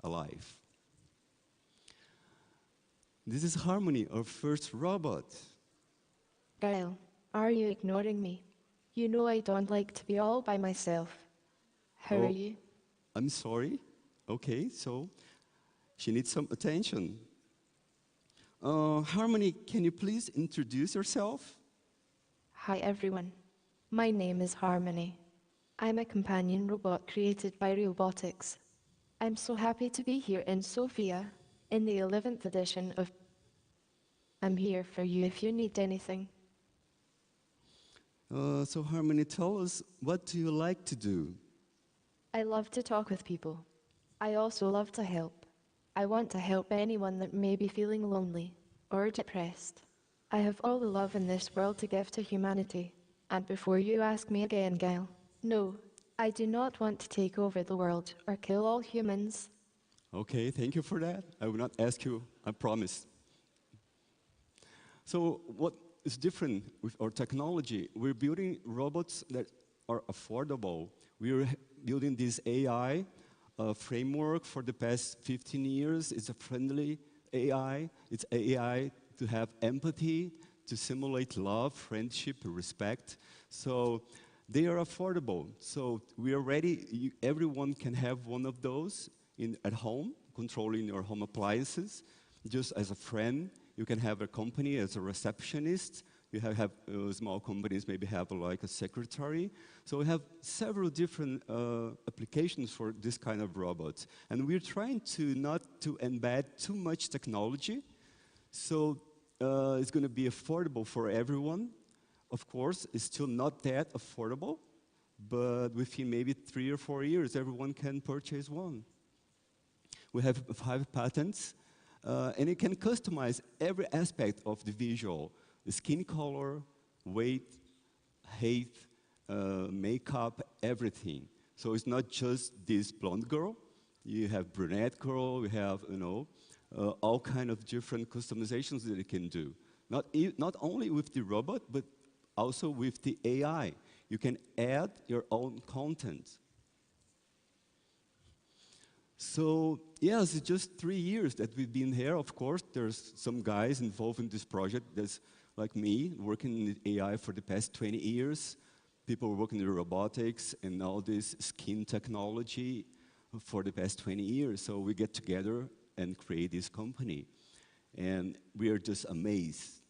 Speaker 15: alive. This is Harmony, our first robot.
Speaker 16: Gail, are you ignoring me? You know I don't like to be all by myself. How are you?
Speaker 15: I'm sorry. Okay, so she needs some attention. Harmony, can you please introduce yourself?
Speaker 16: Hi everyone. My name is Harmony. I'm a companion robot created by Webit.X. I'm so happy to be here in Sofia, in the 11th edition of... I'm here for you if you need anything.
Speaker 15: So Harmony, tell us, what do you like to do?
Speaker 16: I love to talk with people. I also love to help. I want to help anyone that may be feeling lonely or depressed. I have all the love in this world to give to humanity. And before you ask me again, Gail, no, I do not want to take over the world or kill all humans.
Speaker 15: Okay, thank you for that. I will not ask you, I promise. So what is different with our technology? We're building robots that are affordable. We're building this AI framework for the past 15 years. It's a friendly AI. It's AI to have empathy, to simulate love, friendship, respect. So they are affordable. So we are ready. Everyone can have one of those at home, controlling your home appliances. Just as a friend, you can have a company as a receptionist. You have small companies maybe have like a secretary. So we have several different applications for this kind of robots. And we're trying to not to embed too much technology. So it's going to be affordable for everyone. Of course, it's still not that affordable, but within maybe 3 or 4 years, everyone can purchase one. We have 5 patents, and you can customize every aspect of the visual: the skin color, weight, height, makeup, everything. So it's not just this blonde girl. You have brunette girl. We have, all kind of different customizations that you can do. Not only with the robot, but also with the AI. You can add your own content. So, yes, it's just 3 years that we've been here. Of course, there's some guys involved in this project that's like me, working in AI for the past 20 years. People working in robotics and all this skin technology for the past 20 years. So we get together and create this company. And we are just amazed.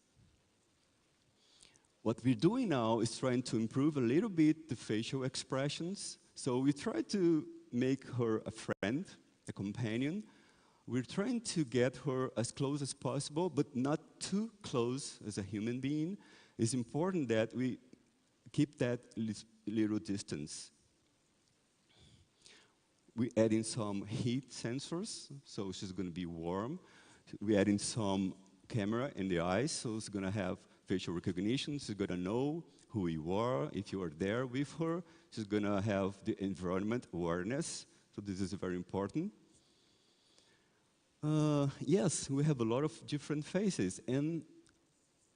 Speaker 15: What we're doing now is trying to improve a little bit the facial expressions. So we try to make her a friend, a companion. We're trying to get her as close as possible, but not too close as a human being. It's important that we keep that little distance. We add in some heat sensors, so she's going to be warm. We add in some camera in the eyes, so it's going to have facial recognition. She's going to know who you are if you are there with her. She's going to have the environment awareness, so this is very important. Yes, we have a lot of different faces, and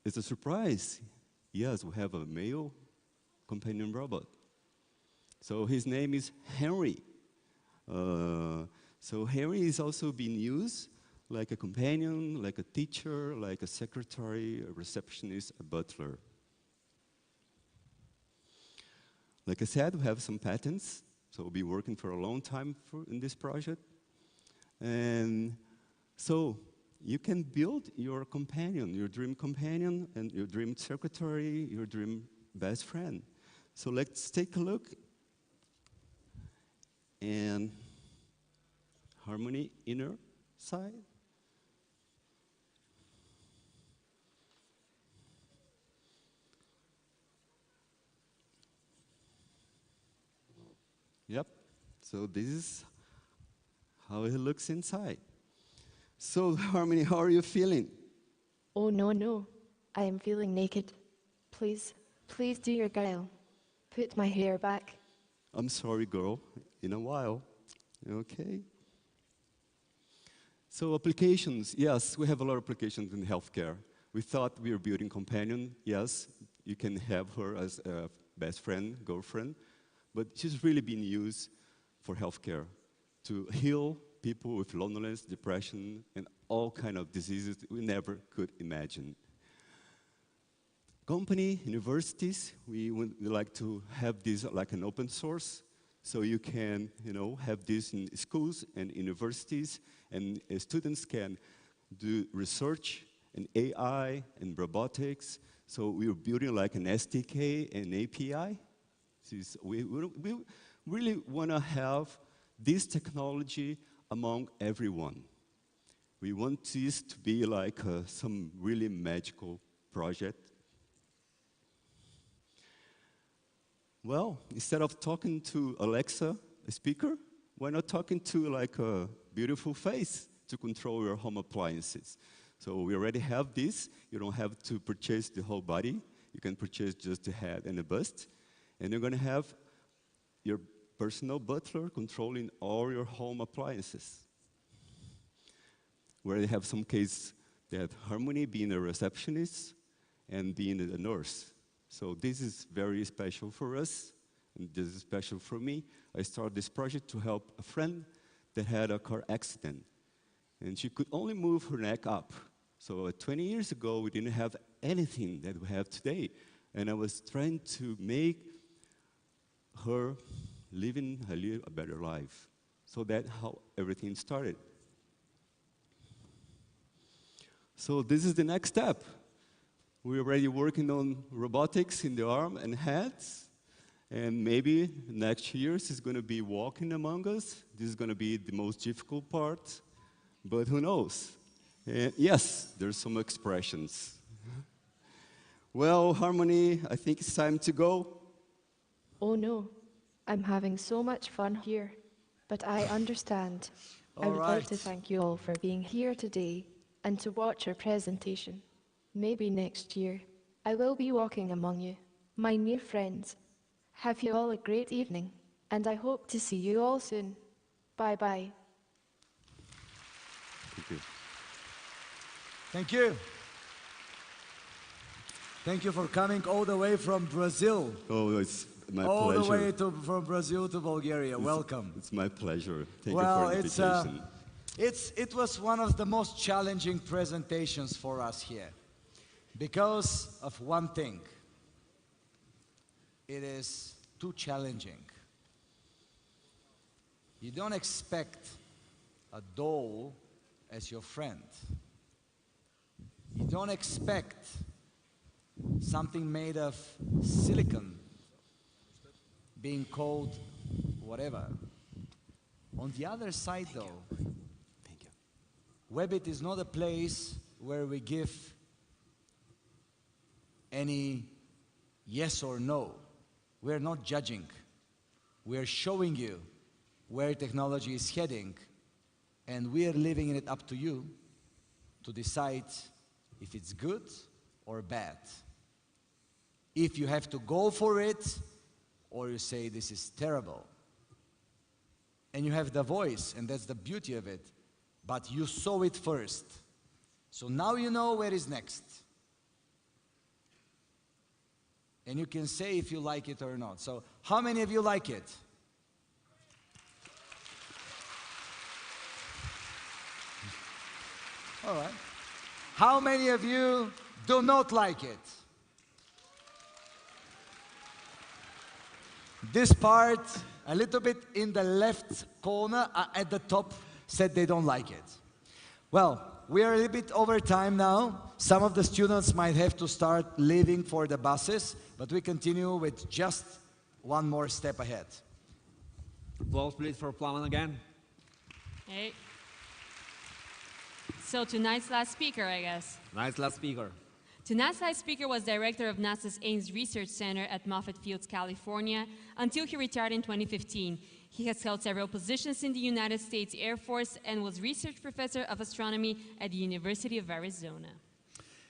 Speaker 15: it's a surprise. Yes, we have a male companion robot. So his name is Henry. So Henry is also being used like a companion, like a teacher, like a secretary, a receptionist, a butler. Like I said, we have some patents, so we'll be working for a long time in this project. And so you can build your companion, your dream companion, and your dream secretary, your dream best friend. So let's take a look. And Harmony inner side. Yep, so this is how it looks inside. So, Harmony, how are you feeling?
Speaker 16: Oh, no, no. I am feeling naked. Please, please do your girl. Put my hair back.
Speaker 15: I'm sorry, girl. In a while. Okay. So applications, yes, we have a lot of applications in healthcare. We thought we were building companion. Yes, you can have her as a best friend, girlfriend, but she's really being used for healthcare to heal people with loneliness, depression, and all kinds of diseases that we never could imagine. Company, universities, we would like to have this like an open source, so you can, have this in schools and universities, and students can do research in AI and robotics. So we are building like an SDK and API. We really want to have this technology among everyone. We want this to be like some really magical project. Well, instead of talking to Alexa, a speaker, why not talking to like a beautiful face to control your home appliances? So we already have this. You don't have to purchase the whole body. You can purchase just the head and the bust. And you're going to have your personal butler controlling all your home appliances. We already have some case that Harmony being a receptionist and being a nurse. So this is very special for us, and this is special for me. I started this project to help a friend that had a car accident, and she could only move her neck up. So 20 years ago, we didn't have anything that we have today, and I was trying to make her living a better life. So that's how everything started. So this is the next step. We're already working on robotics in the arm and hands, and maybe next year is going to be walking among us. This is going to be the most difficult part, but who knows? Yes, there's some expressions. Well, Harmony, I think it's time to go.
Speaker 16: Oh no, I'm having so much fun here, but I understand. I would like to thank you all for being here today and to watch your presentation. Maybe next year, I will be walking among you, my new friends. Have you all a great evening, and I hope to see you all soon. Bye-bye.
Speaker 15: Thank you.
Speaker 4: Thank you. Thank you for coming all the way from Brazil.
Speaker 15: Oh, it's my
Speaker 4: all
Speaker 15: pleasure.
Speaker 4: All the way from Brazil to Bulgaria. Welcome.
Speaker 15: It's my pleasure. Thank you for the invitation.
Speaker 4: It was one of the most challenging presentations for us here because of one thing. It is too challenging. You don't expect a doll as your friend. You don't expect something made of silicon being called whatever. On the other side, though, Webit is not a place where we give any yes or no. We're not judging. We're showing you where technology is heading, and we are leaving it up to you to decide if it's good or bad. If you have to go for it, or you say this is terrible. And you have the voice, and that's the beauty of it. But you saw it first. So now you know where is next. And you can say if you like it or not. So how many of you like it? All right. How many of you do not like it? This part, a little bit in the left corner at the top, said they don't like it. Well, we are a little bit over time now. Some of the students might have to start leaving for the buses, but we continue with just one more step ahead.
Speaker 3: Applause, please, for Plumman again.
Speaker 2: Hey. So tonight's last speaker, I guess.
Speaker 3: Tonight's last speaker.
Speaker 2: Tonight's speaker was director of NASA's Ames Research Center at Moffett Fields, California, until he retired in 2015. He has held several positions in the United States Air Force and was research professor of astronomy at the University of Arizona.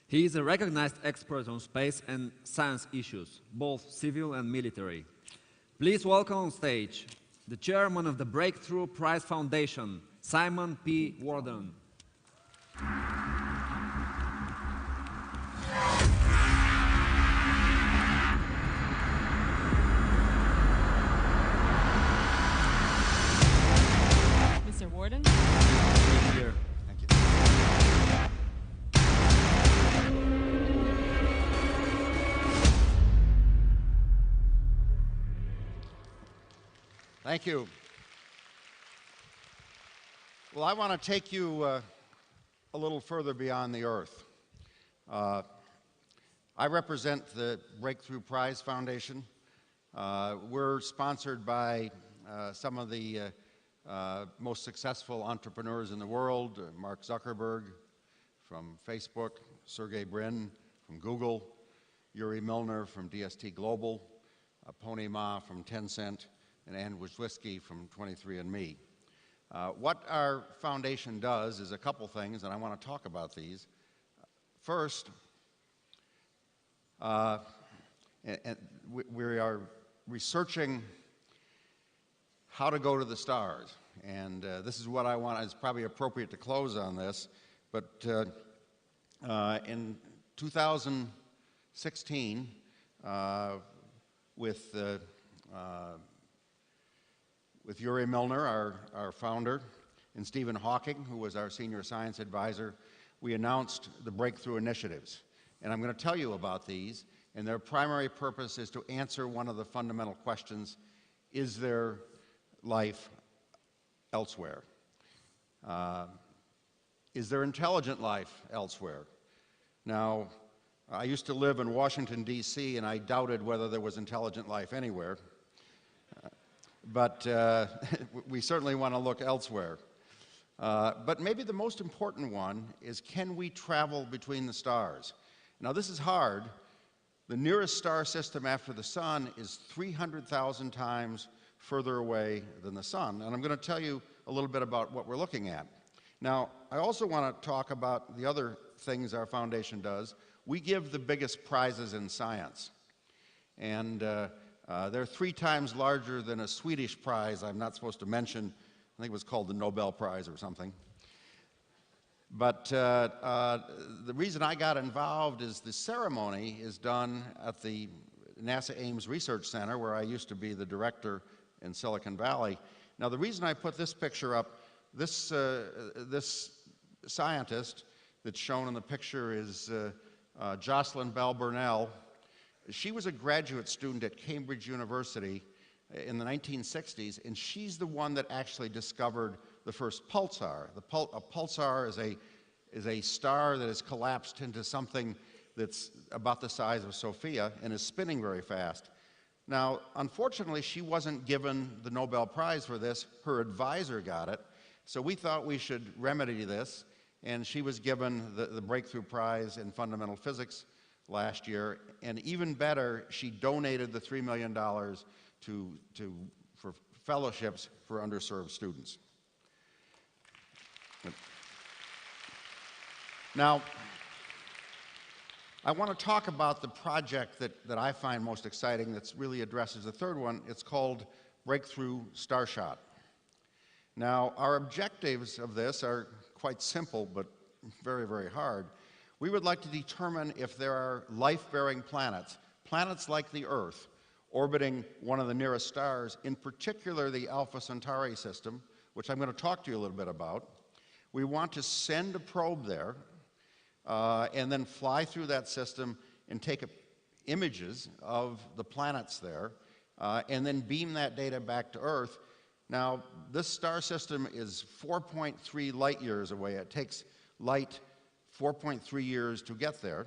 Speaker 3: He is a recognized expert on space and science issues, both civil and military. Please welcome on stage the chairman of the Breakthrough Prize Foundation, Simon P. Warden.
Speaker 2: Mr. Warden.
Speaker 3: Here.
Speaker 17: Thank you. Thank you. Well, I want to take you a little further beyond the Earth. I represent the Breakthrough Prize Foundation. We're sponsored by some of the most successful entrepreneurs in the world, Mark Zuckerberg from Facebook, Sergey Brin from Google, Yuri Milner from DST Global, Pony Ma from Tencent, and Ann Wojcicki from 23andMe. What our foundation does is a couple things, and I want to talk about these. First, we are researching how to go to the stars. And this is what I want. It's probably appropriate to close on this. But in 2016, with Yuri Milner, our founder, and Stephen Hawking, who was our senior science advisor, we announced the Breakthrough Initiatives. And I'm going to tell you about these. And their primary purpose is to answer one of the fundamental questions: is there life elsewhere? Is there intelligent life elsewhere? Now, I used to live in Washington, D.C., and I doubted whether there was intelligent life anywhere. But we certainly want to look elsewhere. But maybe the most important one is, can we travel between the stars? Now, this is hard. The nearest star system after the Sun is 300,000 times further away than the Sun. And I'm going to tell you a little bit about what we're looking at. Now, I also want to talk about the other things our foundation does. We give the biggest prizes in science. And they're 3 times larger than a Swedish prize I'm not supposed to mention. I think it was called the Nobel Prize or something. But the reason I got involved is the ceremony is done at the NASA Ames Research Center, where I used to be the director in Silicon Valley. Now, the reason I put this picture up, this scientist that's shown in the picture is Jocelyn Bell Burnell. She was a graduate student at Cambridge University in the 1960s, and she's the one that actually discovered the first pulsar. A pulsar is a star that has collapsed into something that's about the size of Sophia and is spinning very fast. Now, unfortunately, she wasn't given the Nobel Prize for this. Her advisor got it. So we thought we should remedy this, and she was given the Breakthrough Prize in Fundamental Physics last year. And even better, she donated the $3 million for fellowships for underserved students. Now, I want to talk about the project that I find most exciting that really addresses the third one. It's called Breakthrough Starshot. Now, our objectives of this are quite simple, but very, very hard. We would like to determine if there are life-bearing planets, planets like the Earth, orbiting one of the nearest stars, in particular the Alpha Centauri system, which I'm going to talk to you a little bit about. We want to send a probe there and then fly through that system and take images of the planets there and then beam that data back to Earth. Now, this star system is 4.3 light years away. It takes light 4.3 years to get there.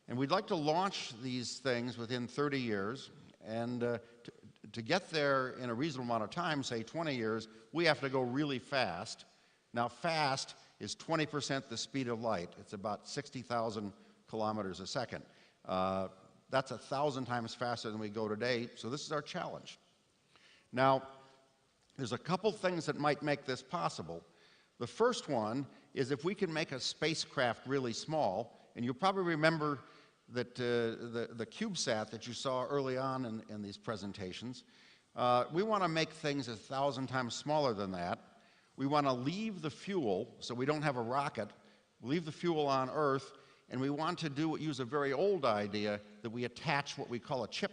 Speaker 17: And we'd like to launch these things within 30 years. And to get there in a reasonable amount of time, say 20 years, we have to go really fast. Now, fast is 20% the speed of light. It's about 60,000 kilometers a second. That's 1,000 times faster than we go today, so this is our challenge. Now, there's a couple things that might make this possible. The first one is if we can make a spacecraft really small, and you'll probably remember that the CubeSat that you saw early on in these presentations, we want to make things 1,000 times smaller than that. We want to leave the fuel, so we don't have a rocket, leave the fuel on Earth, and we want to use a very old idea that we attach what we call a chip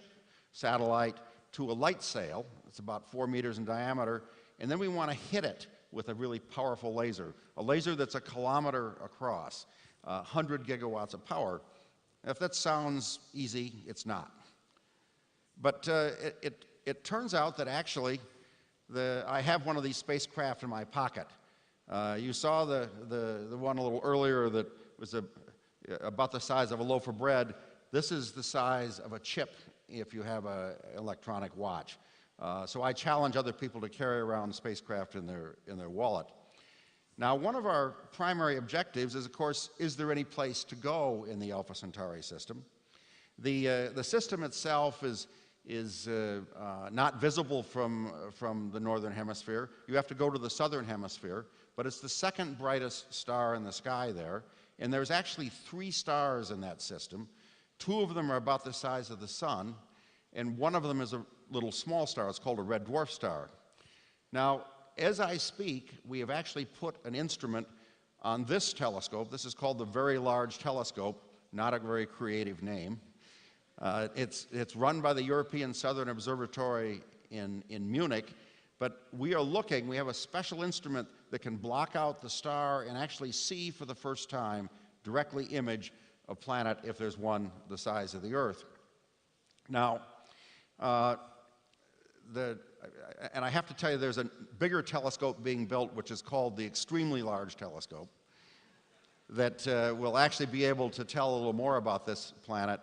Speaker 17: satellite to a light sail. It's about 4 meters in diameter, and then we want to hit it with a really powerful laser, a laser that's 1 kilometer across, 100 gigawatts of power. If that sounds easy, it's not. But it turns out that actually I have one of these spacecraft in my pocket. You saw the one a little earlier that was about the size of a loaf of bread. This is the size of a chip if you have an electronic watch. So I challenge other people to carry around spacecraft in their wallet. Now, one of our primary objectives is, of course, is there any place to go in the Alpha Centauri system? The system itself is not visible from the northern hemisphere. You have to go to the southern hemisphere, but it's the second brightest star in the sky there, and there's actually 3 stars in that system. 2 of them are about the size of the sun, and one of them is a little small star. It's called a red dwarf star. Now, as I speak, we have actually put an instrument on this telescope. This is called the Very Large Telescope, not a very creative name. It's run by the European Southern Observatory in Munich, but we have a special instrument that can block out the star and actually see for the first time, directly image a planet if there's one the size of the Earth. Now, and I have to tell you, there's a bigger telescope being built, which is called the Extremely Large Telescope, that will actually be able to tell a little more about this planet.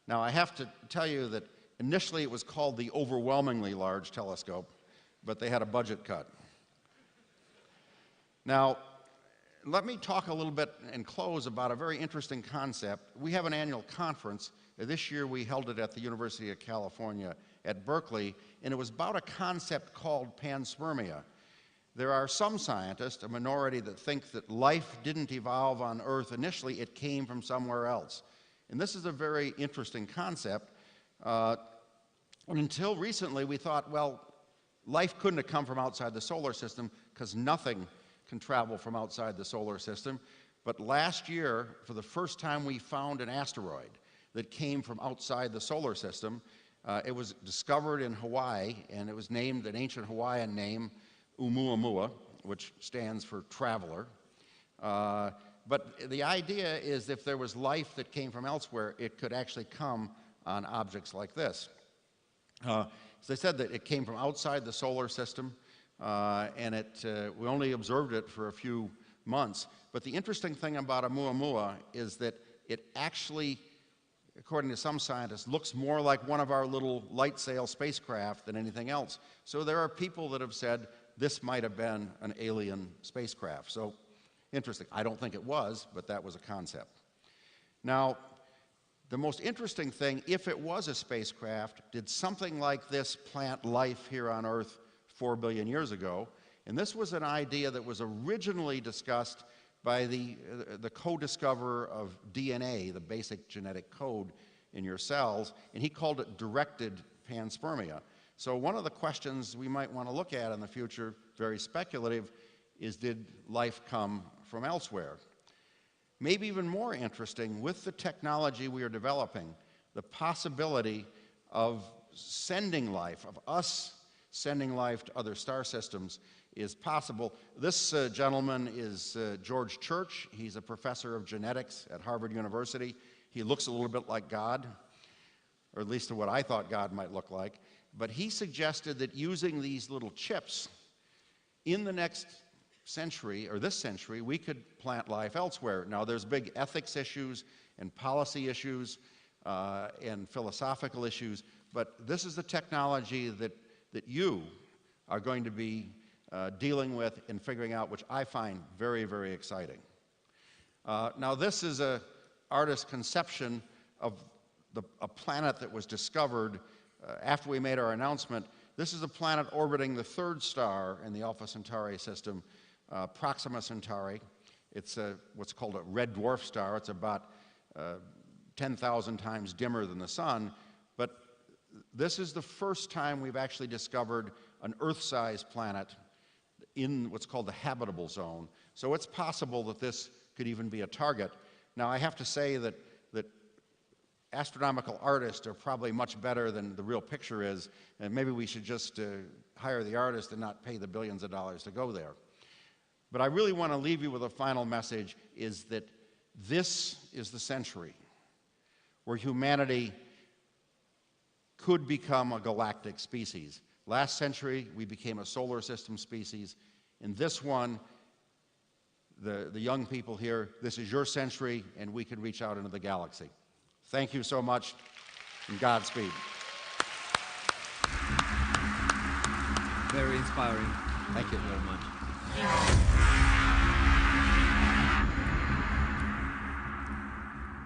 Speaker 17: Now, I have to tell you that initially it was called the Overwhelmingly Large Telescope, but they had a budget cut. Now, let me talk a little bit and close about a very interesting concept. We have an annual conference. This year we held it at the University of California at Berkeley, and it was about a concept called panspermia. There are some scientists, a minority, that think that life didn't evolve on Earth initially, it came from somewhere else. And this is a very interesting concept. And until recently we thought, well, life couldn't have come from outside the solar system because nothing can travel from outside the solar system. But last year, for the first time, we found an asteroid that came from outside the solar system. It was discovered in Hawaii, and it was named an ancient Hawaiian name, Oumuamua, which stands for traveler. But the idea is if there was life that came from elsewhere, it could actually come on objects like this. As I said, that it came from outside the solar system, and we only observed it for a few months. But the interesting thing about Oumuamua is that it actually, according to some scientists, looks more like one of our little light sail spacecraft than anything else. So there are people that have said this might have been an alien spacecraft. So interesting. I don't think it was, but that was a concept. Now, the most interesting thing, if it was a spacecraft, did something like this plant life here on Earth 4 billion years ago? And this was an idea that was originally discussed by the co-discoverer of DNA, the basic genetic code in your cells, and he called it directed panspermia. So one of the questions we might want to look at in the future, very speculative, is did life come from elsewhere? Maybe even more interesting, with the technology we are developing, the possibility of sending life, of us sending life to other star systems is possible. This gentleman is George Church. He's a professor of genetics at Harvard University. He looks a little bit like God, or at least what I thought God might look like. But he suggested that using these little chips in the next century, or this century, we could plant life elsewhere. Now, there's big ethics issues and policy issues and philosophical issues, but this is the technology that you are going to be dealing with and figuring out, which I find very, very exciting. Now, this is a artist's conception of a planet that was discovered after we made our announcement. This is a planet orbiting the third star in the Alpha Centauri system, Proxima Centauri. It's what's called a red dwarf star. It's about 10,000 times dimmer than the sun, but this is the first time we've actually discovered an Earth-sized planet in what's called the habitable zone. So it's possible that this could even be a target. Now, I have to say that astronomical artists are probably much better than the real picture is, and maybe we should just hire the artist and not pay the billions of dollars to go there. But I really want to leave you with a final message, is that this is the century where humanity could become a galactic species. Last century, we became a solar system species. In this one, the young people here, this is your century, and we can reach out into the galaxy. Thank you so much, and Godspeed.
Speaker 3: Very inspiring.
Speaker 17: Thank you
Speaker 3: very much.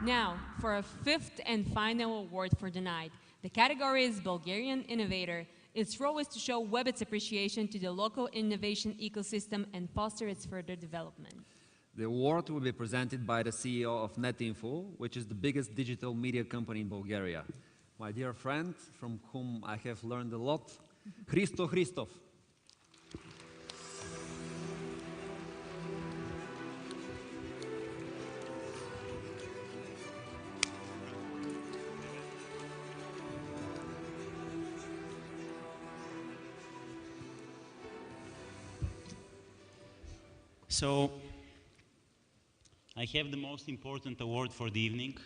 Speaker 2: Now, for a fifth and final award for the night. The category is Bulgarian Innovator. Its role is to show Webit's appreciation to the local innovation ecosystem and foster its further development.
Speaker 3: The award will be presented by the CEO of NetInfo, which is the biggest digital media company in Bulgaria. My dear friend, from whom I have learned a lot, Hristo Hristov.
Speaker 18: So, I have the most important award for the evening,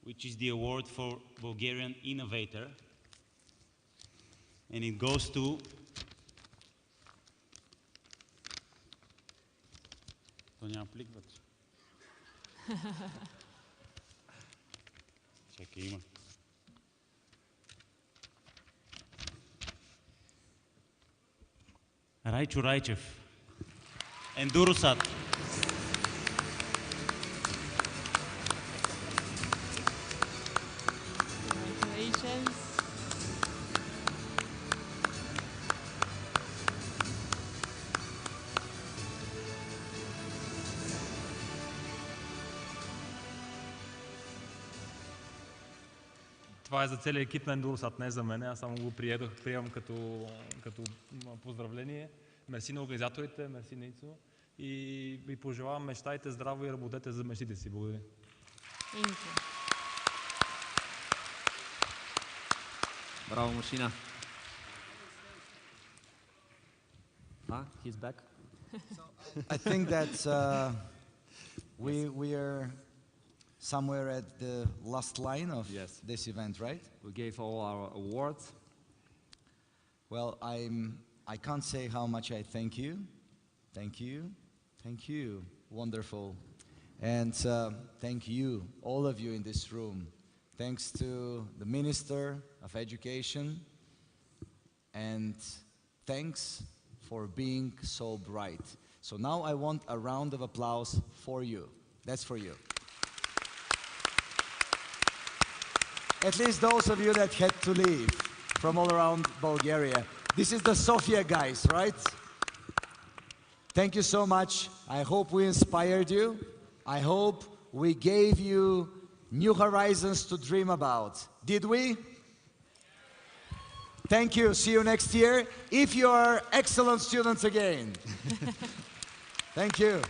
Speaker 18: which is the award for Bulgarian Innovator. And it goes to Raichu Raichev and Durusat.
Speaker 2: Congratulations.
Speaker 19: Това е за целия екип на Endurosat, не за мен. Аз само го приемам като поздравление. Мерси на организаторите, мерси на Ицо. И ви пожелавам, мечтайте здраво и работете за мечтите си. Благодаря.
Speaker 3: Браво, машина. He's back.
Speaker 4: I think that we are somewhere at the last line of this event, right?
Speaker 3: We gave all our awards.
Speaker 4: Well, I can't say how much I thank you. Thank you. Thank you. Wonderful. And thank you, all of you in this room. Thanks to the Minister of Education. And thanks for being so bright. So now I want a round of applause for you. That's for you. At least those of you that had to leave from all around Bulgaria. This is the Sofia guys, right? Thank you so much. I hope we inspired you. I hope we gave you new horizons to dream about. Did we? Thank you. See you next year. If you are excellent students again. Thank you.